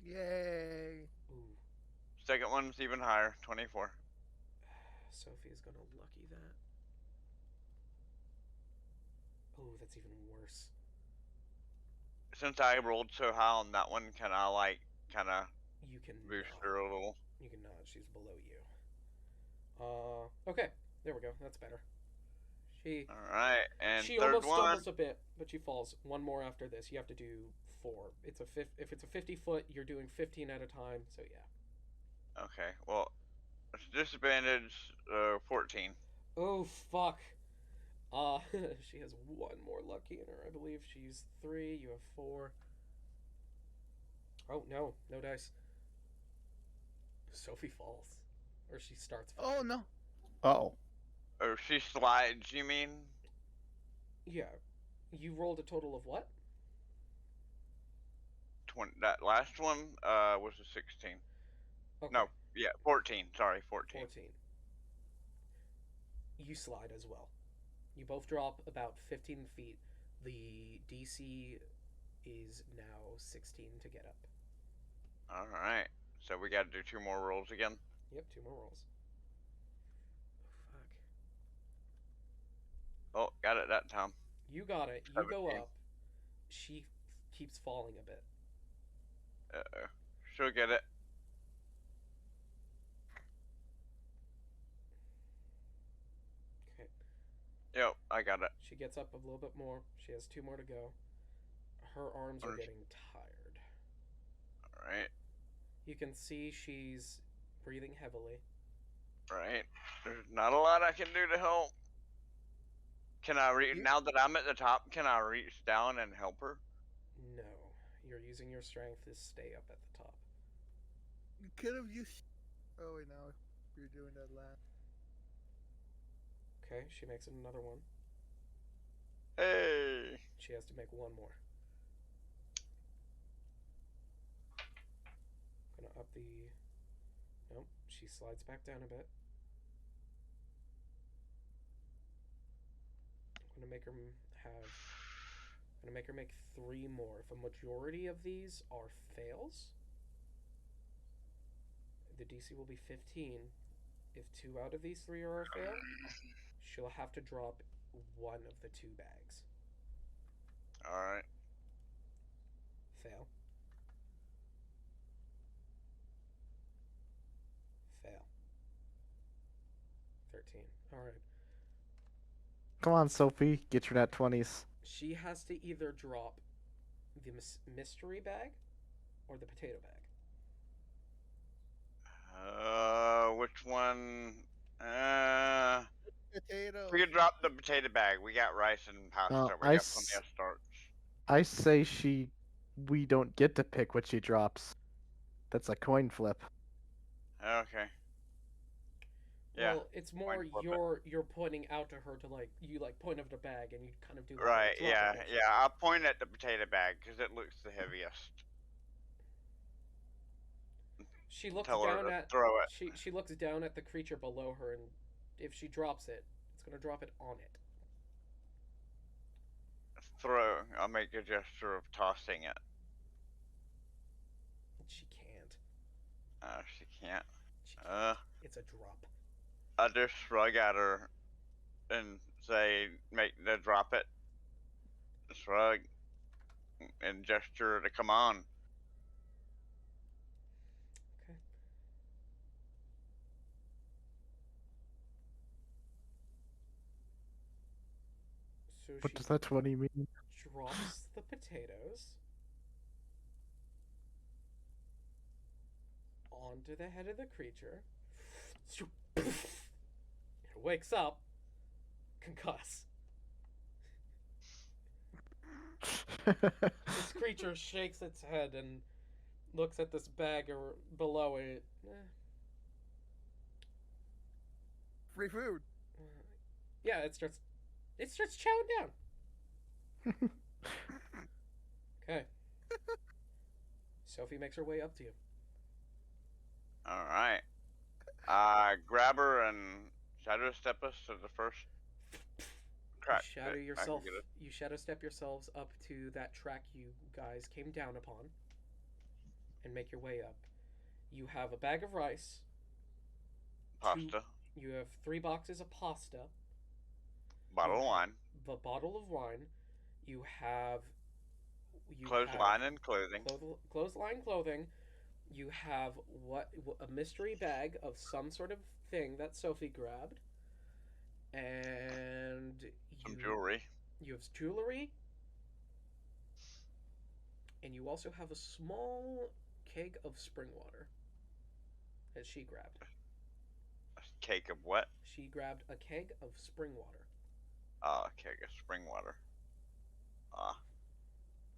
Yay. Ooh, Second one's even higher, 24. Sophie's gonna lucky that. Oh, that's even worse. Since I rolled so high on that one, can I like kind of You can boost nod. her a little? You can nod. She's below you. Okay. There we go. That's better. She All right, and she third almost one. stumbles a bit, but she falls. One more after this. You have to do 4. If it's a 50-foot, you're doing 15 at a time. So yeah. Okay, well, it's disadvantage 14. Oh fuck. She has one more lucky in her. I believe she's 3. You have 4. Oh no, no dice. Sophie falls, or she starts falling. Oh no. Oh. Oh, she slides, you mean? Yeah. You rolled a total of what? 20. That last one was a 16. Okay. No, yeah, 14. Sorry, 14. 14. You slide as well. You both drop about 15 feet. The DC is now 16 to get up. All right, so we got to do 2 more rolls again. Yep, 2 more rolls. Oh, got it that time. You got it. You go 17. up. She keeps falling a bit. Uh-oh. She'll get it. Okay. Yep, I got it. She gets up a little bit more. She has 2 more to go. Her arms are getting tired. All right, You can see she's breathing heavily. right. There's not a lot I can do to help. Can I reach, now that I'm at the top, can I reach down and help her? No. You're using your strength to stay up at the top. You could have used. Oh wait, no. You're doing that last. Okay, she makes another one. Hey! She has to make 1 more. Gonna up the... Nope, she slides back down a bit. I'm gonna make her make 3 more. If a majority of these are fails, the DC will be 15. If 2 out of these 3 are a fail, she'll have to drop 1 of the 2 bags. Alright. Fail. Fail. 13. Alright. Come on, Sophie, get your nat 20s. She has to either drop the mystery bag or the potato bag. Which one? Potato. We could drop the potato bag. We got rice and pasta. We I got plenty of starch. I say we don't get to pick what she drops. That's a coin flip. Okay. Yeah. Well, it's more flip it. you're pointing out to her to you point of the bag and you kind of do like a Right, drop yeah, it motion. yeah. I'll point at the potato bag because it looks the heaviest. She looks Tell her down to at throw it. she looks down at the creature below her, and if she drops it, it's gonna drop it on it. Throw. I'll make a gesture of tossing it. She can't. She can't. She can't. It's a drop. I just shrug at her and say, drop it. Shrug and gesture to come on. Okay. So What she does that 20 mean? drops the potatoes onto the head of the creature. It wakes up, concuss. This creature shakes its head and looks at this bag below it. Free food. Yeah, it starts chowing down. Okay. Sophie makes her way up to you. All right. Grab her and shadow step us to the first crack. You shadow that I can yourself. get us. You shadow step yourselves up to that track you guys came down upon, and make your way up. You have a bag of rice. Pasta, You have 3 boxes of pasta. bottle of wine, The bottle of wine. You have. clothesline, and clothing. Clothesline clothing. You have a mystery bag of some sort of thing that Sophie grabbed, and Some jewelry. You have jewelry, and you also have a small keg of spring water that she grabbed. A cake of what? She grabbed a keg of spring water. A keg of spring water.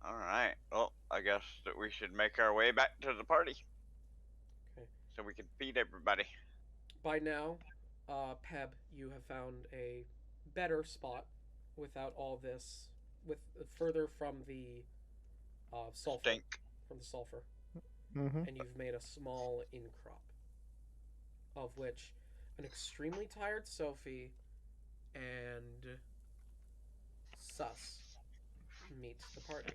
Alright. Well, I guess that we should make our way back to the party. Okay. So we can feed everybody. By now, Peb, you have found a better spot without all this, with further from the sulfur. Stink. From the sulfur. Mm-hmm. And you've made a small incrop, of which an extremely tired Sophie and Sus meet the party.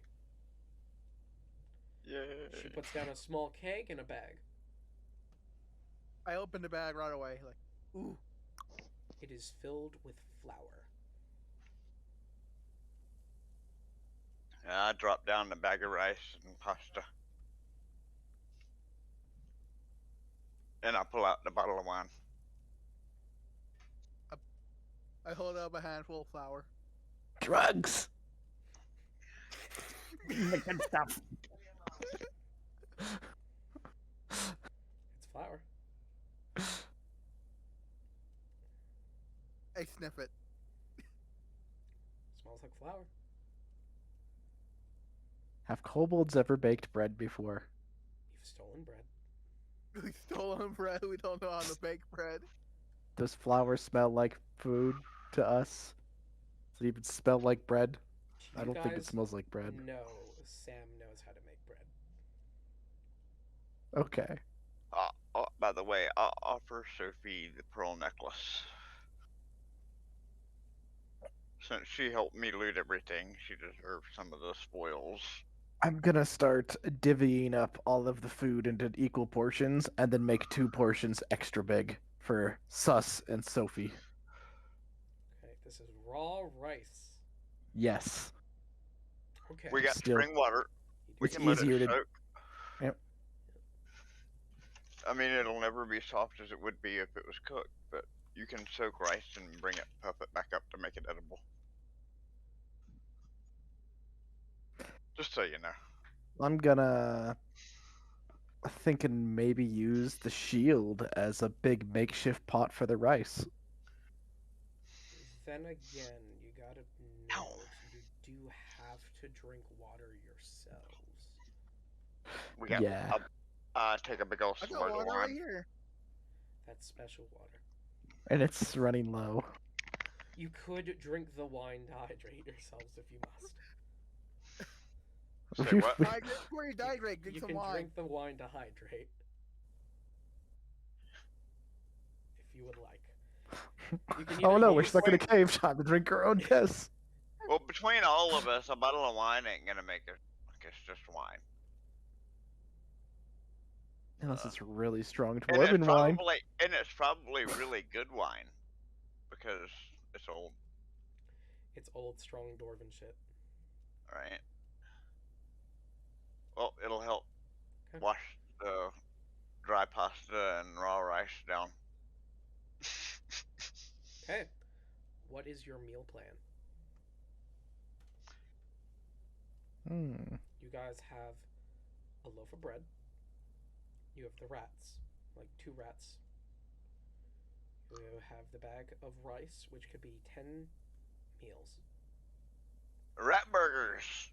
Yay. She puts down a small keg and a bag. I opened the bag right away. Like, ooh. It is filled with flour. I drop down the bag of rice and pasta. And I pull out the bottle of wine. I hold up a handful of flour. Drugs. The good stuff. It's flour. I sniff it. Smells like flour. Have kobolds ever baked bread before? You've stolen bread. We stolen bread. We don't know how to bake bread. Does flour smell like food to us? Does it even smell like bread? I You don't think it guys smells like bread. know Sam knows how to make bread. Okay. By the way, I'll offer Sophie the pearl necklace. Since she helped me loot everything, she deserves some of the spoils. I'm gonna start divvying up all of the food into equal portions and then make 2 portions extra big for Sus and Sophie. Okay, this is raw rice. Yes. Okay. We got Still- spring water. We It's can let easier it to- soak. Yep. I mean, it'll never be soft as it would be if it was cooked, but you can soak rice and bring it, puff it back up to make it edible. Just so you know. I'm gonna thinking maybe use the shield as a big makeshift pot for the rice. Then again, you gotta know you do have to drink water yourselves. We got. Yeah. Take a big old I got slug of water right wine. here. That's special water. And it's running low. You could drink the wine to hydrate yourselves if you must. Say what? Before you dehydrate, drink You some can wine. drink the wine to hydrate. If you would like. You can Oh either no, we're use- stuck in a cave. Time to drink our own piss. Well, between all of us, a bottle of wine ain't gonna make it. Like it's just wine. Unless it's really strong And dwarven wine. it's probably really good wine because it's old, It's old, strong dwarven shit. right? Well, it'll help Okay. wash the dry pasta and raw rice down. Okay. What is your meal plan? You guys have a loaf of bread. You have the rats, like 2 rats. You have the bag of rice, which could be 10 meals. Rat burgers.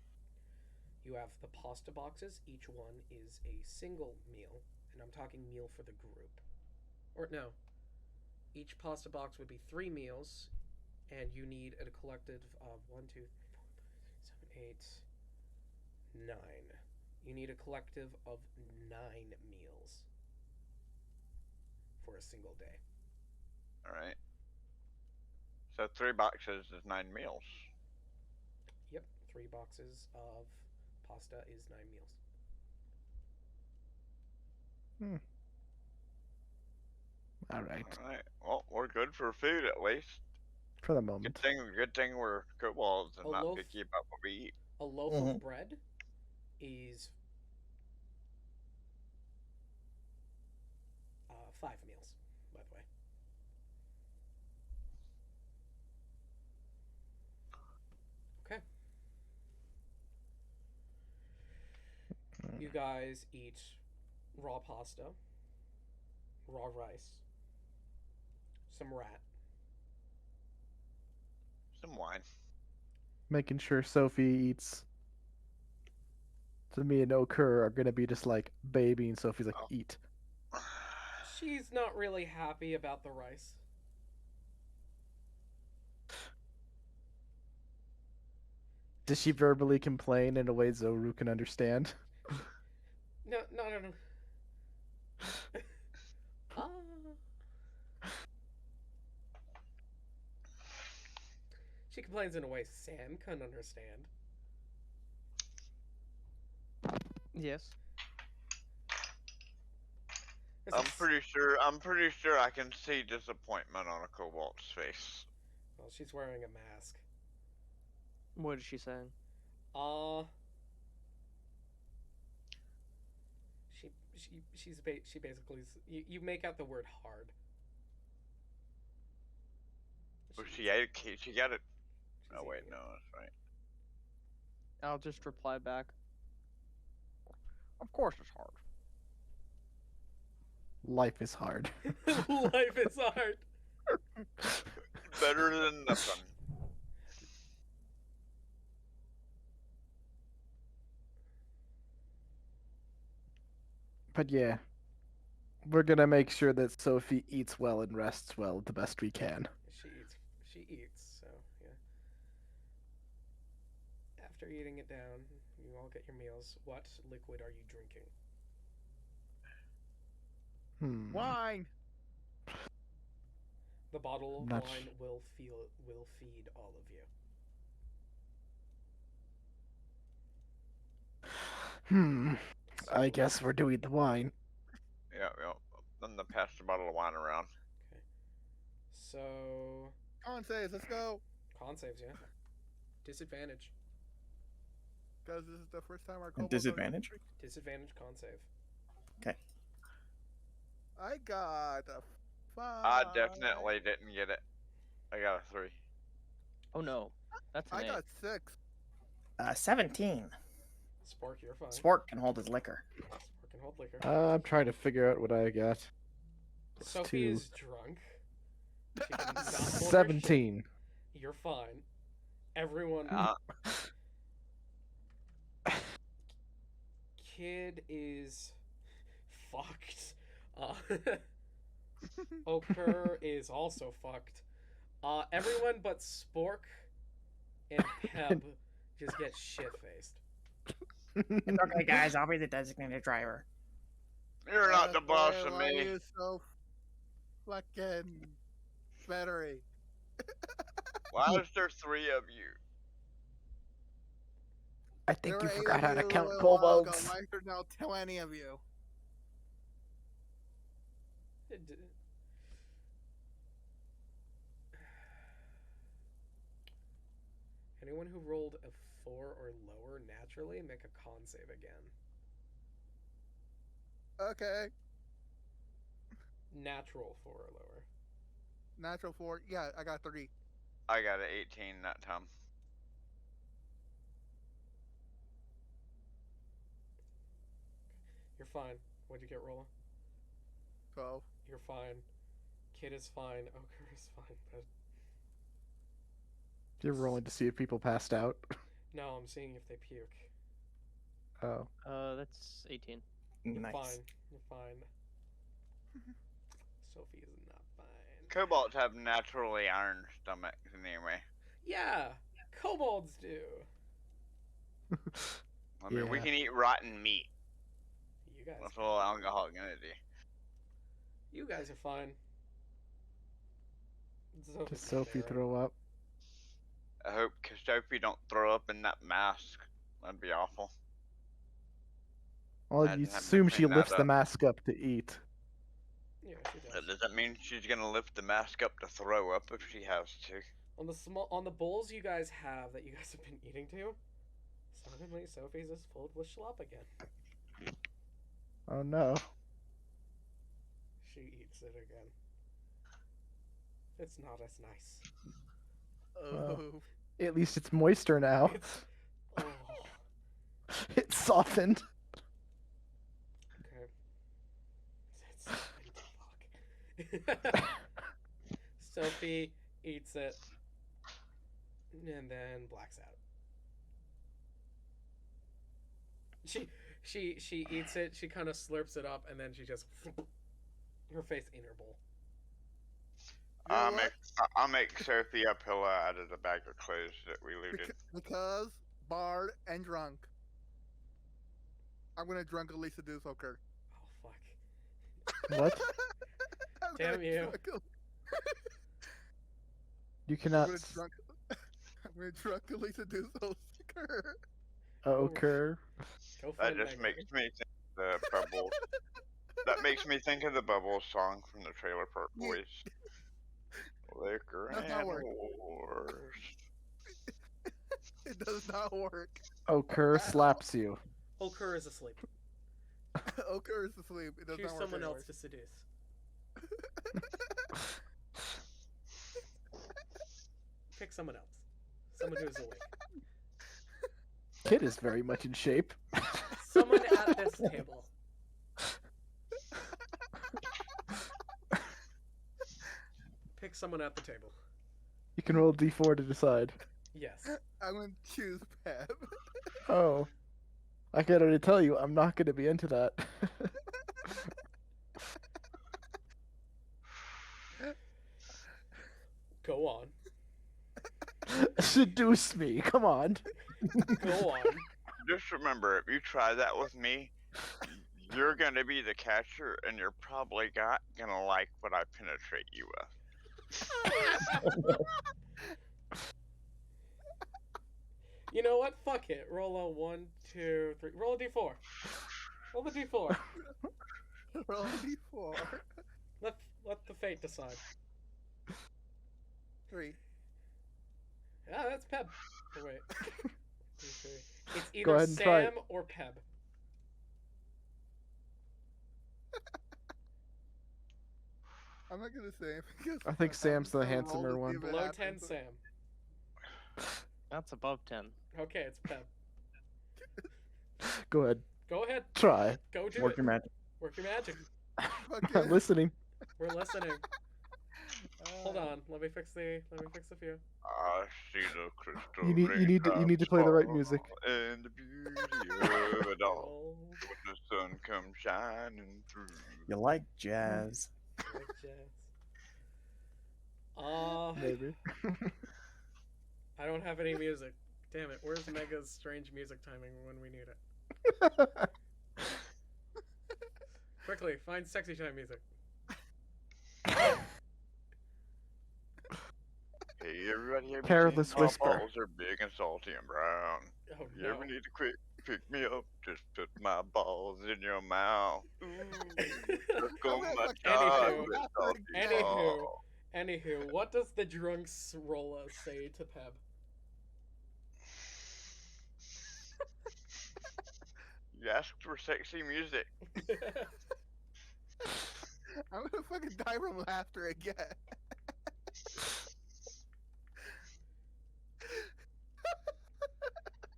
You have the pasta boxes. Each one is a single meal, and I'm talking meal for the group. Or no, each pasta box would be 3 meals, and you need a collective of 1, 2, 3, 4, 5, 6, 7, 8, 9. You need a collective of 9 meals for a single day. Alright. So 3 boxes is 9 meals. Yep, 3 boxes of pasta is 9 meals. All right. Alright. Well, we're good for food at least. For the moment. Good thing we're kobolds and A not loaf- picky about what we eat. A loaf Mhm. of bread is 5 meals, by the way. Okay. You guys eat raw pasta, raw rice, some rat. Some wine. Making sure Sophie eats. So me and Okur are gonna be just like baby, and Sophie's like, Oh. eat. She's not really happy about the rice. Does she verbally complain in a way Zoru can understand? No. Ah. She complains in a way Sam can understand. Yes. It's I'm like, pretty sure I can see disappointment on a kobold's face. well, she's wearing a mask. What is she saying? She basically you make out the word hard. Oh, she got it. She's Oh wait, eating no, that's right. I'll just reply back. Of course it's hard. Life is hard. it. Life is hard. Better than nothing. But yeah, we're gonna make sure that Sophie eats well and rests well the best we can. She eats, so yeah. After eating it down, you all get your meals. What liquid are you drinking? Wine. The bottle of Not wine will feed all of you. I guess we're doing the wine. Yeah. Then pass the bottle of wine around. Okay. So Con saves. Let's go. con saves, yeah. Disadvantage. Because this is the first time our kobolds Disadvantage? Disadvantage con save. I got a 5. I definitely didn't get it. I got a 3. Oh no. That's an I eight. got 6. 17. Spork, you're fine. Spork can hold his liquor. Spork can hold liquor. I'm trying to figure out what I got. It's Sophie 2. is drunk. She can not hold her shit. 17. You're fine. Everyone. Kid is fucked. Okur is also fucked. Everyone but Spork and Peb just get shit faced. It's okay, guys. I'll be the designated driver. You're not the boss of Why are me. you so fucking battery? Why is there 3 of you? I think There you were 8 forgot of how to you count a while ago. kobolds. Why is there now 20 of you? Anyone who rolled a 4 or lower naturally, make a con save again. Okay. Natural 4 or lower. Natural 4. Yeah, I got 3. I got an 18 that time. You're fine. What'd you get, Rolla? 12. You're fine. Kid is fine. Okur is fine. You're rolling to see if people passed out. No, I'm seeing if they puke. Oh. That's 18. You're Nice. fine. You're fine. Sophie is not fine. Kobolds have naturally iron stomachs anyway. Yeah, kobolds do. I mean, we Yeah. can eat rotten meat. You guys. That's all alcohol gonna do. You guys are fine. Sophie's Does not Sophie there. throw up? I hope Sophie don't throw up in that mask. That'd be awful. Well, I'd you have to assume she clean that lifts the up. mask up to eat. Yeah, she does. That doesn't mean she's gonna lift the mask up to throw up if she has to. On the bowls you guys have that you guys have been eating to, suddenly Sophie's is filled with schlop again. Oh no. She eats it again. It's not as nice. Oh. At least it's moister now. It's, oh, It's softened. okay. Fuck. Sophie eats it and then blacks out. She eats it. She kind of slurps it up and then she just her face in her bowl. You know I'll what? make I'll make Sophie a pillow out of the bag of clothes that we looted. Because Bard and drunk. I'm gonna drunk Elisa Dusselker. Oh fuck. What? I'm Damn gonna you. drunk El- You I'm cannot gonna drunk. I'm gonna drunk Elisa Dusselker. occur. Go for That it, just Megan. makes me think of the Bubbles. That makes me think of the Bubbles song from the Trailer Park Boys. Liquor That's not and working. wars. It does not work. Occur slaps you. Holker is asleep. Oker is asleep. It does Choose not work. someone anymore. else to seduce. Pick someone else. Someone who's awake. Kid is very much in shape. Someone at this table. Pick someone at the table. You can roll a d4 to decide. Yes. I'm gonna choose Pep. Oh. I can already tell you, I'm not going to be into that. Go on. Seduce me, come on. Go on. Just remember, if you try that with me, you're gonna be the catcher, and you're probably gonna like what I penetrate you with. You know what? Fuck it. Roll a 1, 2, 3. Roll a d4. Roll the d4. Roll D4. Let the fate decide. 3. Ah, that's Peb. Oh, wait. Okay. It's Go either ahead and try Sam it. or Peb. I'm not gonna say it because I think Sam's the I'm gonna roll handsomer to see one. if it Below happens. 10, Sam. That's above 10. Okay, it's Peb. Go ahead, Go ahead. try. Go do Work it. your magic. Work your magic. Fuck I'm it. listening. We're listening. Hold on. Let me fix the few. I see the crystal You need to play the right music. and the beauty of it all. Roll When the sun comes shining through. You like jazz. like jazz. Maybe. I don't have any music. Damn it. Where's Mega's strange music timing when we need it? Quickly, find sexy time music. Hey everybody, have you Careless seen my whisper. balls are big and salty and brown. Oh You no. ever need to quick pick me up? Just put my balls in your mouth. Ooh, look on my Anywho. chocolate salty Anywho. balls. Anywho, what does the drunks Rolla say to Peb? You asked for sexy music. I'm gonna fucking die from laughter again.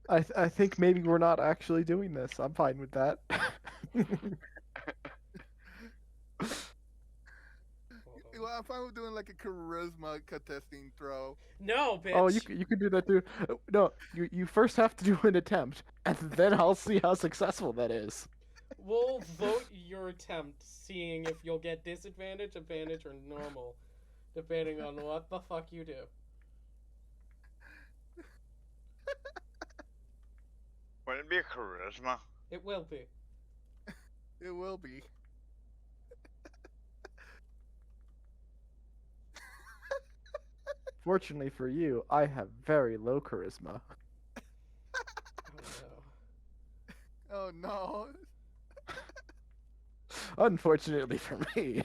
I think maybe we're not actually doing this. I'm fine with that. Hold on. You laugh fine with doing like a charisma contesting throw. No, bitch. Oh, you could do that too. No, you first have to do an attempt, and then I'll see how successful that is. We'll vote your attempt, seeing if you'll get disadvantage, advantage, or normal, depending on what the fuck you do. Wouldn't it be a charisma? It will be. It will be. Fortunately for you, I have very low charisma. Oh no. Oh no. Unfortunately for me.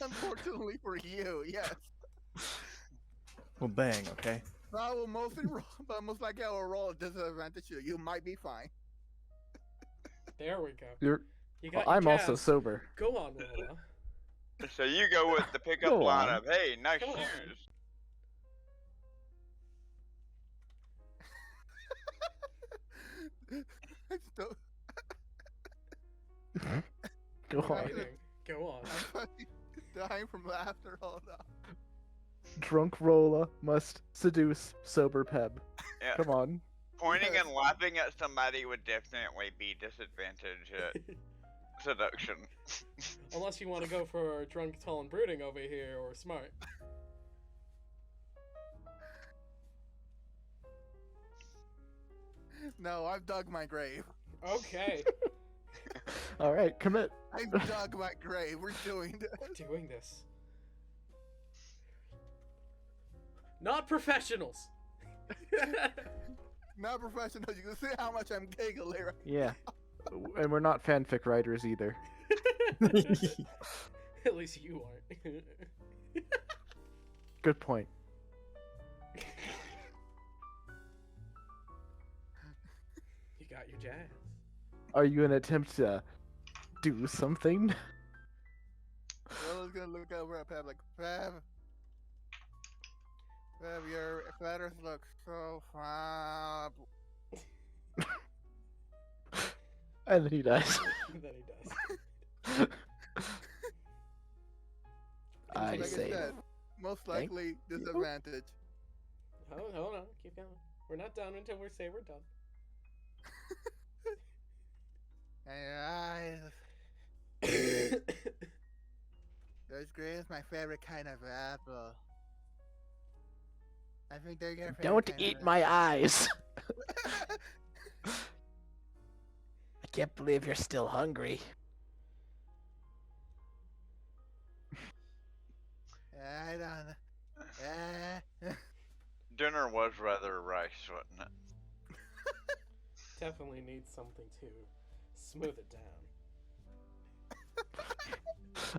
Unfortunately for you, yes. Well, bang. Okay. So I will mostly roll, but most likely I will roll a disadvantage you. You might be fine. There we go. You're. You got I'm your also jazz. sober. Go on, Lola. So you go with the pickup Go line on. of, hey, nice Come on. shoes. I still, Go on. Writing. Go on. I'm fucking dying from laughter. Hold on. Drunk Rolla must seduce sober Peb. Yeah. Come on. Pointing and laughing at somebody would definitely be disadvantage at seduction. Unless you want to go for drunk, tall, and brooding over here, or smart. No, I've dug my grave. Okay. All right, commit. I've dug my grave. We're doing this. We're doing this. Not professionals. Not professional. You can see how much I'm giggling right Yeah. And we're not fanfic writers either. At least you aren't. Good point. You got your jazz. Are you gonna attempt to do something? Rola's gonna look over at Peb like, Peb, your feathers look so fab. And then he dies. Then he does. I Like I say. said, most Thank likely disadvantage. Hold on. Keep going. We're not done until we say we're done. And your eyes. Those green is my favorite kind of apple. I think they're your favorite Don't kind eat of my eyes. I can't believe you're still hungry. I don't know. Dinner was rather rice, wasn't it? Definitely needs something to smooth it down.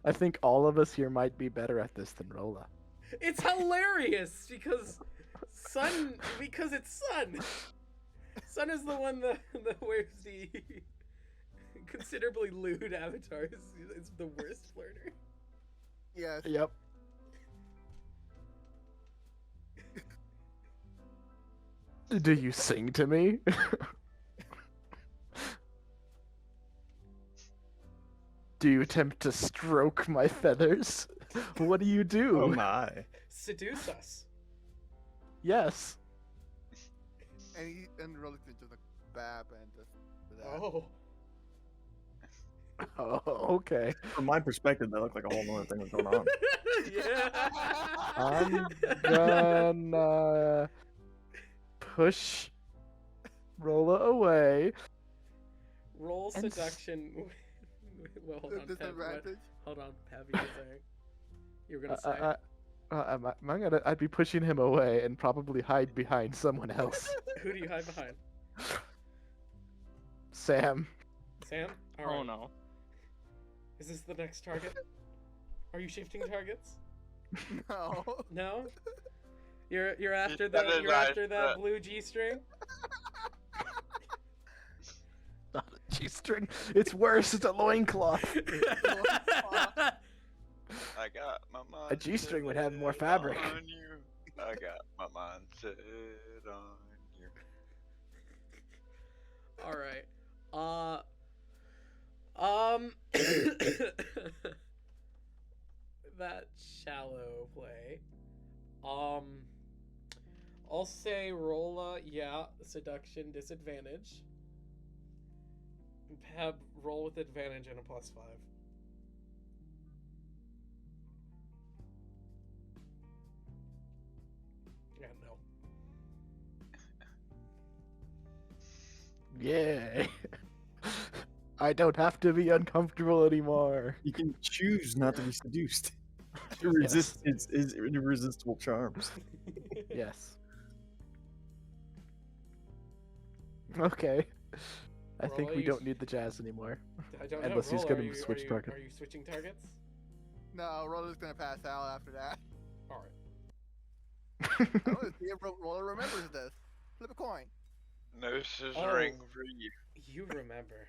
I think all of us here might be better at this than Rolla. It's hilarious because it's Sun. Sun is the one that wears the considerably lewd avatars. It's the worst flirter. Yes. Yep. Do you sing to me? Do you attempt to stroke my feathers? What do you do? Oh my. Seduce us. Yes. And Rola's gonna just like bab and just do that. Oh. Oh, okay. From my perspective, that looked like a whole other thing was going on. Yeah. I'm gonna push Rolla away. Roll And s- seduction. Well, hold on, Pev. What? Disadvantage. Hold on, Pev. You were gonna say. I'd be pushing him away and probably hide behind someone else. Who do you hide behind? Sam. Sam? All Oh right. no. Is this the next target? Are you shifting targets? No. No. You're after That that. is You're nice, after that but- blue G string. Not a G-string. It's worse. It's a loincloth. I got my mind. A G-string would have more set fabric. on you. I got my mind set on you. All right. That shallow I'll say roll, seduction disadvantage. Have roll with advantage and a +5. Yeah, no. Yay. I don't have to be uncomfortable anymore. You can choose not to be seduced. To resist his irresistible charms. Yes. Okay. I Roll, think are we you don't s- need the jazz anymore. I don't Unless know. he's Roll, gonna switch target. Are you switching targets? No, Roller's gonna pass out after that. All right. I want to see if Roller remembers this. Flip a coin. No scissoring Oh. for you. You remember.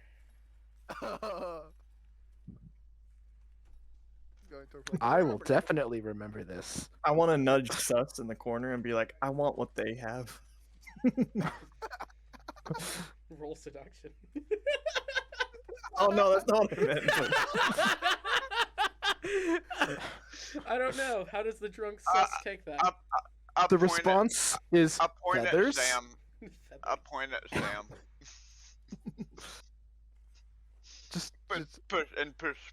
Going to reflect- I will remember this. definitely remember this. I want to nudge Sus in the corner and be like, I want what they have. Roll seduction. Oh no, that's not what I meant. but- I don't know. How does the drunk sus take that? I The point response is I point feathers. at Sam. I point at Sam. Just Push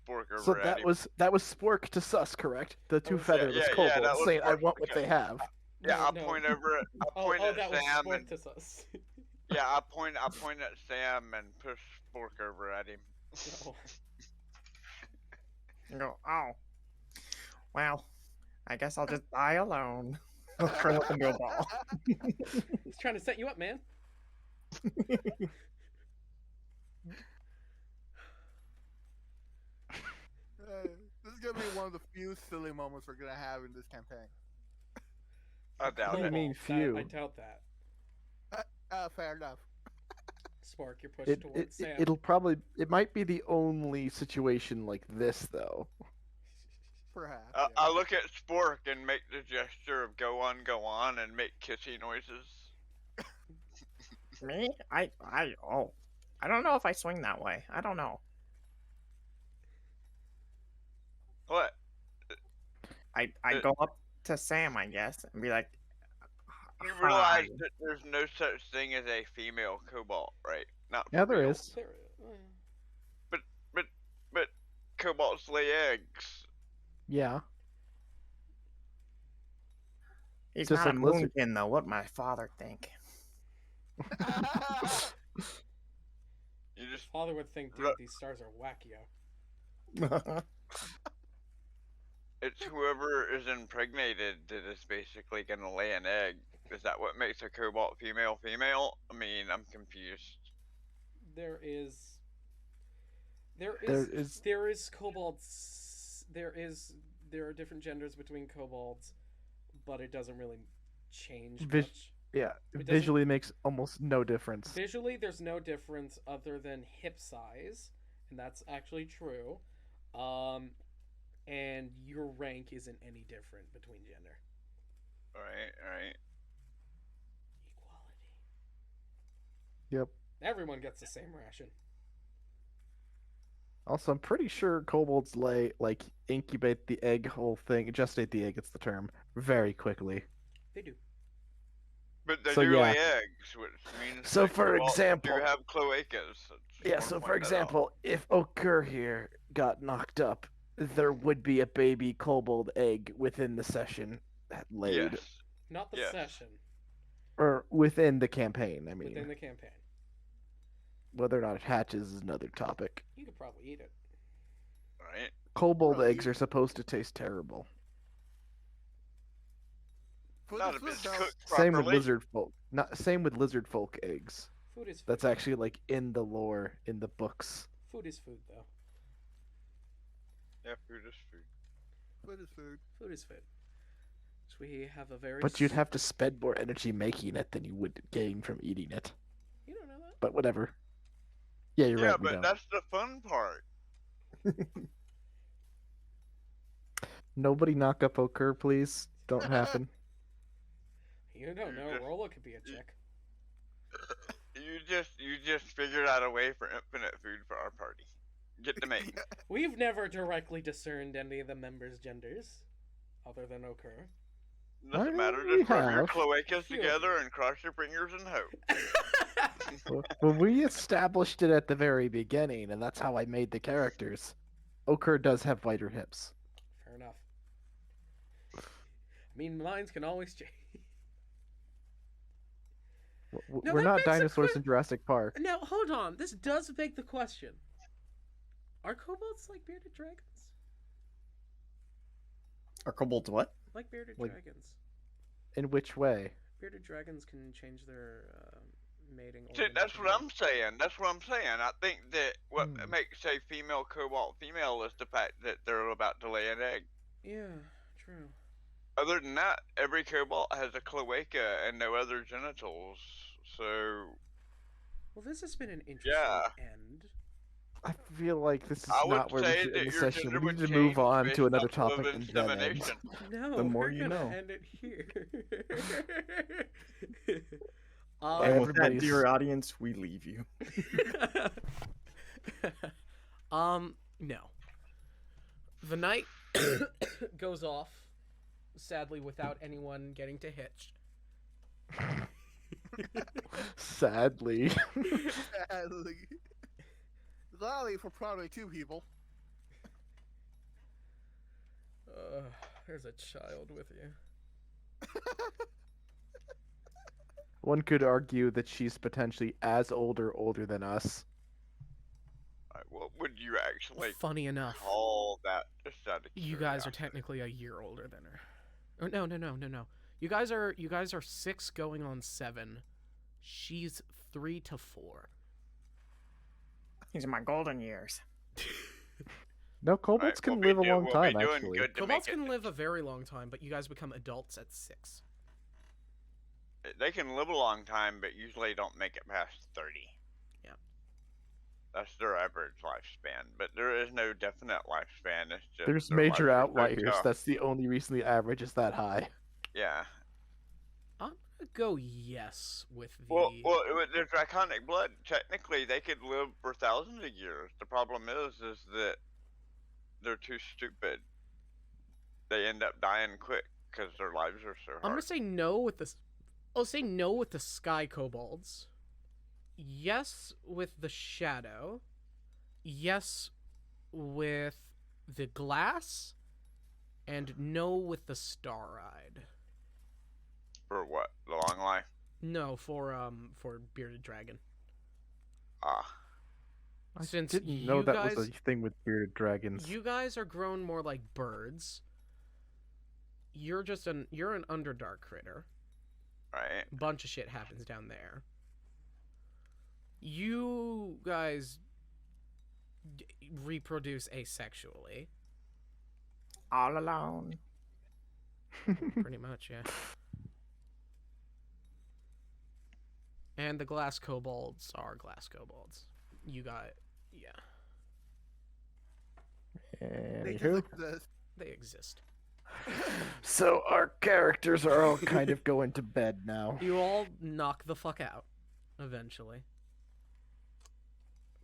Spork over so at that him. was Spork to Sus, correct? The two was- featherless yeah, kobolds that was saying, "I Spork, want what okay. they have." Yeah, No, I no. point over at I point Oh, at that was Sam sport and to sus. yeah, I point at Sam and push Spork over at him. No. And go, oh. Well, I guess I'll just die alone. I'll curl up into a ball. He's trying to set you up, man. This is gonna be one of the few silly moments we're gonna have in this campaign. I doubt What do you it. mean That- few? I doubt that. Fair enough. Spork, you're pushed It, towards Sam. it might be the only situation like this though. Perhaps. I look at Spork and make the gesture of go on, and make kissy noises. Me? I don't know if I swing that way. I don't know. What? I Uh, go up to Sam, I guess, and be like, You "Hi." realize that there's no such thing as a female cobalt, right? Not for Yeah, there real. is. There- But cobalts lay eggs. Yeah. He's Just not a like lizard- moonkin, though. What my father think? You just Father would think, dude, Ru- these stars are wackio. it's whoever is impregnated that is basically gonna lay an egg. Is that what makes a cobalt female? I mean, I'm confused. There is kobolds. There are different genders between kobolds, but it doesn't really change Vis- much. Yeah. It doesn't- Visually makes almost no difference. Visually, there's no difference other than hip size, and that's actually true. And your rank isn't any different between gender. Alright. Equality. Yep. Everyone gets the same ration. Also, I'm pretty sure kobolds incubate the egg whole thing, gestate the egg, it's the term, very quickly. They do. But they So, do yeah. lay eggs, which means So, that for kobolts example- do have cloacas. Yeah, so for example, if Okur here got knocked up, there would be a baby kobold egg within the session laid. Yes. Not the Yes. session, Or within the campaign, I mean. within the campaign. Whether or not it hatches is another topic. You could probably eat it. Right? Kobold Really? eggs are supposed to taste terrible. Not if it's cooked Same with properly. lizard folk. Same with lizard folk eggs. Food is food. That's actually like in the lore, in the books. Food is food, though. Yeah, food is food. Food is food. Food is food. So we have a very. But you'd have to spend more energy making it than you would gain from eating it. You don't know that. But whatever. Yeah, you're Yeah, right. We but don't. that's the fun part. Nobody knock up Okur, please. Don't happen. You don't know. just- Rolla could be a chick. You just figured out a way for infinite food for our party. Get the main. We've never directly discerned any of the members' genders, other than Okur. Doesn't matter. We Just rub your have. cloacas Phew. together and cross your fingers and hope. Well, we established it at the very beginning, and that's how I made the characters. Ochre does have wider hips. Fair enough. I mean, minds can always change. No, We're that not begs the dinosaurs que- in Jurassic Park. Now, hold on. This does beg the question. Are kobolds like bearded dragons? Are kobolds what? Like bearded Like- dragons. In which way? Bearded dragons can change their mating. See, organs that's and what I'm saying. That's what I'm saying. I think that what Hmm. makes a female cobalt female is the fact that they're about to lay an egg. Yeah, true. Other than that, every cobalt has a cloaca and no other genitals. So Well, this has been an interesting Yeah. end. I feel like this is I would not where we say should that end the your session. gender We would need to change move on based to another off of topic and then end. insemination. No, The more we're you gonna know. end it here. And with that, Everybody's- dear audience, we leave you. No. The night goes off, sadly, without anyone getting to hitch. Sadly. Sadly. Sadly for probably 2 people. There's a child with you. One could argue that she's potentially as old or older than us. What would you actually Funny enough, call that? Just out of you guys are curiosity? technically a year older than her. Oh, no. You guys are 6 going on 7. She's 3 to 4. These are my golden years. No, kobolds Alright, can we'll live a be do- long we'll time, be doing actually. good to Kobolds make can it- live a very long time, but you guys become adults at 6. They can live a long time, but usually don't make it past 30. Yeah. That's their average lifespan, but there is no definite lifespan. It's just There's their major lives are so outliers. tough. That's the only reason the average is that high. Yeah. I'm gonna go yes with the. Well, with their draconic blood, technically they could live for thousands of years. The problem is that they're too stupid. They end up dying quick because their lives are so I'm gonna hard. say no with the. I'll say no with the sky kobolds. Yes with the shadow. Yes with the glass. And no with the star-eyed. For what? The long life? No, for bearded dragon. Ah. I Since didn't know you that guys, was a thing with bearded dragons. You guys are grown more like birds. You're an underdark critter. Right. Bunch of shit happens down there. You guys reproduce asexually. All alone. Pretty much, yeah. And the glass kobolds are glass kobolds. You got, yeah, They just Anywho. exist. they exist. So our characters are all kind of going to bed now. You all knock the fuck out, eventually.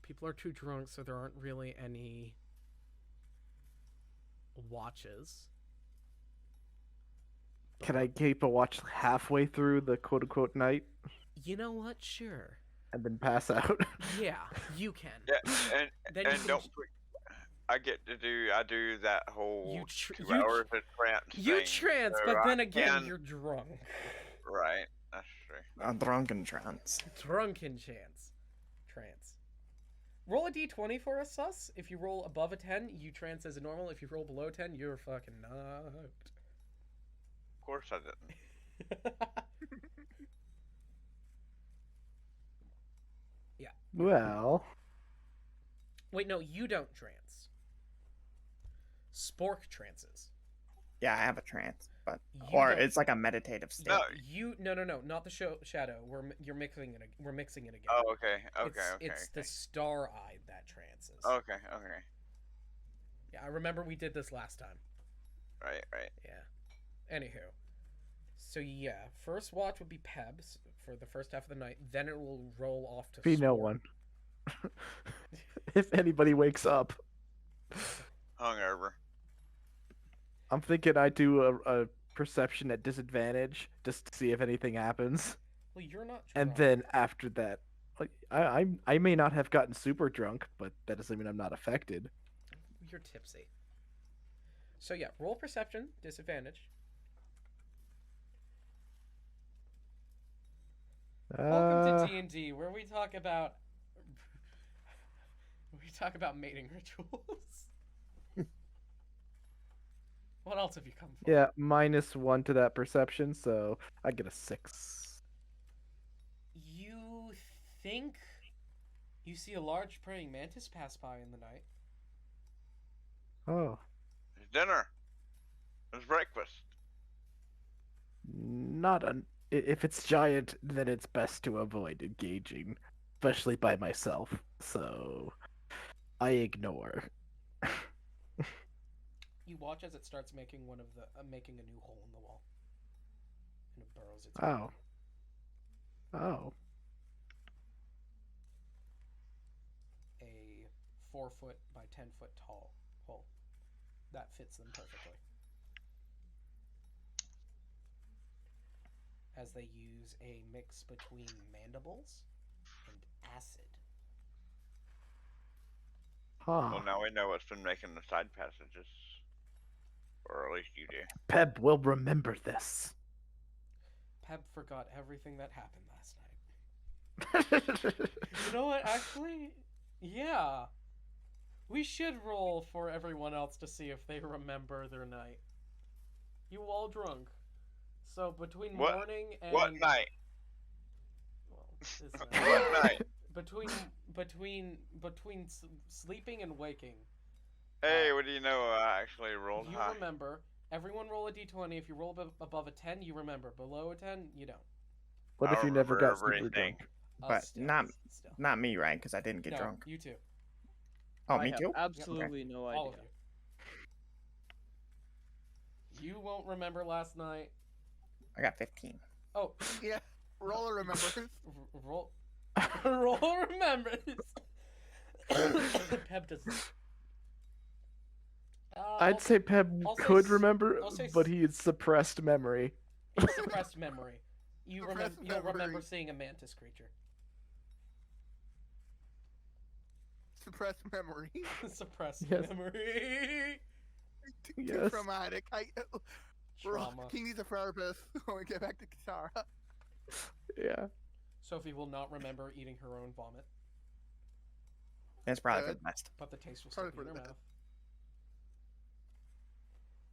People are too drunk, so there aren't really any watches. Can I keep a watch halfway through the quote unquote night You know what? Sure. and then pass out? Yeah, you can. Yeah, Then you and can don't. j- I do that whole You tr- 2 you tr- hours of trance. You thing, trance, so but I then again, can- you're drunk. Right. That's true. A drunken trance. Drunken chance. Trance. Roll a d20 for us, sus. If you roll above a 10, you trance as a normal. If you roll below 10, you're fucking knocked. Of course I didn't. Well, Wait, no, you don't trance. Spork trances. Yeah, I have a trance, but You or don't- it's like a meditative state. No. No, not the shadow. You're mixing it. We're mixing it again. Oh, okay. Okay. It's, okay. it's the star-eyed that trances. Okay. Okay. Yeah, I remember we did this last time. Right. Right. Yeah. Anywho. So yeah, first watch would be Pebs for the first half of the night. Then it will roll off to be no Spork. one. If anybody wakes up, Hungover. I'm thinking I do a perception at disadvantage just to see if anything happens. Well, you're not drunk. And then after that, like I may not have gotten super drunk, but that doesn't mean I'm not affected. You're tipsy. So yeah, roll perception, disadvantage. Welcome to D&D, where we talk about mating rituals. What else have you come for? Yeah, -1 to that perception, so I get a 6. You think you see a large praying mantis pass by in the night. Oh, It's dinner. It's breakfast. not an. If it's giant, then it's best to avoid engaging, especially by myself. So I ignore. You watch as it starts making making a new hole in the wall, and it burrows its Oh. Oh. a 4-foot by 10-foot tall hole that fits them perfectly. As they use a mix between mandibles and acid. Huh. Well, now we know what's been making the side passages. Or at least you do. Peb will remember this. Peb forgot everything that happened last night. You know what, actually? Yeah. We should roll for everyone else to see if they remember their night. You all drunk. So between morning and... What night? Well, this What night? Between sleeping and waking. Hey, what do you know? I actually rolled You high. remember. Everyone roll a d20. If you roll above a 10, you remember. Below a 10, you don't. What if I you never got remember super everything. drunk? But Still. not me, right? Because I didn't get No, drunk. you too. Oh, I me have too? absolutely no idea. All of you. You won't remember last night. I got 15. Oh, Yeah, Roller remembers. roll. Roll remembers. Pep doesn't. I'd say Peb I'll say could s- remember, I'll say but he had suppressed memory. It's suppressed memory. You'll remember memory. seeing a mantis creature. Suppressed memory. Suppressed Yes. memory. Too Yes. traumatic. Trauma. King needs a therapist when we get back to Kitara. Yeah. Sophie will not remember eating her own vomit, That's probably for Good. the best. but the taste will still Probably be in for her the mouth.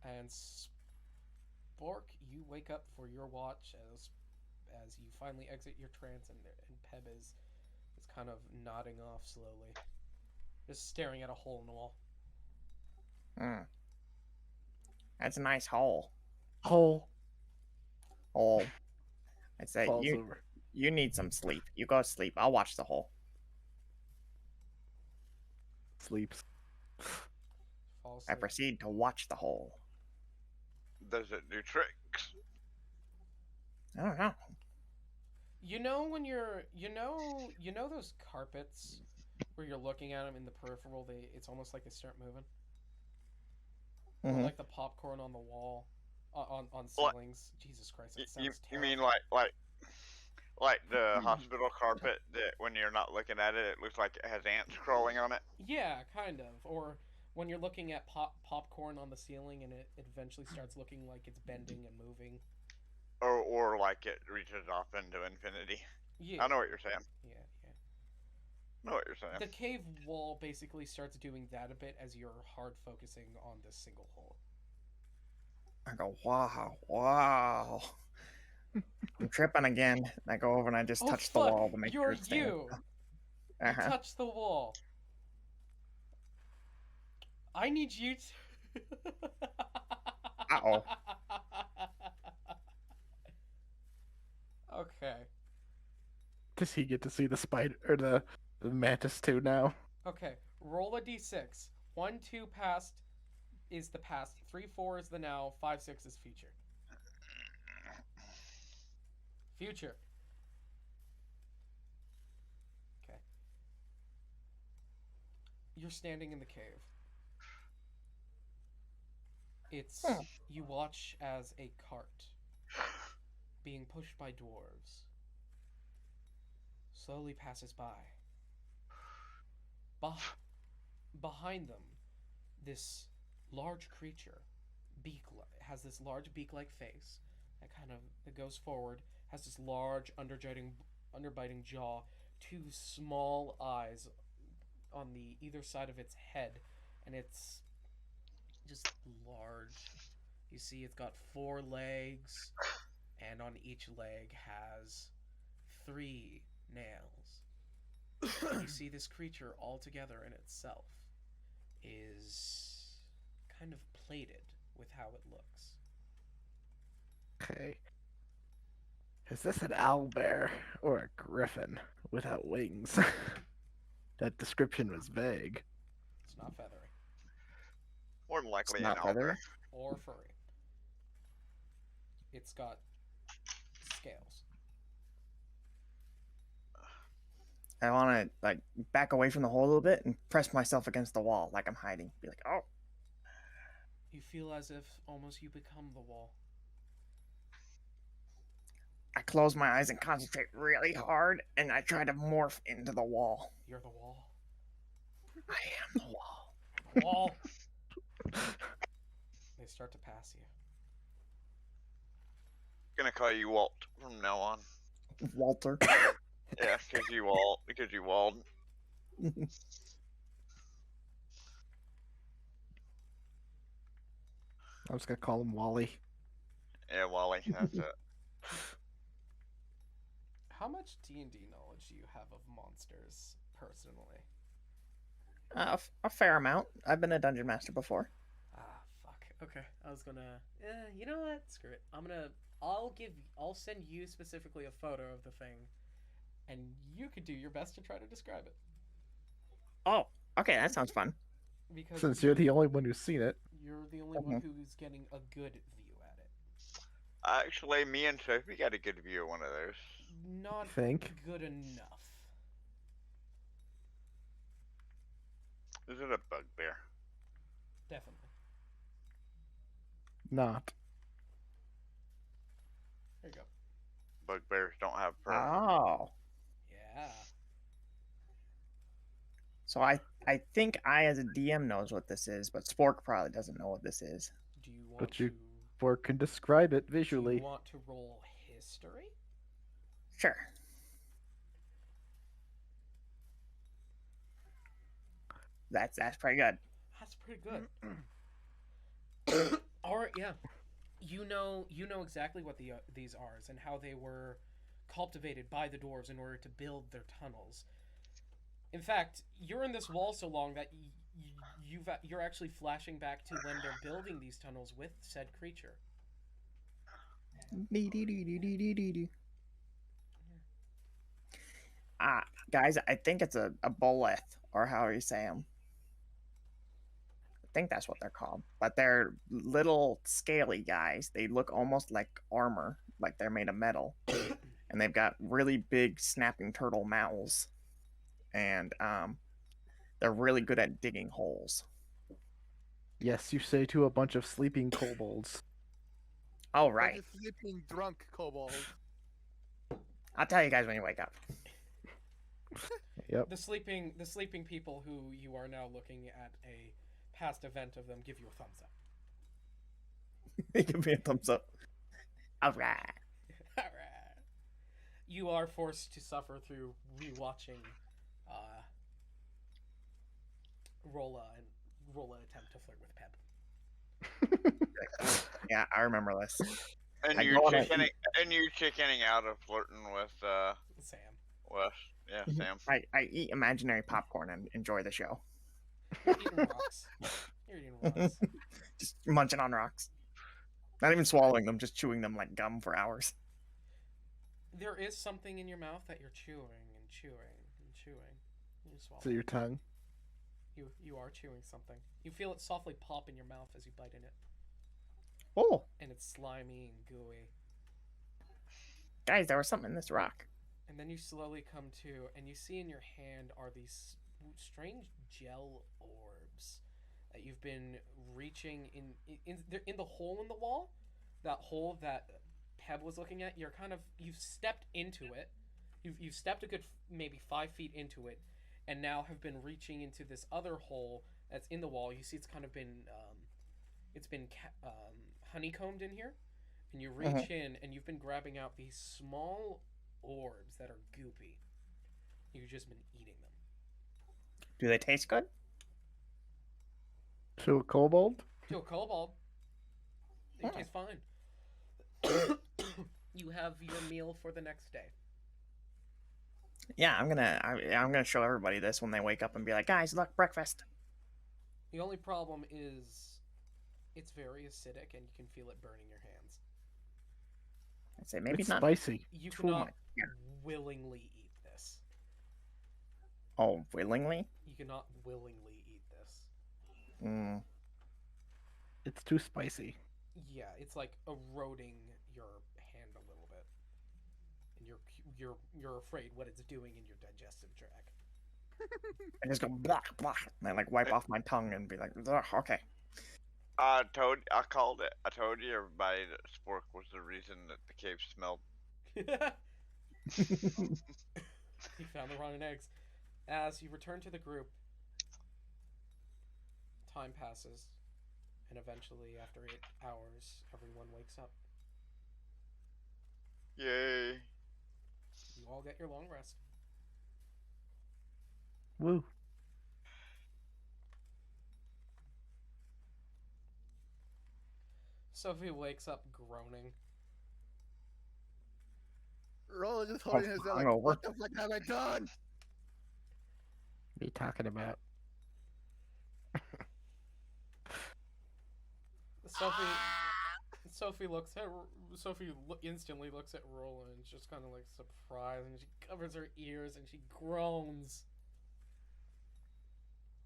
And Spork, you wake up for your watch as you finally exit your trance, and Peb is kind of nodding off slowly, just staring at a hole in the wall. That's a nice hole. Hole Hole. I'd say falls over. you need some sleep. You go sleep. I'll watch the hole. Sleeps. Falls I asleep. proceed to watch the hole. Does it do tricks? I don't know. You know when you know those carpets where you're looking at them in the peripheral, it's almost like they start moving. Or Mhm. like the popcorn on the wall, on ceilings. Jesus Christ, that sounds You terrible. mean like the hospital carpet that when you're not looking at it, it looks like it has ants crawling on it? Yeah, kind of. Or when you're looking at popcorn on the ceiling and it eventually starts looking like it's bending and moving. Or like it reaches off into infinity. Yeah. I know what you're saying. Yeah. I know what you're saying. The cave wall basically starts doing that a bit as you're hard focusing on this single hole. I go, wow. I'm tripping again. And I go over and I just touch the wall to make sure You're it's staying. you. You Uh-huh. touch the wall. I need you to. Uh-oh. Okay. Does he get to see the spider or the mantis too now? Okay. Roll a d6. 1, 2 past is the past. 3, 4 is the now. 5, 6 is future. Future. Okay. You're standing in the cave. It's you watch as a cart being pushed by dwarves slowly passes by. Behind them, this large creature, has this large beak-like face that kind of it goes forward, has this large underbiting jaw, two small eyes on the either side of its head, and it's just large. You see, it's got 4 legs, and on each leg has 3 nails. And you see this creature altogether in itself is kind of plated with how it looks. Okay. Is this an owlbear or a griffin without wings? That description was vague. It's not feathery More than likely not an feathery? owlbear. or furry. It's got scales. I want to like back away from the hole a little bit and press myself against the wall like I'm hiding. Be like, oh. You feel as if almost you become the wall. I close my eyes and concentrate really hard, and I try to morph into the wall. You're the wall. I am the wall. Wall. They start to pass you. Gonna call you Walt from now on. Walter. Yeah, because you Walt. Because you Walled. I was gonna call him Wally. Yeah, Wally. That's it. How much D&D knowledge do you have of monsters personally? A fair amount. I've been a dungeon master before. Ah, fuck. Okay, I was gonna. You know what? Screw it. I'll send you specifically a photo of the thing, and you could do your best to try to describe it. Oh, okay, that sounds fun. Because Since you're the only one who's seen it. you're the only one who's getting a good view at it. Actually, me and Sophie got a good view of one of those. Not Think. good enough. Is it a bugbear? Definitely. Not. There you go. Bugbears don't have fur. Oh. Yeah. So I think I as a DM knows what this is, but Spork probably doesn't know what this is. Do you want But you to? Fork can describe it Do visually. you want to roll history? Sure. That's pretty good. That's pretty good. All right, yeah. You know exactly what these are and how they were cultivated by the dwarves in order to build their tunnels. In fact, you're in this wall so long that you're actually flashing back to when they're building these tunnels with said creature. Guys, I think it's a boleth, or however you say them. I think that's what they're called. But they're little scaly guys. They look almost like armor, like they're made of metal. And they've got really big snapping turtle mouths. And they're really good at digging holes. Yes, you say to a bunch of sleeping kobolds. Oh, right. Bunch of sleeping drunk kobolds. I'll tell you guys when you wake up. Yep. The sleeping people who you are now looking at a past event of them give you a thumbs up. Give me a thumbs up. All right. All right. You are forced to suffer through rewatching Rolla attempt to flirt with Peb. Yeah, I remember this. And I you go on a- chickening out of flirting with Sam. Wes. Yeah, Sam. I eat imaginary popcorn and enjoy the show. You're eating rocks. You're eating rocks. Just munching on rocks. Not even swallowing them, just chewing them like gum for hours. There is something in your mouth that you're chewing and chewing and chewing. You swallow. So your tongue. You are chewing something. You feel it softly pop in your mouth as you bite in it. Oh, And it's slimy and gooey. guys, there was something in this rock. And then you slowly come to, and you see in your hand are these strange gel orbs. that you've been reaching in the hole in the wall, that hole that Peb was looking at. You've stepped into it. You've stepped a good maybe 5 feet into it, and now have been reaching into this other hole that's in the wall. You see, it's kind of been honeycombed in here, and you reach in and you've been grabbing out these small orbs that are goopy. You've just been eating them. Do they taste good? To a kobold? To a kobold, they taste fine. You have your meal for the next day. Yeah, I'm gonna show everybody this when they wake up and be like, guys, look, breakfast. The only problem is it's very acidic and you can feel it burning your hands. I'd say maybe It's not spicy. You too cannot much. Yeah. willingly eat this. Oh, willingly? You cannot willingly eat this. Mm. It's too spicy. Yeah, it's like eroding your hand a little bit, and you're afraid what it's doing in your digestive tract. I just go blah blah, and I like wipe off my tongue and be like, "Ugh, okay. I called it. I told you everybody that spork was the reason that the cave smelled. You found the rotten eggs. As you return to the group, time passes, and eventually, after 8 hours, everyone wakes up. Yay! You all get your long rest. Woo. Sophie wakes up groaning. Rolla just holding his head like, hungover. what the fuck have I done? What are you talking about? Sophie instantly looks at Rolla and is just kind of like surprised, and she covers her ears and she groans.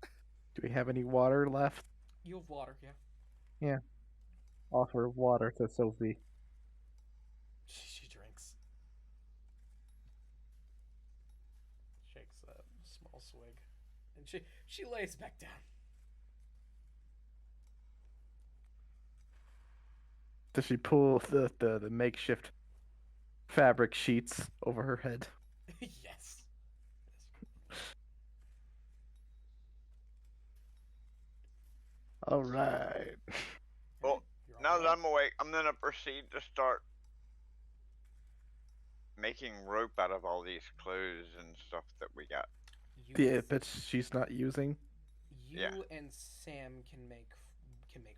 Do we have any water left? You have water, yeah. Yeah. Offer water to Sophie. She drinks. Shakes a small swig, and she lays back down. Does she pull the makeshift fabric sheets over her head? Yes. All right. Well, now that I'm awake, I'm gonna proceed to start making rope out of all these clothes and stuff that we got. Yeah, but she's not using. You Yeah. and Sam can make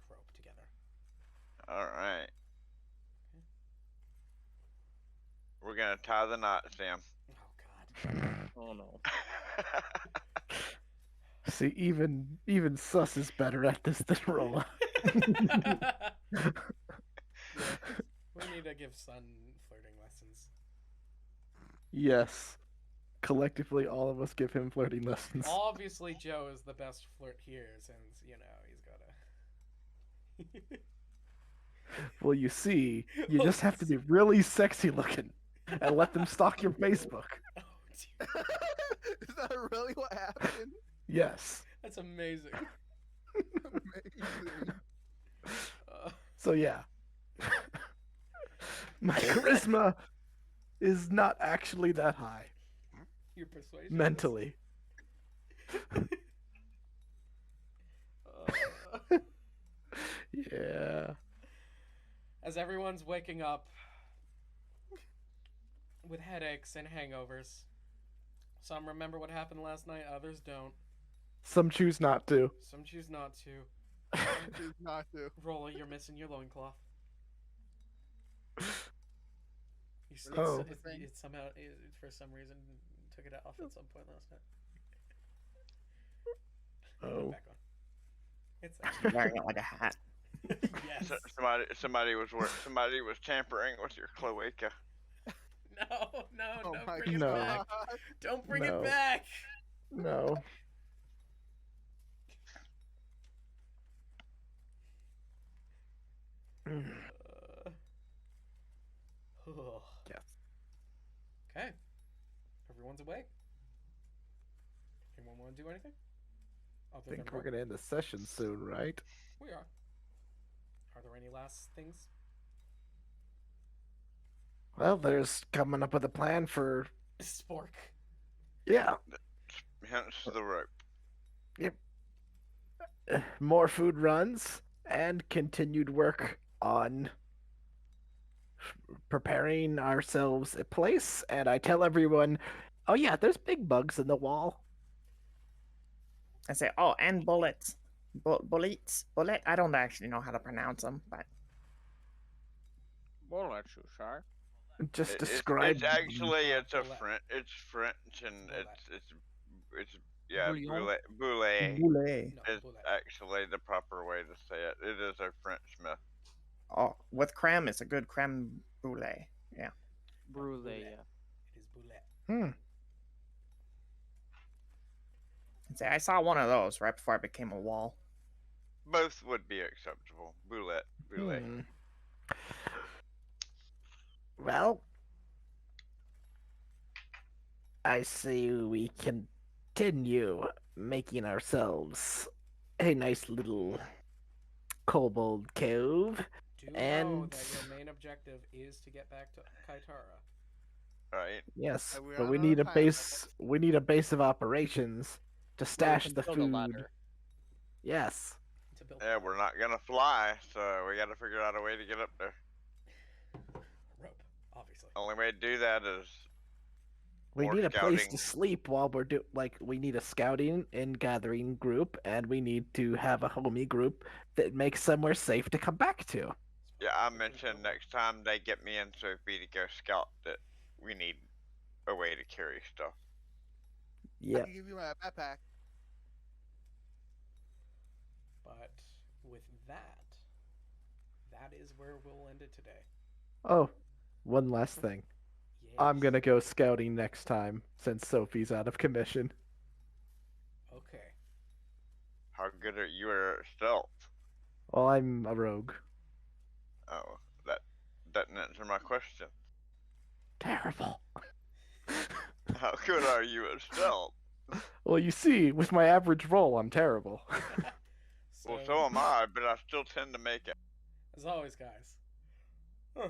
rope together. All right. We're gonna tie the knot, Sam. Oh God. Oh no. See, even Sus is better at this than Rolla. Yeah. We need to give Sun flirting lessons. Yes. Collectively, all of us give him flirting lessons. Obviously, Joe is the best flirt here, since he's got a. Well, you see, you just have to be really sexy looking and let them stalk your Facebook. Oh, dear. Is that really what happened? Yes. That's amazing. Amazing. So yeah. My charisma is not actually that high. Your persuasion. is- Mentally. Yeah. As everyone's waking up with headaches and hangovers, some remember what happened last night, others don't. Some choose not to. Some choose not to. Choose not to. Rolla, you're missing your loincloth. Oh. It somehow, for some reason, took it off at some point last night. Put it Oh. back on. It's Wearing it like a hat. yes. Somebody was tampering with your cloaca. No, Oh don't my bring it No. back. god. Don't bring No. it back. No. Yes. Okay. Everyone's awake. Anyone want to do anything? I Other than think we're rope. gonna end the session soon, right? We are. Are there any last things? Well, there's coming up with a plan for Spork. yeah, Hence the rope. more food runs and continued work on preparing ourselves a place. And I tell everyone, oh yeah, there's big bugs in the wall. I say, oh, and bullets. Bullets? Bullet? I don't actually know how to pronounce them, but Bullets, you say? Just It's describe. actually Bullet. It's French and Bullet. it's yeah Bouillon? boulet Boulet. No, is bullet. actually the proper way to say it. It is a French myth. oh, with creme, it's a good creme brulee. Yeah. Brulee, Bullet. yeah. It is bullet. Hmm. And say, I saw one of those right before I became a wall. Both would be acceptable. Boulet. Hmm. Well, I say we continue making ourselves a nice little kobold cove. Do know And- that your main objective is to get back to Kitara. Right. Yes, And we're but on we our need a path. base. We need a base of operations to stash can the build a food. ladder. Yes. To build Yeah, we're not gonna fly, so we gotta figure out a way to get up there. rope, obviously. Only way to do that is We More need a place scouting. to sleep while we're we need a scouting and gathering group, and we need to have a homie group that makes somewhere safe to come back to. yeah. I mentioned next time they get me and Sophie to go scout that we need a way to carry stuff. I Yeah. can give you my backpack. But with that, that is where we'll end it today. Oh, one last thing. Yes. I'm gonna go scouting next time since Sophie's out of commission. Okay. How good are you at stealth? Well, I'm a rogue. Oh, that doesn't answer my question. Terrible. How good are you at stealth? Well, you see, with my average roll, I'm terrible. Well, so am I, but I still tend to make it. As always, guys.